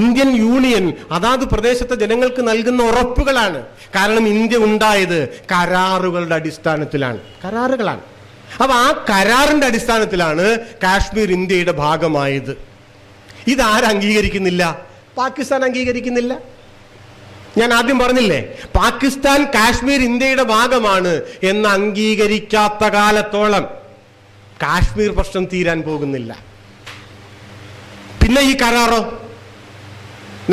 ഇന്ത്യൻ യൂണിയൻ അതാത് പ്രദേശത്തെ ജനങ്ങൾക്ക് നൽകുന്ന ഉറപ്പുകളാണ്. കാരണം ഇന്ത്യ ഉണ്ടായത് കരാറുകളുടെ അടിസ്ഥാനത്തിലാണ്. കരാറുകളാണ്. അപ്പൊ ആ കരാറിന്റെ അടിസ്ഥാനത്തിലാണ് കാശ്മീർ ഇന്ത്യയുടെ ഭാഗമായത്. ഇതാരും അംഗീകരിക്കുന്നില്ല? പാകിസ്ഥാൻ അംഗീകരിക്കുന്നില്ല. ഞാൻ ആദ്യം പറഞ്ഞില്ലേ, പാകിസ്ഥാൻ കാശ്മീർ ഇന്ത്യയുടെ ഭാഗമാണ് എന്ന് അംഗീകരിക്കാത്ത കാലത്തോളം കാശ്മീർ പ്രശ്നം തീരാൻ പോകുന്നില്ല. പിന്നെ ഈ കരാറോ?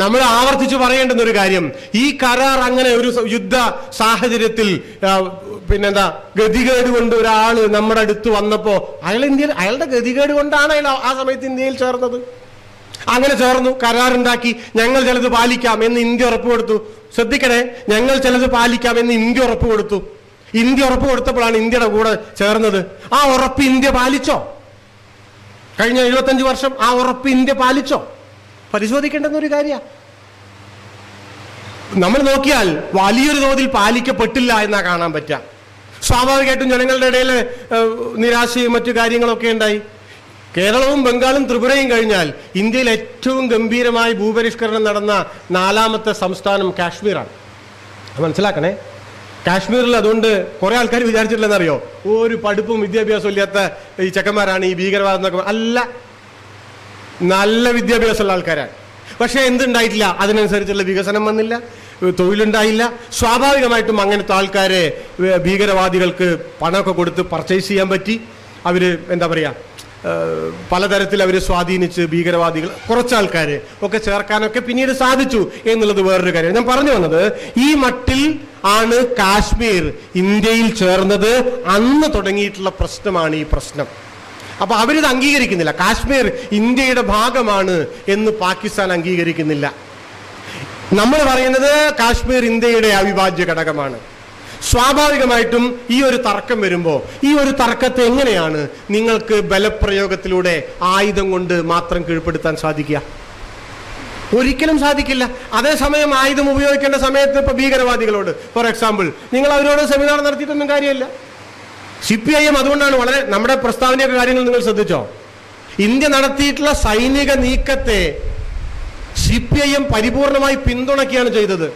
നമ്മൾ ആവർത്തിച്ചു പറയേണ്ടുന്ന ഒരു കാര്യം, ഈ കരാർ അങ്ങനെ ഒരു യുദ്ധ സാഹചര്യത്തിൽ പിന്നെന്താ ഗതികേട് കൊണ്ട് ഒരാള് നമ്മുടെ അടുത്ത് വന്നപ്പോ അയാളുടെ ഗതികേട് കൊണ്ടാണ് അയാൾ ആ സമയത്ത് ഇന്ത്യയിൽ ചേർന്നത്. അങ്ങനെ ചേർന്നു, കരാറുണ്ടാക്കി, ഞങ്ങൾ ചിലത് പാലിക്കാം എന്ന് ഇന്ത്യ ഉറപ്പ് കൊടുത്തു. ശ്രദ്ധിക്കണേ, ഞങ്ങൾ ചിലത് പാലിക്കാം എന്ന് ഇന്ത്യ ഉറപ്പ് കൊടുത്തു. ഇന്ത്യ ഉറപ്പ് കൊടുത്തപ്പോഴാണ് ഇന്ത്യയുടെ കൂടെ ചേർന്നത്. ആ ഉറപ്പ് ഇന്ത്യ പാലിച്ചോ? കഴിഞ്ഞ 75 വർഷം ആ ഉറപ്പ് ഇന്ത്യ പാലിച്ചോ? പരിശോധിക്കേണ്ടുന്ന ഒരു കാര്യമാണ്. നമ്മൾ നോക്കിയാൽ വലിയൊരു തോതിൽ പാലിക്കപ്പെട്ടില്ല എന്നാ കാണാൻ പറ്റുക. സ്വാഭാവികമായിട്ടും ജനങ്ങളുടെ ഇടയിൽ നിരാശയും മറ്റു കാര്യങ്ങളൊക്കെ ഉണ്ടായി. കേരളവും ബംഗാളും ത്രിപുരയും കഴിഞ്ഞാൽ ഇന്ത്യയിൽ ഏറ്റവും ഗംഭീരമായി ഭൂപരിഷ്കരണം നടന്ന 4ാമത്തെ സംസ്ഥാനം കാശ്മീരാണ്. മനസ്സിലാക്കണേ, കാശ്മീരിൽ അതുകൊണ്ട് കുറെ ആൾക്കാർ വിചാരിച്ചിട്ടില്ലെന്നറിയോ, ഒരു പഠിപ്പും വിദ്യാഭ്യാസവും ഇല്ലാത്ത ഈ ചെക്കന്മാരാണ് ഈ ഭീകരവാദം എന്നൊക്കെ. അല്ല, നല്ല വിദ്യാഭ്യാസമുള്ള ആൾക്കാരാണ്. പക്ഷെ എന്തുണ്ടായിട്ടില്ല? അതിനനുസരിച്ചുള്ള വികസനം വന്നില്ല, തൊഴിലുണ്ടായില്ല. സ്വാഭാവികമായിട്ടും അങ്ങനത്തെ ആൾക്കാരെ ഭീകരവാദികൾക്ക് പണമൊക്കെ കൊടുത്ത് പർച്ചേസ് ചെയ്യാൻ പറ്റി. അവര് എന്താ പറയാ, പലതരത്തിൽ അവർ സ്വാധീനിച്ച് ഭീകരവാദികൾ കുറച്ച് ആൾക്കാരെ ഒക്കെ ചേർക്കാനൊക്കെ പിന്നീട് സാധിച്ചു എന്നുള്ളത് വേറൊരു കാര്യം. ഞാൻ പറഞ്ഞു വന്നത്, ഈ മട്ടിൽ ആണ് കാശ്മീർ ഇന്ത്യയിൽ ചേർന്നത്. അന്ന് തുടങ്ങിയിട്ടുള്ള പ്രശ്നമാണ് ഈ പ്രശ്നം. അപ്പൊ അവരിത് അംഗീകരിക്കുന്നില്ല. കാശ്മീർ ഇന്ത്യയുടെ ഭാഗമാണ് എന്ന് പാകിസ്ഥാൻ അംഗീകരിക്കുന്നില്ല. നമ്മൾ പറയുന്നത് കാശ്മീർ ഇന്ത്യയുടെ അവിഭാജ്യ ഘടകമാണ്. സ്വാഭാവികമായിട്ടും ഈ ഒരു തർക്കം വരുമ്പോൾ ഈ ഒരു തർക്കത്തെ എങ്ങനെയാണ് നിങ്ങൾക്ക് ബലപ്രയോഗത്തിലൂടെ ആയുധം കൊണ്ട് മാത്രം കീഴ്പ്പെടുത്താൻ സാധിക്കുക? ഒരിക്കലും സാധിക്കില്ല. അതേസമയം ആയുധം ഉപയോഗിക്കേണ്ട സമയത്ത് ഇപ്പൊ ഭീകരവാദികളോട് ഫോർ എക്സാമ്പിൾ നിങ്ങൾ അവരോട് സെമിനാർ നടത്തിയിട്ടൊന്നും കാര്യമില്ല. CPIM അതുകൊണ്ടാണ് വളരെ നമ്മുടെ പ്രസ്താവനയൊക്കെ കാര്യങ്ങൾ നിങ്ങൾ ശ്രദ്ധിച്ചോ? ഇന്ത്യ നടത്തിയിട്ടുള്ള സൈനിക നീക്കത്തെ CPIM പരിപൂർണമായി പിന്തുണയ്ക്കുകയാണ് ചെയ്തത്.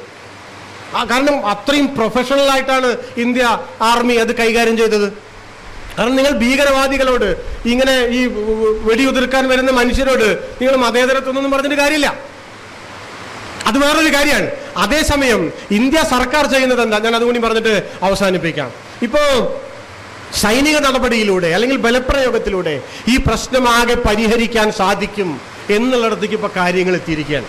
കാരണം അത്രയും പ്രൊഫഷണൽ ആയിട്ടാണ് ഇന്ത്യ ആർമി അത് കൈകാര്യം ചെയ്തത്. കാരണം നിങ്ങൾ ഭീകരവാദികളോട് ഇങ്ങനെ ഈ വെടിയുതിർക്കാൻ വരുന്ന മനുഷ്യരോട് നിങ്ങൾ മതേതരത്വമൊന്നും പറഞ്ഞിട്ട് കാര്യമില്ല. അത് വേറൊരു കാര്യമാണ്. അതേസമയം ഇന്ത്യ സർക്കാർ ചെയ്യുന്നത് എന്താ? ഞാൻ അതുകൂടി പറഞ്ഞിട്ട് അവസാനിപ്പിക്കാം. ഇപ്പോ സൈനിക നടപടിയിലൂടെ അല്ലെങ്കിൽ ബലപ്രയോഗത്തിലൂടെ ഈ പ്രശ്നമാകെ പരിഹരിക്കാൻ സാധിക്കും എന്നുള്ളിടത്തേക്ക് ഇപ്പൊ കാര്യങ്ങൾ എത്തിയിരിക്കുകയാണ്.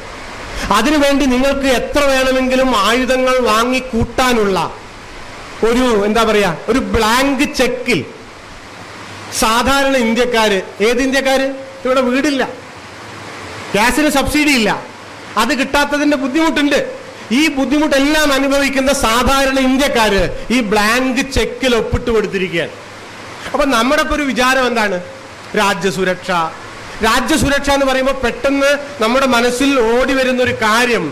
അതിനുവേണ്ടി നിങ്ങൾക്ക് എത്ര വേണമെങ്കിലും ആയുധങ്ങൾ വാങ്ങിക്കൂട്ടാനുള്ള ഒരു എന്താ പറയാ ഒരു ബ്ലാങ്ക് ചെക്കിൽ സാധാരണ ഇന്ത്യക്കാര്, ഏത് ഇന്ത്യക്കാര്? ഇവിടെ വീടില്ല, ഗ്യാസിന് സബ്സിഡി ഇല്ല, അത് കിട്ടാത്തതിന്റെ ബുദ്ധിമുട്ടുണ്ട്. ഈ ബുദ്ധിമുട്ടെല്ലാം അനുഭവിക്കുന്ന സാധാരണ ഇന്ത്യക്കാര് ഈ ബ്ലാങ്ക് ചെക്കിൽ ഒപ്പിട്ട് കൊടുത്തിരിക്കുകയാണ്. അപ്പൊ നമ്മുടെ ഇപ്പൊ ഒരു വിചാരം എന്താണ്? രാജ്യസുരക്ഷ. രാജ്യസുരക്ഷ എന്ന് പറയുമ്പോൾ പെട്ടെന്ന് നമ്മുടെ മനസ്സിൽ ഓടി വരുന്ന ഒരു കാര്യം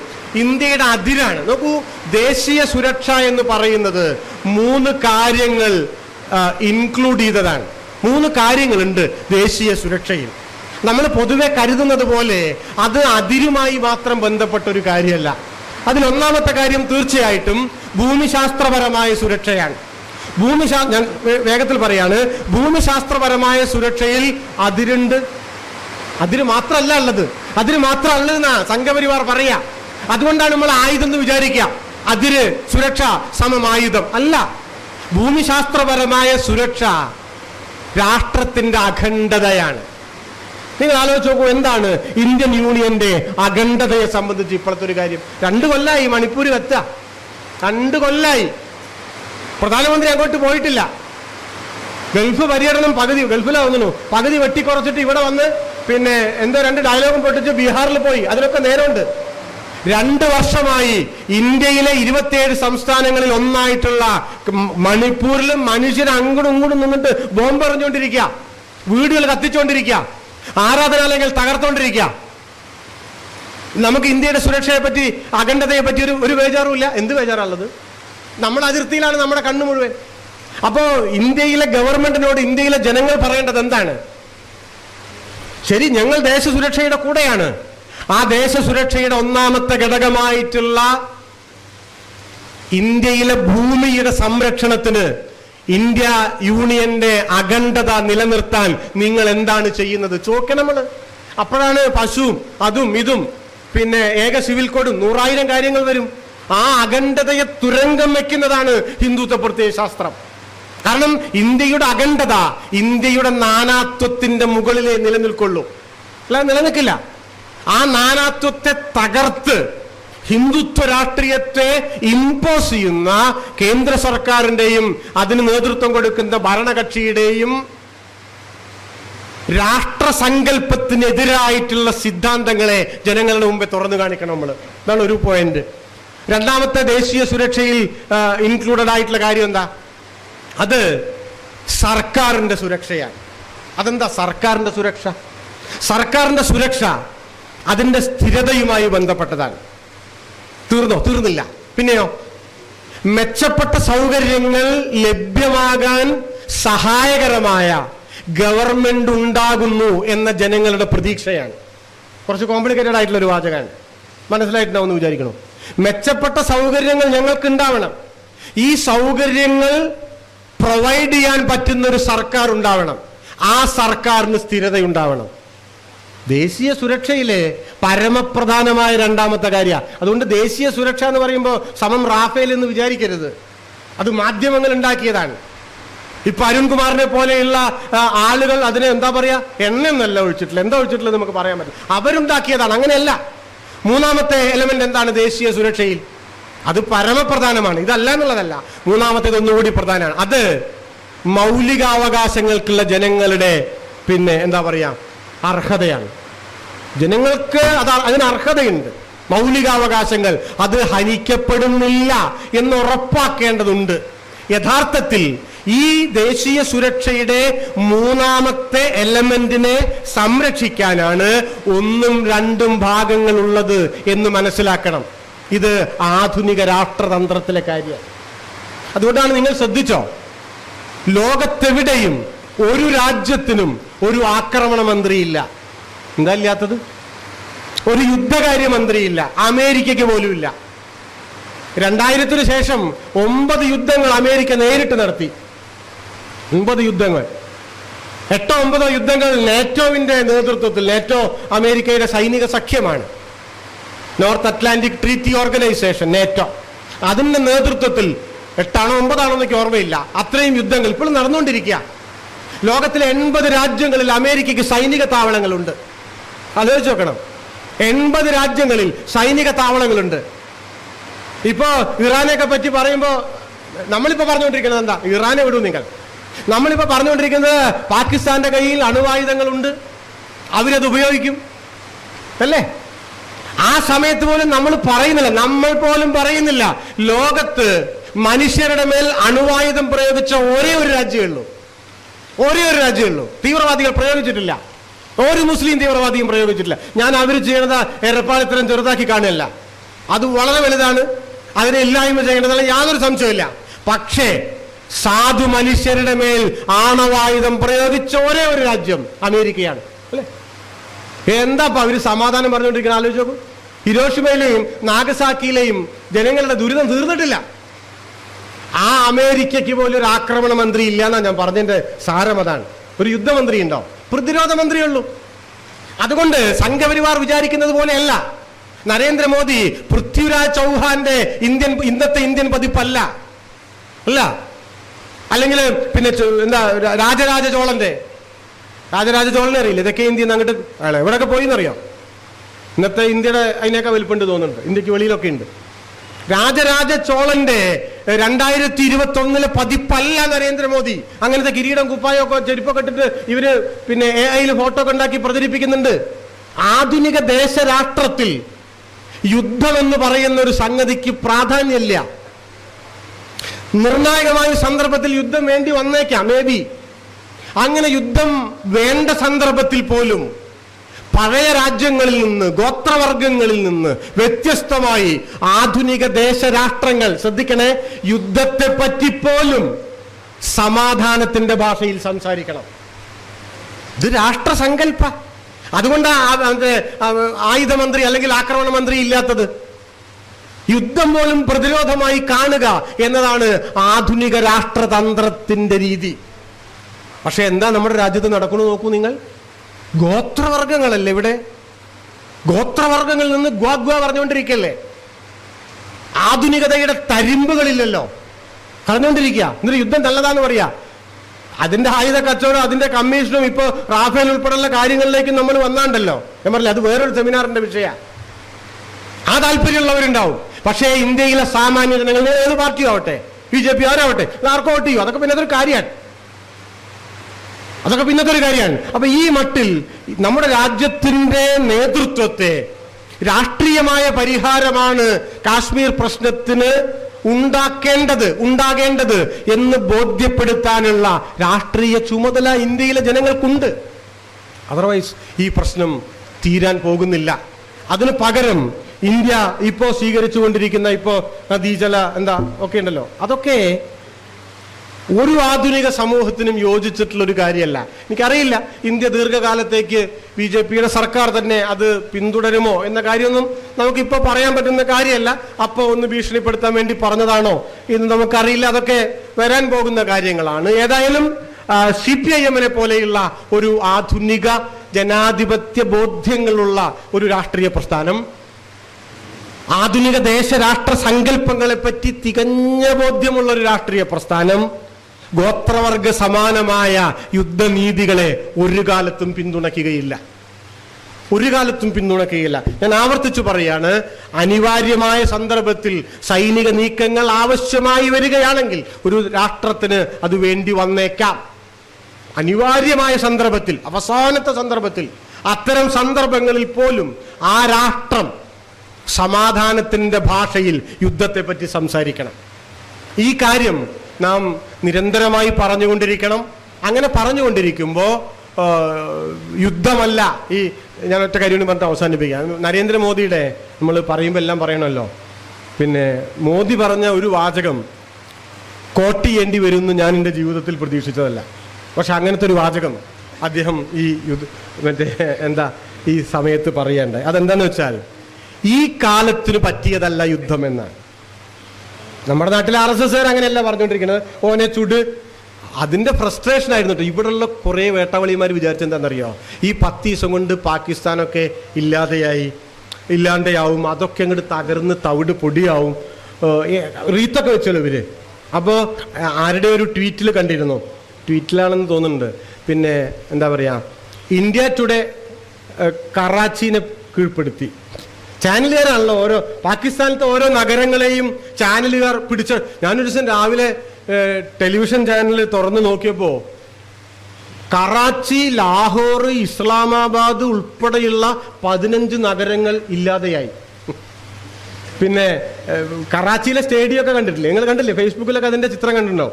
ഇന്ത്യയുടെ അതിരാണ്. നോക്കൂ, ദേശീയ സുരക്ഷ എന്ന് പറയുന്നത് 3 കാര്യങ്ങൾ ഇൻക്ലൂഡ് ചെയ്തതാണ്. 3 കാര്യങ്ങളുണ്ട് ദേശീയ സുരക്ഷയിൽ. നമ്മൾ പൊതുവെ കരുതുന്നത് പോലെ അത് അതിരുമായി മാത്രം ബന്ധപ്പെട്ട ഒരു കാര്യമല്ല. അതിലൊന്നാമത്തെ കാര്യം തീർച്ചയായിട്ടും ഭൂമിശാസ്ത്രപരമായ സുരക്ഷയാണ്. ഞാൻ വേഗത്തിൽ പറയാണ്, ഭൂമിശാസ്ത്രപരമായ സുരക്ഷയിൽ അതിരുണ്ട്. അതിര് മാത്രമല്ല ഉള്ളത്, അതിര് മാത്രമല്ലെന്നാ സംഘപരിവാർ പറയാ. അതുകൊണ്ടാണ് നമ്മൾ ആയുധം എന്ന് വിചാരിക്കുക. അതിര് സുരക്ഷ സമം ആയുധം അല്ല. ഭൂമിശാസ്ത്രപരമായ സുരക്ഷ രാഷ്ട്രത്തിന്റെ അഖണ്ഡതയാണ്. നിങ്ങൾ ആലോചിച്ച് നോക്കൂ, എന്താണ് ഇന്ത്യൻ യൂണിയന്റെ അഖണ്ഡതയെ സംബന്ധിച്ച് ഇപ്പോഴത്തെ ഒരു കാര്യം? 2 കൊല്ലായി മണിപ്പൂർ എത്തുക, 2 കൊല്ലായി പ്രധാനമന്ത്രി അങ്ങോട്ട് പോയിട്ടില്ല. ഗൾഫ് പര്യടനം ഗൾഫിലാവുന്നു, പകുതി വെട്ടിക്കുറച്ചിട്ട് ഇവിടെ വന്ന് പിന്നെ എന്തോ 2 ഡയലോഗും പൊട്ടിച്ച് ബീഹാറിൽ പോയി. അതിനൊക്കെ നേരമുണ്ട്. 2 വർഷമായി ഇന്ത്യയിലെ 27 സംസ്ഥാനങ്ങളിൽ ഒന്നായിട്ടുള്ള മണിപ്പൂരിലും മനുഷ്യർ അങ്ങോട്ടും ഇങ്ങോട്ടും നിന്നിട്ട് ബോംബ് എറിഞ്ഞുകൊണ്ടിരിക്കുക, വീടുകൾ കത്തിച്ചുകൊണ്ടിരിക്കുക, ആരാധനാലയങ്ങൾ തകർത്തുകൊണ്ടിരിക്കുക. നമുക്ക് ഇന്ത്യയുടെ സുരക്ഷയെ പറ്റി, അഖണ്ഡതയെ പറ്റി ഒരു ബേജാറുമില്ല. എന്ത് ബേജാറുള്ളത്? നമ്മുടെ അതിർത്തിയിലാണ് നമ്മുടെ കണ്ണു മുഴുവൻ. അപ്പോ ഇന്ത്യയിലെ ഗവൺമെന്റിനോട് ഇന്ത്യയിലെ ജനങ്ങൾ പറയേണ്ടത് എന്താണ്? ശരി, ഞങ്ങൾ ദേശസുരക്ഷയുടെ കൂടെയാണ്. ആ ദേശസുരക്ഷയുടെ ഒന്നാമത്തെ ഘടകമായിട്ടുള്ള ഇന്ത്യയിലെ ഭൂമിയുടെ സംരക്ഷണത്തിന്, ഇന്ത്യ യൂണിയന്റെ അഖണ്ഡത നിലനിർത്താൻ നിങ്ങൾ എന്താണ് ചെയ്യുന്നത് ചോദിക്കണം നമ്മള്. അപ്പോഴാണ് പശുവും അതും ഇതും പിന്നെ ഏക സിവിൽ കോഡും 100,000 കാര്യങ്ങൾ വരും. ആ അഖണ്ഡതയെ തുരങ്കം വെക്കുന്നതാണ് ഹിന്ദുത്വ പ്രത്യയ ശാസ്ത്രം. കാരണം ഇന്ത്യയുടെ അഖണ്ഡത ഇന്ത്യയുടെ നാനാത്വത്തിന്റെ മുകളിലേ നിലനിൽക്കുള്ളൂ, അല്ലാതെ നിലനിൽക്കില്ല. ആ നാനാത്വത്തെ തകർത്ത് ഹിന്ദുത്വ രാഷ്ട്രീയത്തെ ഇമ്പോസ് ചെയ്യുന്ന കേന്ദ്ര സർക്കാരിന്റെയും അതിന് നേതൃത്വം കൊടുക്കുന്ന ഭരണകക്ഷിയുടെയും രാഷ്ട്രസങ്കല്പത്തിനെതിരായിട്ടുള്ള സിദ്ധാന്തങ്ങളെ ജനങ്ങളുടെ മുമ്പേ തുറന്നു കാണിക്കണം നമ്മൾ. ഇതാണ് ഒരു പോയിന്റ്. രണ്ടാമത്തെ ദേശീയ സുരക്ഷയിൽ ഇൻക്ലൂഡഡ് ആയിട്ടുള്ള കാര്യം എന്താ? അത് സർക്കാരിന്റെ സുരക്ഷയാണ്. അതെന്താ സർക്കാരിന്റെ സുരക്ഷ? സർക്കാരിന്റെ സുരക്ഷ അതിന്റെ സ്ഥിരതയുമായി ബന്ധപ്പെട്ടതാണ്. തീർന്നില്ല. പിന്നെയോ, മെച്ചപ്പെട്ട സൗകര്യങ്ങൾ ലഭ്യമാകാൻ സഹായകരമായ ഗവൺമെന്റ് ഉണ്ടാകുന്നു എന്ന ജനങ്ങളുടെ പ്രതീക്ഷയാണ്. കുറച്ച് കോംപ്ലിക്കേറ്റഡ് ആയിട്ടുള്ള ഒരു വാചകമാണ്, മനസ്സിലായിട്ടുണ്ടാവുമെന്ന് വിചാരിക്കണം. മെച്ചപ്പെട്ട സൗകര്യങ്ങൾ ഞങ്ങൾക്ക് ഉണ്ടാവണം. ഈ സൗകര്യങ്ങൾ പ്രൊവൈഡ് ചെയ്യാൻ പറ്റുന്ന ഒരു സർക്കാർ ഉണ്ടാവണം. ആ സർക്കാരിന് സ്ഥിരതയുണ്ടാവണം. ദേശീയ സുരക്ഷയിലെ പരമപ്രധാനമായ രണ്ടാമത്തെ കാര്യം. അതുകൊണ്ട് ദേശീയ സുരക്ഷ എന്ന് പറയുമ്പോൾ സമം റാഫേൽ എന്ന് വിചാരിക്കരുത്. അത് മാധ്യമങ്ങൾ ഉണ്ടാക്കിയതാണ്. ഇപ്പൊ അരുൺകുമാറിനെ പോലെയുള്ള ആളുകൾ അതിനെ എന്താ പറയാ, എണ്ണയൊന്നല്ല ഒഴിച്ചിട്ടില്ല, എന്താ ഒഴിച്ചിട്ടുള്ളത് നമുക്ക് പറയാൻ പറ്റും. അവരുണ്ടാക്കിയതാണ്, അങ്ങനെയല്ല. മൂന്നാമത്തെ എലമെന്റ് എന്താണ് ദേശീയ സുരക്ഷയിൽ? അത് പരമപ്രധാനമാണ്, ഇതല്ല എന്നുള്ളതല്ല. മൂന്നാമത്തേത് ഒന്നുകൂടി പ്രധാനമാണ്. അത് മൗലികാവകാശങ്ങൾക്കുള്ള ജനങ്ങളുടെ പിന്നെ എന്താ പറയാ അർഹതയാണ്. ജനങ്ങൾക്ക് അതിന് അർഹതയുണ്ട്. മൗലികാവകാശങ്ങൾ അത് ഹനിക്കപ്പെടുന്നില്ല എന്ന് ഉറപ്പാക്കേണ്ടതുണ്ട്. യഥാർത്ഥത്തിൽ ഈ ദേശീയ സുരക്ഷയുടെ മൂന്നാമത്തെ എലമെന്റിനെ സംരക്ഷിക്കാനാണ് 1ഉം 2ഉം ഭാഗങ്ങളുള്ളത് എന്ന് മനസ്സിലാക്കണം. ഇത് ആധുനിക രാഷ്ട്രതന്ത്രത്തിലെ കാര്യം. അതുകൊണ്ടാണ് നിങ്ങൾ ശ്രദ്ധിച്ചോ, ലോകത്തെവിടെയും ഒരു രാജ്യത്തിനും ഒരു ആക്രമണ മന്ത്രിയില്ല. എന്താ ഇല്ലാത്തത്? ഒരു യുദ്ധകാര്യമന്ത്രിയില്ല. അമേരിക്കയ്ക്ക് പോലും ഇല്ല. 2000-ന് ശേഷം 9 യുദ്ധങ്ങൾ അമേരിക്ക നേരിട്ട് നടത്തി. 9 യുദ്ധങ്ങൾ, 8-9 യുദ്ധങ്ങൾ നാറ്റോവിന്റെ നേതൃത്വത്തിൽ. നാറ്റോ അമേരിക്കയുടെ സൈനിക സഖ്യമാണ്, North Atlantic Treaty Organisation, NATO. അതിന്റെ നേതൃത്വത്തിൽ 8ആണോ 9ആണോ എന്നൊക്കെ ഓർമ്മയില്ല, അത്രയും യുദ്ധങ്ങൾ ഇപ്പോഴും നടന്നുകൊണ്ടിരിക്കുക. ലോകത്തിലെ 80 രാജ്യങ്ങളിൽ അമേരിക്കയ്ക്ക് സൈനിക താവളങ്ങളുണ്ട്. ആലോചിച്ച് നോക്കണം, 80 രാജ്യങ്ങളിൽ സൈനിക താവളങ്ങളുണ്ട്. ഇപ്പോ ഇറാനെയൊക്കെ പറ്റി പറയുമ്പോ നമ്മളിപ്പോ പറഞ്ഞുകൊണ്ടിരിക്കുന്നത് എന്താ? ഇറാനെ വിടൂ നിങ്ങൾ. നമ്മളിപ്പോ പറഞ്ഞുകൊണ്ടിരിക്കുന്നത് പാകിസ്ഥാന്റെ കയ്യിൽ അണുവായുധങ്ങളുണ്ട്, അവരത് ഉപയോഗിക്കും അല്ലേ? ആ സമയത്ത് പോലും നമ്മൾ പോലും പറയുന്നില്ല ലോകത്ത് മനുഷ്യരുടെ മേൽ അണുവായുധം പ്രയോഗിച്ച ഒരേ ഒരു രാജ്യമേ ഉള്ളൂ. തീവ്രവാദികൾ പ്രയോഗിച്ചിട്ടില്ല. ഒരു മുസ്ലിം തീവ്രവാദിയും പ്രയോഗിച്ചിട്ടില്ല. ഞാൻ അവർ ചെയ്യണത് എറപ്പാളിത്തരം ചെറുതാക്കി കാണുകയല്ല, അത് വളരെ വലുതാണ്. അതിനെ ഇല്ലായ്മ ചെയ്യേണ്ടതല്ല, യാതൊരു സംശയമില്ല. പക്ഷേ സാധു മനുഷ്യരുടെ മേൽ ആണവായുധം പ്രയോഗിച്ച ഒരേ ഒരു രാജ്യം അമേരിക്കയാണ് അല്ലെ? എന്താ അവര് സമാധാനം പറഞ്ഞുകൊണ്ടിരിക്കുന്ന ആലോചിച്ച് നോക്കൂ. ഹിരോഷിമയിലെയും നാഗസാക്കിയിലെയും ജനങ്ങളുടെ ദുരിതം തീർന്നിട്ടില്ല. ആ അമേരിക്കയ്ക്ക് പോലും ഒരു ആക്രമണ മന്ത്രി ഇല്ല എന്നാ ഞാൻ പറഞ്ഞതിന്റെ സാരം അതാണ്. ഒരു യുദ്ധമന്ത്രി ഉണ്ടോ? പ്രതിരോധ മന്ത്രിയുള്ളൂ. അതുകൊണ്ട് സംഘപരിവാർ വിചാരിക്കുന്നത് പോലെയല്ല. നരേന്ദ്രമോദി പൃഥ്വിരാജ് ചൗഹാന്റെ ഇന്നത്തെ ഇന്ത്യൻ പതിപ്പല്ല അല്ല. അല്ലെങ്കിൽ പിന്നെ എന്താ രാജരാജ ചോളനെ അറിയില്ല? ഇതൊക്കെ ഇന്ത്യ അങ്ങോട്ട് എവിടെയൊക്കെ പോയി എന്നറിയാം. ഇന്നത്തെ ഇന്ത്യയുടെ അതിനൊക്കെ വലിപ്പുണ്ട് തോന്നുന്നുണ്ട്, ഇന്ത്യക്ക് വെളിയിലൊക്കെ ഉണ്ട്. രാജരാജ ചോളന്റെ 2021 പതിപ്പല്ല നരേന്ദ്രമോദി. അങ്ങനത്തെ കിരീടം കുപ്പായൊക്കെ ചെരുപ്പൊക്കെ ഇട്ടിട്ട് ഇവര് പിന്നെ AI ഫോട്ടോ ഒക്കെ ഉണ്ടാക്കി പ്രചരിപ്പിക്കുന്നുണ്ട്. ആധുനിക ദേശരാഷ്ട്രത്തിൽ യുദ്ധം എന്ന് പറയുന്ന ഒരു സംഗതിക്ക് പ്രാധാന്യമില്ല. നിർണായകമായ സന്ദർഭത്തിൽ യുദ്ധം വേണ്ടി വന്നേക്കാം, മേ ബി. അങ്ങനെ യുദ്ധം വേണ്ട സന്ദർഭത്തിൽ പോലും പഴയ രാജ്യങ്ങളിൽ നിന്ന്, ഗോത്രവർഗങ്ങളിൽ നിന്ന് വ്യത്യസ്തമായി ആധുനിക ദേശരാഷ്ട്രങ്ങൾ, ശ്രദ്ധിക്കണേ, യുദ്ധത്തെ പറ്റിപ്പോലും സമാധാനത്തിന്റെ ഭാഷയിൽ സംസാരിക്കണം. ഇത് രാഷ്ട്രസങ്കല്പ. അതുകൊണ്ടാണ് ആയുധമന്ത്രി അല്ലെങ്കിൽ ആക്രമണ മന്ത്രി ഇല്ലാത്തത്. യുദ്ധം പോലും പ്രതിരോധമായി കാണുക എന്നതാണ് ആധുനിക രാഷ്ട്രതന്ത്രത്തിന്റെ രീതി. പക്ഷെ എന്താ നമ്മുടെ രാജ്യത്ത് നടക്കുന്നത് നോക്കൂ നിങ്ങൾ. ഗോത്രവർഗങ്ങളല്ലേ ഇവിടെ? ഗോത്രവർഗങ്ങളിൽ നിന്ന് ഗ്വാ പറഞ്ഞുകൊണ്ടിരിക്കല്ലേ? ആധുനികതയുടെ തരിമ്പുകളില്ലല്ലോ, പറഞ്ഞുകൊണ്ടിരിക്കുക. എന്നിട്ട് യുദ്ധം നല്ലതാന്ന് പറയാ. അതിന്റെ ആയുധ കച്ചവടം, അതിന്റെ കമ്മീഷനും ഇപ്പൊ റാഫേൽ ഉൾപ്പെടെയുള്ള കാര്യങ്ങളിലേക്ക് നമ്മൾ വന്നാണ്ടല്ലോ. ഞാൻ പറഞ്ഞില്ല, അത് വേറൊരു സെമിനാറിന്റെ വിഷയ. ആ താല്പര്യമുള്ളവരുണ്ടാവും. പക്ഷേ ഇന്ത്യയിലെ സാമാന്യ ജനങ്ങൾ, ഏത് പാർട്ടിയും ആവട്ടെ, BJP ആരാവട്ടെ, ആർക്കോ വോട്ട് ചെയ്യും, അതൊക്കെ പിന്നെ അതൊരു കാര്യമാണ്. അപ്പൊ ഈ മട്ടിൽ നമ്മുടെ രാജ്യത്തിന്റെ നേതൃത്വത്തെ രാഷ്ട്രീയമായ പരിഹാരമാണ് കാശ്മീർ പ്രശ്നത്തിന് ഉണ്ടാകേണ്ടത് എന്ന് ബോധ്യപ്പെടുത്താനുള്ള രാഷ്ട്രീയ ചുമതല ഇന്ത്യയിലെ ജനങ്ങൾക്കുണ്ട്. അതർവൈസ് ഈ പ്രശ്നം തീരാൻ പോകുന്നില്ല. അതിന് പകരം ഇന്ത്യ ഇപ്പോ സ്വീകരിച്ചുകൊണ്ടിരിക്കുന്ന നദീജല ഒക്കെ ഉണ്ടല്ലോ, അതൊക്കെ ഒരു ആധുനിക സമൂഹത്തിനും യോജിച്ചിട്ടുള്ള ഒരു കാര്യമല്ല. എനിക്കറിയില്ല ഇന്ത്യ ദീർഘകാലത്തേക്ക് BJPയുടെ സർക്കാർ തന്നെ അത് പിന്തുടരുമോ എന്ന കാര്യമൊന്നും നമുക്കിപ്പോൾ പറയാൻ പറ്റുന്ന കാര്യമല്ല. അപ്പോൾ ഒന്ന് ഭീഷണിപ്പെടുത്താൻ വേണ്ടി പറഞ്ഞതാണോ എന്ന് നമുക്കറിയില്ല. അതൊക്കെ വരാൻ പോകുന്ന കാര്യങ്ങളാണ്. ഏതായാലും CPIM-നെ പോലെയുള്ള ഒരു ആധുനിക ജനാധിപത്യ ബോധ്യങ്ങളുള്ള ഒരു രാഷ്ട്രീയ പ്രസ്ഥാനം, ആധുനിക ദേശരാഷ്ട്ര സങ്കല്പങ്ങളെ പറ്റി തികഞ്ഞ ബോധ്യമുള്ള ഒരു രാഷ്ട്രീയ പ്രസ്ഥാനം ഗോത്രവർഗ സമാനമായ യുദ്ധനീതികളെ ഒരു കാലത്തും പിന്തുണയ്ക്കുകയില്ല. ഞാൻ ആവർത്തിച്ചു പറയാണ്, അനിവാര്യമായ സന്ദർഭത്തിൽ സൈനിക നീക്കങ്ങൾ ആവശ്യമായി വരികയാണെങ്കിൽ ഒരു രാഷ്ട്രത്തിന് അത് വേണ്ടി വന്നേക്കാം. അനിവാര്യമായ സന്ദർഭത്തിൽ, അവസാനത്തെ സന്ദർഭത്തിൽ, അത്തരം സന്ദർഭങ്ങളിൽ പോലും ആ രാഷ്ട്രം സമാധാനത്തിന്റെ ഭാഷയിൽ യുദ്ധത്തെ പറ്റി സംസാരിക്കണം. ഈ കാര്യം നാം നിരന്തരമായി പറഞ്ഞുകൊണ്ടിരിക്കണം. അങ്ങനെ പറഞ്ഞുകൊണ്ടിരിക്കുമ്പോൾ യുദ്ധമല്ല ഈ, ഞാൻ ഒറ്റ കാര്യം പറഞ്ഞിട്ട് അവസാനിപ്പിക്കാം. നരേന്ദ്രമോദിയുടെ നമ്മൾ പറയുമ്പോൾ എല്ലാം പറയണമല്ലോ. പിന്നെ മോദി പറഞ്ഞ ഒരു വാചകം കോട്ട് ചെയ്യേണ്ടി വരുമെന്ന് ഞാൻ എൻ്റെ ജീവിതത്തിൽ പ്രതീക്ഷിച്ചതല്ല. പക്ഷെ അങ്ങനത്തെ ഒരു വാചകം അദ്ദേഹം ഈ ഈ സമയത്ത് പറയേണ്ടത്. അതെന്താന്ന് വെച്ചാൽ, ഈ കാലത്തിന് പറ്റിയതല്ല യുദ്ധം എന്നാണ്. നമ്മുടെ നാട്ടിൽ RSS അങ്ങനെയല്ല പറഞ്ഞുകൊണ്ടിരിക്കുന്നത്, ഓനെ ചുട്. അതിൻ്റെ ഫ്രസ്ട്രേഷൻ ആയിരുന്നു കേട്ടോ. ഇവിടെയുള്ള കുറേ വേട്ടവളിമാർ വിചാരിച്ചെന്താണെന്നറിയോ, ഈ 10 ദിവസം കൊണ്ട് പാകിസ്ഥാനൊക്കെ ഇല്ലാതെയാവും, അതൊക്കെ അങ്ങോട്ട് തകർന്ന് തവിട് പൊടിയാവും, റീത്തൊക്കെ വെച്ചല്ലോ ഇവര്. അപ്പോൾ ആരുടെ ഒരു ട്വീറ്റിൽ കണ്ടിരുന്നു, ട്വീറ്റിലാണെന്ന് തോന്നുന്നുണ്ട്, പിന്നെ എന്താ പറയുക, ഇന്ത്യ ടുഡേ കറാച്ചിനെ കീഴ്പ്പെടുത്തി. ചാനലുകാരാണല്ലോ ഓരോ പാകിസ്ഥാനിലത്തെ ഓരോ നഗരങ്ങളെയും ചാനലുകാർ പിടിച്ച. ഞാനൊരു ദിവസം രാവിലെ ടെലിവിഷൻ ചാനൽ തുറന്നു നോക്കിയപ്പോൾ കറാച്ചി, ലാഹോർ, ഇസ്ലാമാബാദ് ഉൾപ്പെടെയുള്ള 15 നഗരങ്ങൾ ഇല്ലാതെയായി. പിന്നെ കറാച്ചിയിലെ സ്റ്റേഡിയം ഒക്കെ കണ്ടിട്ടില്ലേ? നിങ്ങൾ കണ്ടില്ലേ? ഫേസ്ബുക്കിലൊക്കെ അതിൻ്റെ ചിത്രം കണ്ടിട്ടുണ്ടോ?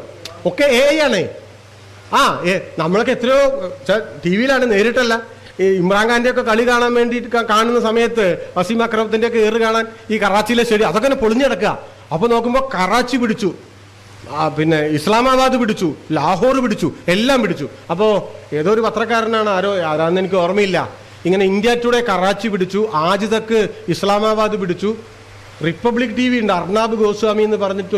ഒക്കെ AI ആണ്. നമ്മളൊക്കെ എത്രയോ TV-യിലാണ്, നേരിട്ടല്ല. ഈ ഇമ്രാൻഖാൻ്റെ ഒക്കെ കളി കാണാൻ വേണ്ടിയിട്ട് കാണുന്ന സമയത്ത് വസീം അക്രമത്തിൻ്റെ ഒക്കെ ഏറ് കാണാൻ ഈ കറാച്ചിയിലെ സ്റ്റേഡിയം അതൊക്കെ പൊളിഞ്ഞെടുക്കുക. അപ്പോൾ നോക്കുമ്പോൾ കറാച്ചി പിടിച്ചു, പിന്നെ ഇസ്ലാമാബാദ് പിടിച്ചു, ലാഹോർ പിടിച്ചു, എല്ലാം പിടിച്ചു. അപ്പോൾ ഏതോ ഒരു പത്രക്കാരനാണ്, ആരാന്ന് എനിക്ക് ഓർമ്മയില്ല, ഇങ്ങനെ ഇന്ത്യ ടുഡേ കറാച്ചി പിടിച്ചു, ആജ് തക്ക് ഇസ്ലാമാബാദ് പിടിച്ചു. റിപ്പബ്ലിക് TV ഉണ്ട്, അർണാബ് ഗോസ്വാമി എന്ന് പറഞ്ഞിട്ട്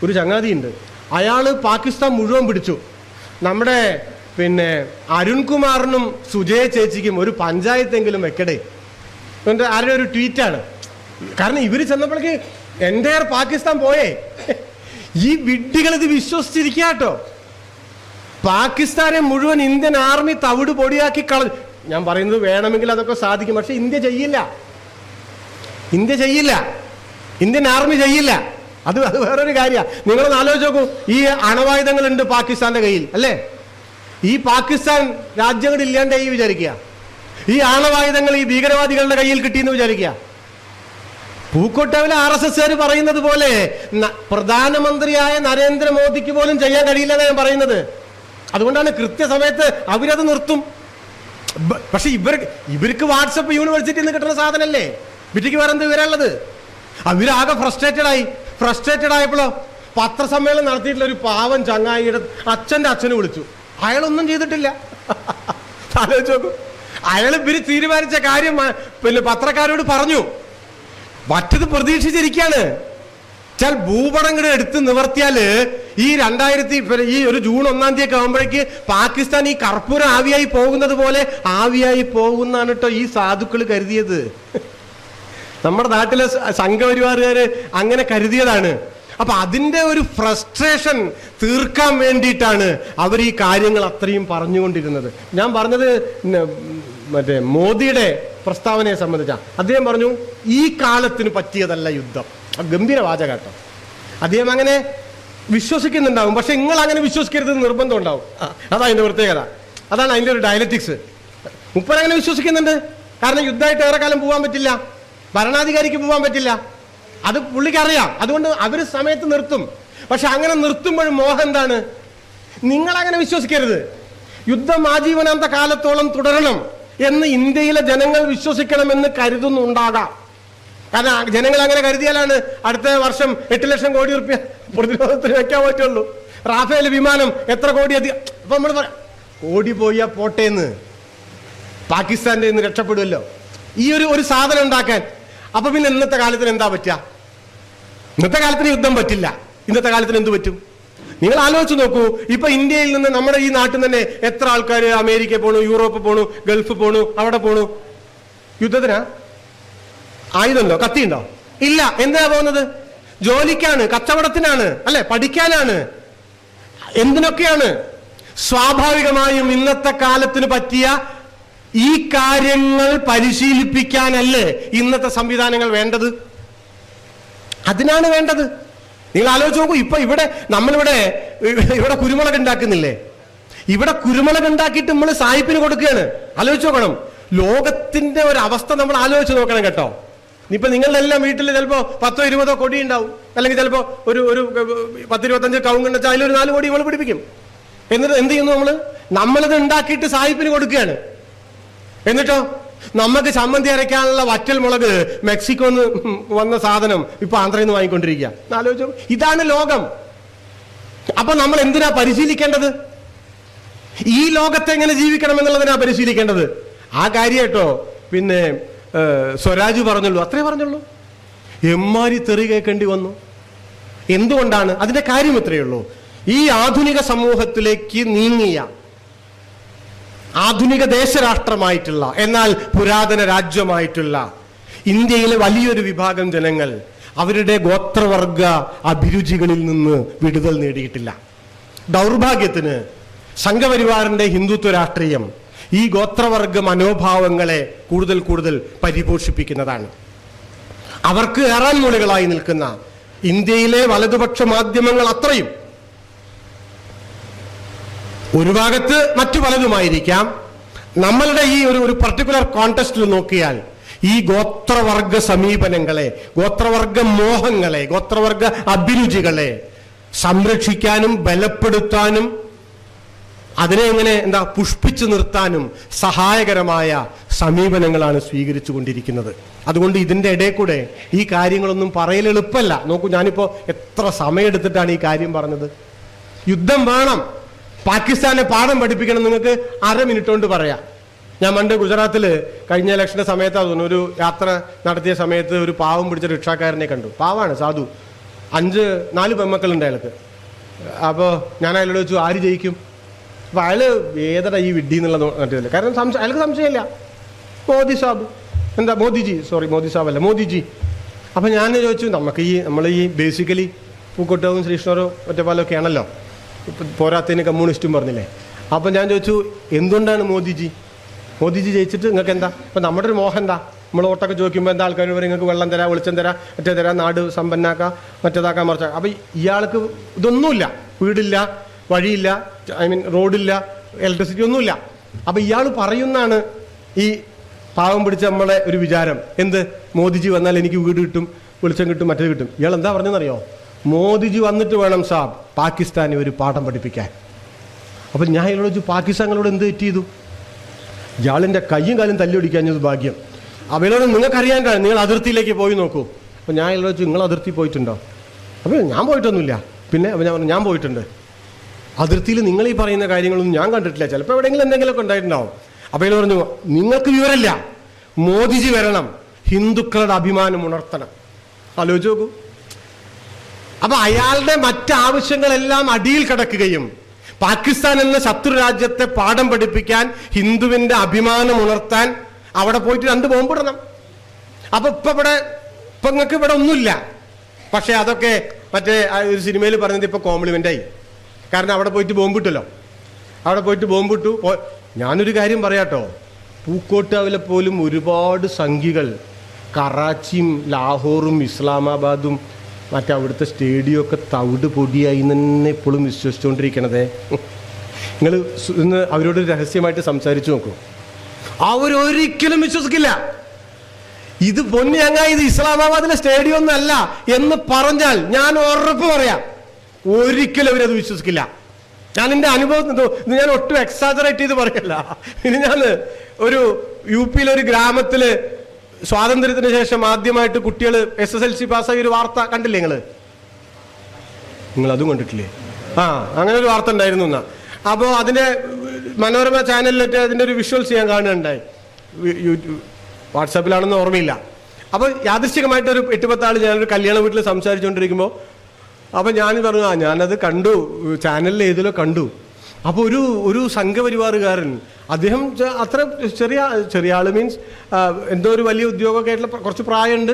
ഒരു ചങ്ങാതിയുണ്ട്, അയാൾ പാകിസ്ഥാൻ മുഴുവൻ പിടിച്ചു. നമ്മുടെ പിന്നെ അരുൺകുമാറിനും സുജയ ചേച്ചിക്കും ഒരു പഞ്ചായത്തെങ്കിലും വെക്കടേ എന്നിട്ട് ആരുടെ ഒരു ട്വീറ്റാണ്. കാരണം ഇവർ ചെന്നപ്പോഴേക്ക് എൻ്റയർ പാകിസ്ഥാൻ പോയേ. ഈ വിഡ്ഢികൾ ഇത് വിശ്വസിച്ചിരിക്കുക കേട്ടോ. പാകിസ്ഥാനെ മുഴുവൻ ഇന്ത്യൻ ആർമി തവിട് പൊടിയാക്കി ഞാൻ പറയുന്നത് വേണമെങ്കിൽ അതൊക്കെ സാധിക്കും, പക്ഷെ ഇന്ത്യ ചെയ്യില്ല. ഇന്ത്യൻ ആർമി ചെയ്യില്ല. അത് വേറൊരു കാര്യമാണ്. നിങ്ങളൊന്ന് ആലോചിച്ച് നോക്കൂ, ഈ അണവായുധങ്ങളുണ്ട് പാകിസ്ഥാന്റെ കയ്യിൽ അല്ലേ? ഈ പാകിസ്ഥാൻ രാജ്യങ്ങൾ ഇല്ലാണ്ടായി വിചാരിക്കുക, ഈ ആണവായുധങ്ങൾ ഈ ഭീകരവാദികളുടെ കയ്യിൽ കിട്ടിയെന്ന് വിചാരിക്കുക. പൂക്കോട്ടാവിലെ RSS പറയുന്നത് പോലെ പ്രധാനമന്ത്രിയായ നരേന്ദ്രമോദിക്ക് പോലും ചെയ്യാൻ കഴിയില്ല എന്നാണ് ഞാൻ പറയുന്നത്. അതുകൊണ്ടാണ് കൃത്യസമയത്ത് അവരത് നിർത്തും. പക്ഷെ ഇവർക്ക് വാട്സപ്പ് യൂണിവേഴ്സിറ്റിയിൽ നിന്ന് കിട്ടുന്ന സാധനമല്ലേ, വിറ്റിക്ക് വേറെ എന്ത് വിവരമുള്ളത്? അവരാകെ ഫ്രസ്ട്രേറ്റഡ് ആയപ്പോഴോ പത്രസമ്മേളനം നടത്തിയിട്ടുള്ള ഒരു പാവം ചങ്ങായിയുടെ അച്ഛനെ വിളിച്ചു. അയാളൊന്നും ചെയ്തിട്ടില്ല. ആലോചിച്ച് നോക്കൂ, അയാൾ ഇവര് തീരുമാനിച്ച കാര്യം പിന്നെ പത്രക്കാരോട് പറഞ്ഞു, മറ്റത് പ്രതീക്ഷിച്ചിരിക്കുകയാണ്. ഭൂപടങ്ങൾ എടുത്ത് നിവർത്തിയാല് ഈ ഒരു ജൂൺ 1-ാം തീയതി ആകുമ്പോഴേക്ക് പാകിസ്ഥാൻ ഈ കർപ്പൂരം ആവിയായി പോകുന്നത് പോലെ ആവിയായി പോകുന്നാണ് കേട്ടോ ഈ സാധുക്കൾ കരുതിയത്. നമ്മുടെ നാട്ടിലെ സംഘപരിവാറുകാര് അങ്ങനെ കരുതിയതാണ്. അപ്പൊ അതിന്റെ ഒരു ഫ്രസ്ട്രേഷൻ തീർക്കാൻ വേണ്ടിയിട്ടാണ് അവർ ഈ കാര്യങ്ങൾ അത്രയും പറഞ്ഞുകൊണ്ടിരുന്നത്. ഞാൻ പറഞ്ഞത് മറ്റേ മോദിയുടെ പ്രസ്താവനയെ സംബന്ധിച്ച അദ്ദേഹം പറഞ്ഞു, ഈ കാലത്തിന് പറ്റിയതല്ല യുദ്ധം. ഗംഭീര വാചകാട്ടോ. അദ്ദേഹം അങ്ങനെ വിശ്വസിക്കുന്നുണ്ടാവും, പക്ഷെ നിങ്ങൾ അങ്ങനെ വിശ്വസിക്കരുത് നിർബന്ധം ഉണ്ടാവും. അതാണ് അതിന്റെ പ്രത്യേകത, അതാണ് അതിന്റെ ഒരു ഡയലറ്റിക്സ്. മുപ്പരങ്ങനെ വിശ്വസിക്കുന്നുണ്ട്, കാരണം യുദ്ധമായിട്ട് ഏറെ കാലം പോകാൻ പറ്റില്ല, ഭരണാധികാരിക്ക് പോകാൻ പറ്റില്ല, അത് പുള്ളിക്ക് അറിയാം. അതുകൊണ്ട് അവര് സമയത്ത് നിർത്തും. പക്ഷെ അങ്ങനെ നിർത്തുമ്പോഴും മോഹം എന്താണ്? നിങ്ങൾ അങ്ങനെ വിശ്വസിക്കരുത്. യുദ്ധം ആജീവനാന്ത കാലത്തോളം തുടരണം എന്ന് ഇന്ത്യയിലെ ജനങ്ങൾ വിശ്വസിക്കണമെന്ന് കരുതുന്നുണ്ടാകാം. കാരണം ജനങ്ങൾ അങ്ങനെ കരുതിയാലാണ് അടുത്ത വർഷം 8 ലക്ഷം കോടി റുപ്യ പ്രതിരോധത്തിന് വെക്കാൻ പറ്റുള്ളൂ. റാഫേൽ വിമാനം എത്ര കോടി അധികം. അപ്പൊ നമ്മൾ പറയാം, കോടി പോയാ പോട്ടേന്ന്, പാകിസ്ഥാന്റെ നിന്ന് രക്ഷപ്പെടുമല്ലോ ഈ ഒരു സാധനം ഉണ്ടാക്കാൻ. അപ്പൊ പിന്നെ ഇന്നത്തെ കാലത്തിന് എന്താ പറ്റുക? ഇന്നത്തെ കാലത്തിന് യുദ്ധം പറ്റില്ല. ഇന്നത്തെ കാലത്തിന് എന്ത് പറ്റും? നിങ്ങൾ ആലോചിച്ച് നോക്കൂ. ഇപ്പൊ ഇന്ത്യയിൽ നിന്ന് നമ്മുടെ ഈ നാട്ടിൽ തന്നെ എത്ര ആൾക്കാർ അമേരിക്ക പോണു, യൂറോപ്പ് പോണു, ഗൾഫ് പോണു, അവിടെ പോണു. യുദ്ധത്തിനാ? ആയുധമുണ്ടോ? കത്തിയുണ്ടോ? ഇല്ല. എന്തിനാ പോകുന്നത്? ജോലിക്കാണ്, കച്ചവടത്തിനാണ്, അല്ലെ? പഠിക്കാനാണ്, എന്തിനൊക്കെയാണ്? സ്വാഭാവികമായും ഇന്നത്തെ കാലത്തിന് പറ്റിയ ഈ കാര്യങ്ങൾ പരിശീലിപ്പിക്കാനല്ലേ ഇന്നത്തെ സംവിധാനങ്ങൾ വേണ്ടത്? അതിനാണ് വേണ്ടത്. നിങ്ങൾ ആലോചിച്ച് നോക്കൂ. ഇപ്പൊ നമ്മളിവിടെ കുരുമുളക് ഉണ്ടാക്കുന്നില്ലേ? ഇവിടെ കുരുമുളക് ഉണ്ടാക്കിയിട്ട് നമ്മൾ സായിപ്പിന് കൊടുക്കുകയാണ്. ആലോചിച്ച് നോക്കണം. ലോകത്തിന്റെ ഒരു അവസ്ഥ നമ്മൾ ആലോചിച്ച് നോക്കണം കേട്ടോ. ഇപ്പൊ നിങ്ങളുടെ എല്ലാം വീട്ടിൽ ചിലപ്പോ 10 20 കൊടി ഉണ്ടാവും, അല്ലെങ്കിൽ ചിലപ്പോ ഒരു 10 25 കവുങ്ങുണ്ടെച്ചാൽ അതിലൊരു 4 കൊടി നമ്മൾ പിടിപ്പിക്കും. എന്നിട്ട് എന്ത് ചെയ്യുന്നു? നമ്മളത് ഉണ്ടാക്കിയിട്ട് സാഹിബിന് കൊടുക്കുകയാണ്. എന്നിട്ടോ നമുക്ക് ചമ്മന്തി അരയ്ക്കാനുള്ള വറ്റൽ മുളക് മെക്സിക്കോന്ന് വന്ന സാധനം ഇപ്പൊ ആന്ധ്രയിൽ നിന്ന് വാങ്ങിക്കൊണ്ടിരിക്കുക. ആലോചിച്ചു, ഇതാണ് ലോകം. അപ്പൊ നമ്മൾ എന്തിനാ പരിശീലിക്കേണ്ടത്? ഈ ലോകത്തെ എങ്ങനെ ജീവിക്കണം എന്നുള്ളതിനാ പരിശീലിക്കേണ്ടത്. ആ കാര്യം കേട്ടോ. പിന്നെ സ്വരാജ് പറഞ്ഞുള്ളൂ, അത്രേ പറഞ്ഞുള്ളൂ. എമ്മാരി തെറി കേൾക്കേണ്ടി വന്നു. എന്തുകൊണ്ടാണ്? അതിന്റെ കാര്യം ഇത്രയേ ഉള്ളൂ. ഈ ആധുനിക സമൂഹത്തിലേക്ക് നീങ്ങിയ ആധുനിക ദേശരാഷ്ട്രമായിട്ടുള്ള, എന്നാൽ പുരാതന രാജ്യമായിട്ടുള്ള ഇന്ത്യയിലെ വലിയൊരു വിഭാഗം ജനങ്ങൾ അവരുടെ ഗോത്രവർഗ അഭിരുചികളിൽ നിന്ന് വിടുതൽ നേടിയിട്ടില്ല. ദൗർഭാഗ്യത്തിന് സംഘപരിവാറിന്റെ ഹിന്ദുത്വ രാഷ്ട്രീയം ഈ ഗോത്രവർഗ മനോഭാവങ്ങളെ കൂടുതൽ കൂടുതൽ പരിപോഷിപ്പിക്കുന്നതാണ്. അവർക്ക് ഏറാൻ മൂലകളായി നിൽക്കുന്ന ഇന്ത്യയിലെ വലതുപക്ഷ മാധ്യമങ്ങൾ അത്രയും, ഒരു ഭാഗത്ത് മറ്റു പലതുമായിരിക്കാം, നമ്മളുടെ ഈ ഒരു പർട്ടിക്കുലർ കോണ്ടെക്സ്റ്റിൽ നോക്കിയാൽ ഈ ഗോത്രവർഗ സമീപനങ്ങളെ, ഗോത്രവർഗ മോഹങ്ങളെ, ഗോത്രവർഗ അഭിരുചികളെ സംരക്ഷിക്കാനും ബലപ്പെടുത്താനും അതിനെ എങ്ങനെ പുഷ്പിച്ചു നിർത്താനും സഹായകരമായ സമീപനങ്ങളാണ് സ്വീകരിച്ചു കൊണ്ടിരിക്കുന്നത്. അതുകൊണ്ട് ഇതിന്റെ ഇടയിൽ കൂടെ ഈ കാര്യങ്ങളൊന്നും പറയൽ എളുപ്പമല്ല. നോക്കൂ, ഞാനിപ്പോ എത്ര സമയമെടുത്തിട്ടാണ് ഈ കാര്യം പറഞ്ഞത്. യുദ്ധം വേണം, പാകിസ്ഥാനെ പാഠം പഠിപ്പിക്കണം, നിങ്ങൾക്ക് 1/2 മിനിറ്റ് കൊണ്ട് പറയാം. ഞാൻ പണ്ട് ഗുജറാത്തിൽ കഴിഞ്ഞ ഇലക്ഷന്റെ സമയത്താണ് തോന്നുന്നു, ഒരു യാത്ര നടത്തിയ സമയത്ത് ഒരു പാവം പിടിച്ച റിക്ഷാക്കാരനെ കണ്ടു. പാവാണ്, സാധു. 4 പെൺമക്കളുണ്ട് അയാൾക്ക്. അപ്പോൾ ഞാൻ അയാളോട് ചോദിച്ചു, ആര് ജയിക്കും? അപ്പോൾ അയാൾ ഏതടാ ഈ വിഡ്ഢി എന്നുള്ളത് മറ്റേതല്ല. കാരണം അയാൾക്ക് സംശയമില്ല, മോദി സാബ്, മോദിജി, സോറി മോദി സാബ് അല്ല, മോദിജി. അപ്പം ഞാൻ ചോദിച്ചു, നമ്മൾ ഈ ബേസിക്കലി പൂക്കോട്ടവും ശ്രീകൃഷ്ണനും ഒറ്റപ്പാലൊക്കെ ആണല്ലോ, പോരാത്തതിന് കമ്മ്യൂണിസ്റ്റും പറഞ്ഞില്ലേ. അപ്പം ഞാൻ ചോദിച്ചു, എന്തുകൊണ്ടാണ് മോദിജി ജയിച്ചിട്ട് നിങ്ങൾക്ക് എന്താ? അപ്പം നമ്മുടെ ഒരു മോഹം എന്താ? നമ്മൾ വോട്ടൊക്കെ ചോദിക്കുമ്പോൾ എന്താ ആൾക്കാർ പറയും, നിങ്ങൾക്ക് വെള്ളം തരാം, വെളിച്ചം തരാം, മറ്റേ തരാം, നാട് സമ്പന്നാക്കാം, മറ്റേതാക്കാം, മറിച്ചാക്കാം. അപ്പം ഇയാൾക്ക് ഇതൊന്നുമില്ല, വീടില്ല, വഴിയില്ല, റോഡില്ല, ഇലക്ട്രിസിറ്റി ഒന്നുമില്ല. അപ്പം ഇയാൾ പറയുന്നതാണ് ഈ പാവം പിടിച്ച നമ്മളെ ഒരു വിചാരം. എന്ത്? മോദിജി വന്നാൽ എനിക്ക് വീട് കിട്ടും, വെളിച്ചം കിട്ടും, മറ്റേത് കിട്ടും. ഇയാൾ എന്താ പറഞ്ഞെന്നറിയോ? മോദിജി വന്നിട്ട് വേണം സാബ് പാകിസ്ഥാനെ ഒരു പാഠം പഠിപ്പിക്കാൻ. അപ്പം ഞാൻ ഇയാളോട് ചോദിച്ചു, പാകിസ്ഥാനികളോട് എന്ത് തെറ്റ് ചെയ്തു? ഇയാളിൻ്റെ കയ്യും കാലും തല്ലിയൊടിക്കാഞ്ഞത് ഭാഗ്യം. അവരോട് നിങ്ങൾക്കറിയാൻ, നിങ്ങൾ അതിർത്തിയിലേക്ക് പോയി നോക്കൂ. അപ്പം ഞാൻ ഇയാളോട് ചോദിച്ചു, നിങ്ങൾ അതിർത്തി പോയിട്ടുണ്ടോ? അപ്പോൾ ഞാൻ പോയിട്ടൊന്നുമില്ല. പിന്നെ അപ്പം ഞാൻ പറഞ്ഞു, ഞാൻ പോയിട്ടുണ്ട്. അതിർത്തിയിൽ നിങ്ങൾ ഈ പറയുന്ന കാര്യങ്ങളൊന്നും ഞാൻ കണ്ടിട്ടില്ല, ചിലപ്പോൾ എവിടെയെങ്കിലും എന്തെങ്കിലുമൊക്കെ ഉണ്ടായിട്ടുണ്ടാവും. അപ്പോൾ ഇയാൾ പറഞ്ഞു, നിങ്ങൾക്ക് വിവരമില്ല, മോദിജി വരണം, ഹിന്ദുക്കളുടെ അഭിമാനം ഉണർത്തണം. ആലോചിച്ച് നോക്കൂ. അപ്പൊ അയാളുടെ മറ്റാവശ്യങ്ങളെല്ലാം അടിയിൽ കിടക്കുകയും പാകിസ്ഥാൻ എന്ന ശത്രു രാജ്യത്തെ പാഠം പഠിപ്പിക്കാൻ, ഹിന്ദുവിന്റെ അഭിമാനം ഉണർത്താൻ അവിടെ പോയിട്ട് 2 ബോംബിടണം. അപ്പൊ ഇപ്പൊ നിങ്ങൾക്ക് ഇവിടെ ഒന്നുമില്ല. പക്ഷെ അതൊക്കെ മറ്റേ ഒരു സിനിമയിൽ പറഞ്ഞത് ഇപ്പൊ കോംപ്ലിമെന്റായി. കാരണം അവിടെ പോയിട്ട് ബോംബിട്ടല്ലോ, അവിടെ പോയിട്ട് ബോംബിട്ടു. ഞാനൊരു കാര്യം പറയാട്ടോ, പൂക്കോട്ടാവിലെ പോലും ഒരുപാട് സംഘികൾ കറാച്ചിയും ലാഹോറും ഇസ്ലാമാബാദും അവിടുത്തെ സ്റ്റേഡിയമൊക്കെ തവിട് പൊടിയായി തന്നെ ഇപ്പോഴും വിശ്വസിച്ചുകൊണ്ടിരിക്കണതേ. നിങ്ങൾ ഇന്ന് അവരോട് രഹസ്യമായിട്ട് സംസാരിച്ചു നോക്കൂ, അവരൊരിക്കലും വിശ്വസിക്കില്ല. ഇത് ഇത് ഇസ്ലാമാബാദിലെ സ്റ്റേഡിയം ഒന്നല്ല എന്ന് പറഞ്ഞാൽ ഞാൻ ഉറപ്പ് പറയാം, ഒരിക്കലും അവരത് വിശ്വസിക്കില്ല. ഞാൻ എൻ്റെ അനുഭവം, ഞാൻ ഒട്ടും എക്സാജറേറ്റ് ചെയ്ത് പറയല്ല. ഇനി ഞാൻ ഒരു UP-യിലെ ഒരു ഗ്രാമത്തില് സ്വാതന്ത്ര്യത്തിന് ശേഷം ആദ്യമായിട്ട് കുട്ടികൾ SSLC പാസ്സായ ഒരു വാർത്ത കണ്ടില്ലേ? നിങ്ങൾ അതും കണ്ടിട്ടില്ലേ? അങ്ങനെ ഒരു വാർത്ത ഉണ്ടായിരുന്നു എന്നാ. അപ്പോൾ അതിൻ്റെ മനോരമ ചാനലിലൊക്കെ അതിൻ്റെ ഒരു വിഷ്വൽസ് ഞാൻ കാണുകയുണ്ടായി. വാട്സാപ്പിലാണെന്ന് ഓർമ്മയില്ല. അപ്പോൾ യാദൃശ്ചികമായിട്ട് ഒരു 8-10 ആൾ ഞാനൊരു കല്യാണ വീട്ടിൽ സംസാരിച്ചുകൊണ്ടിരിക്കുമ്പോൾ അപ്പം ഞാൻ പറഞ്ഞു, ഞാനത് കണ്ടു, ചാനലിൽ ഏതിലോ കണ്ടു. അപ്പോൾ ഒരു സംഘപരിവാറുകാരൻ, അദ്ദേഹം അത്ര ചെറിയ ആൾ, മീൻസ് എന്തോ ഒരു വലിയ ഉദ്യോഗമൊക്കെ ആയിട്ടുള്ള കുറച്ച് പ്രായമുണ്ട്,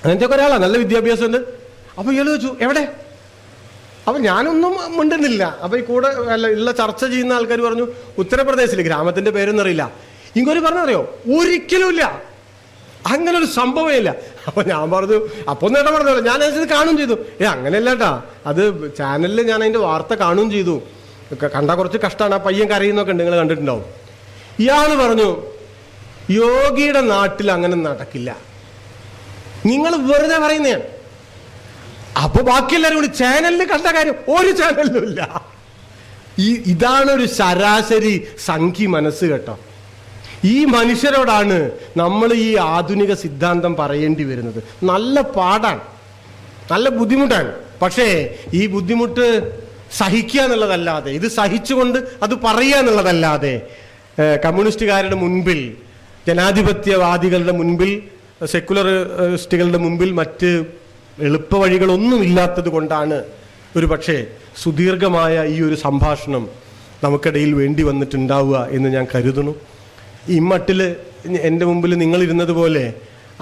അങ്ങനത്തെ ഒക്കെ ഒരാളാണ്, നല്ല വിദ്യാഭ്യാസമുണ്ട്. അപ്പോൾ ഇയാൾ ചോദിച്ചു, എവിടെ? അപ്പം ഞാനൊന്നും മിണ്ടുന്നില്ല. അപ്പോൾ ഈ കൂടെ ഉള്ള ചർച്ച ചെയ്യുന്ന ആൾക്കാർ പറഞ്ഞു, ഉത്തർപ്രദേശിൽ, ഗ്രാമത്തിൻ്റെ പേരൊന്നും അറിയില്ല. ഇങ്ങോട്ട് പറഞ്ഞറിയോ, ഒരിക്കലുമില്ല, അങ്ങനെ ഒരു സംഭവമില്ല. അപ്പോൾ ഞാൻ പറഞ്ഞു, അപ്പോൾ ഒന്നും ഇടപെടുന്നല്ലോ, ഞാൻ അത് കാണുകയും ചെയ്തു. അങ്ങനെയല്ല കേട്ടാ, അത് ചാനലിൽ ഞാൻ അതിൻ്റെ വാർത്ത കാണുകയും ചെയ്തു. കണ്ടാൽ കുറച്ച് കഷ്ടമാണ്, ആ പയ്യൻ കരയുന്നൊക്കെ ഉണ്ട്, നിങ്ങൾ കണ്ടിട്ടുണ്ടാവും. ഇയാൾ പറഞ്ഞു, യോഗിയുടെ നാട്ടിൽ അങ്ങനെ നടക്കില്ല. നിങ്ങൾ വെറുതെ പറയുന്നതാണ്. അപ്പൊ ബാക്കിയെല്ലാവരും കൂടി ചാനലിൽ കണ്ട കാര്യം ഒരു ചാനലിലും ഇല്ല. ഇതാണൊരു ശരാശരി സംഖ്യ മനസ്സ് കേട്ടോ. ഈ മനുഷ്യരോടാണ് നമ്മൾ ഈ ആധുനിക സിദ്ധാന്തം പറയേണ്ടി വരുന്നത്. നല്ല പാടാണ്, നല്ല ബുദ്ധിമുട്ടാണ്. പക്ഷേ ഈ ബുദ്ധിമുട്ട് സഹിക്കുക എന്നുള്ളതല്ലാതെ, ഇത് സഹിച്ചുകൊണ്ട് അത് പറയുക എന്നുള്ളതല്ലാതെ, കമ്മ്യൂണിസ്റ്റുകാരുടെ മുൻപിൽ, ജനാധിപത്യവാദികളുടെ മുൻപിൽ, സെക്കുലറിസ്റ്റുകളുടെ മുൻപിൽ മറ്റ് എളുപ്പ വഴികളൊന്നും ഇല്ലാത്തത് കൊണ്ടാണ് ഒരു പക്ഷേ സുദീർഘമായ ഈ ഒരു സംഭാഷണം നമുക്കിടയിൽ വേണ്ടി വന്നിട്ടുണ്ടാവുക എന്ന് ഞാൻ കരുതുന്നു. ഈ മട്ടിൽ എൻ്റെ മുമ്പിൽ നിങ്ങളിരുന്നത് പോലെ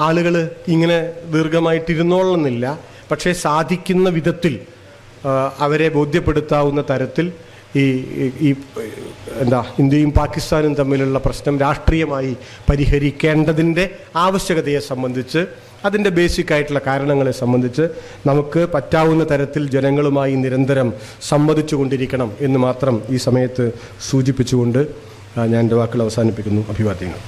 ആളുകൾ ഇങ്ങനെ ദീർഘമായിട്ടിരുന്നോളണമെന്നില്ല. പക്ഷേ സാധിക്കുന്ന വിധത്തിൽ അവരെ ബോധ്യപ്പെടുത്താവുന്ന തരത്തിൽ ഈ ഇന്ത്യയും പാകിസ്ഥാനും തമ്മിലുള്ള പ്രശ്നം രാഷ്ട്രീയമായി പരിഹരിക്കേണ്ടതിൻ്റെ ആവശ്യകതയെ സംബന്ധിച്ച്, അതിൻ്റെ ബേസിക് ആയിട്ടുള്ള കാരണങ്ങളെ സംബന്ധിച്ച് നമുക്ക് പറ്റാവുന്ന തരത്തിൽ ജനങ്ങളുമായി നിരന്തരം സംവദിച്ചു കൊണ്ടിരിക്കണം എന്ന് മാത്രം ഈ സമയത്ത് സൂചിപ്പിച്ചുകൊണ്ട് ഞാൻ എൻ്റെ വാക്കുകൾ അവസാനിപ്പിക്കുന്നു. അഭിവാദ്യങ്ങൾ.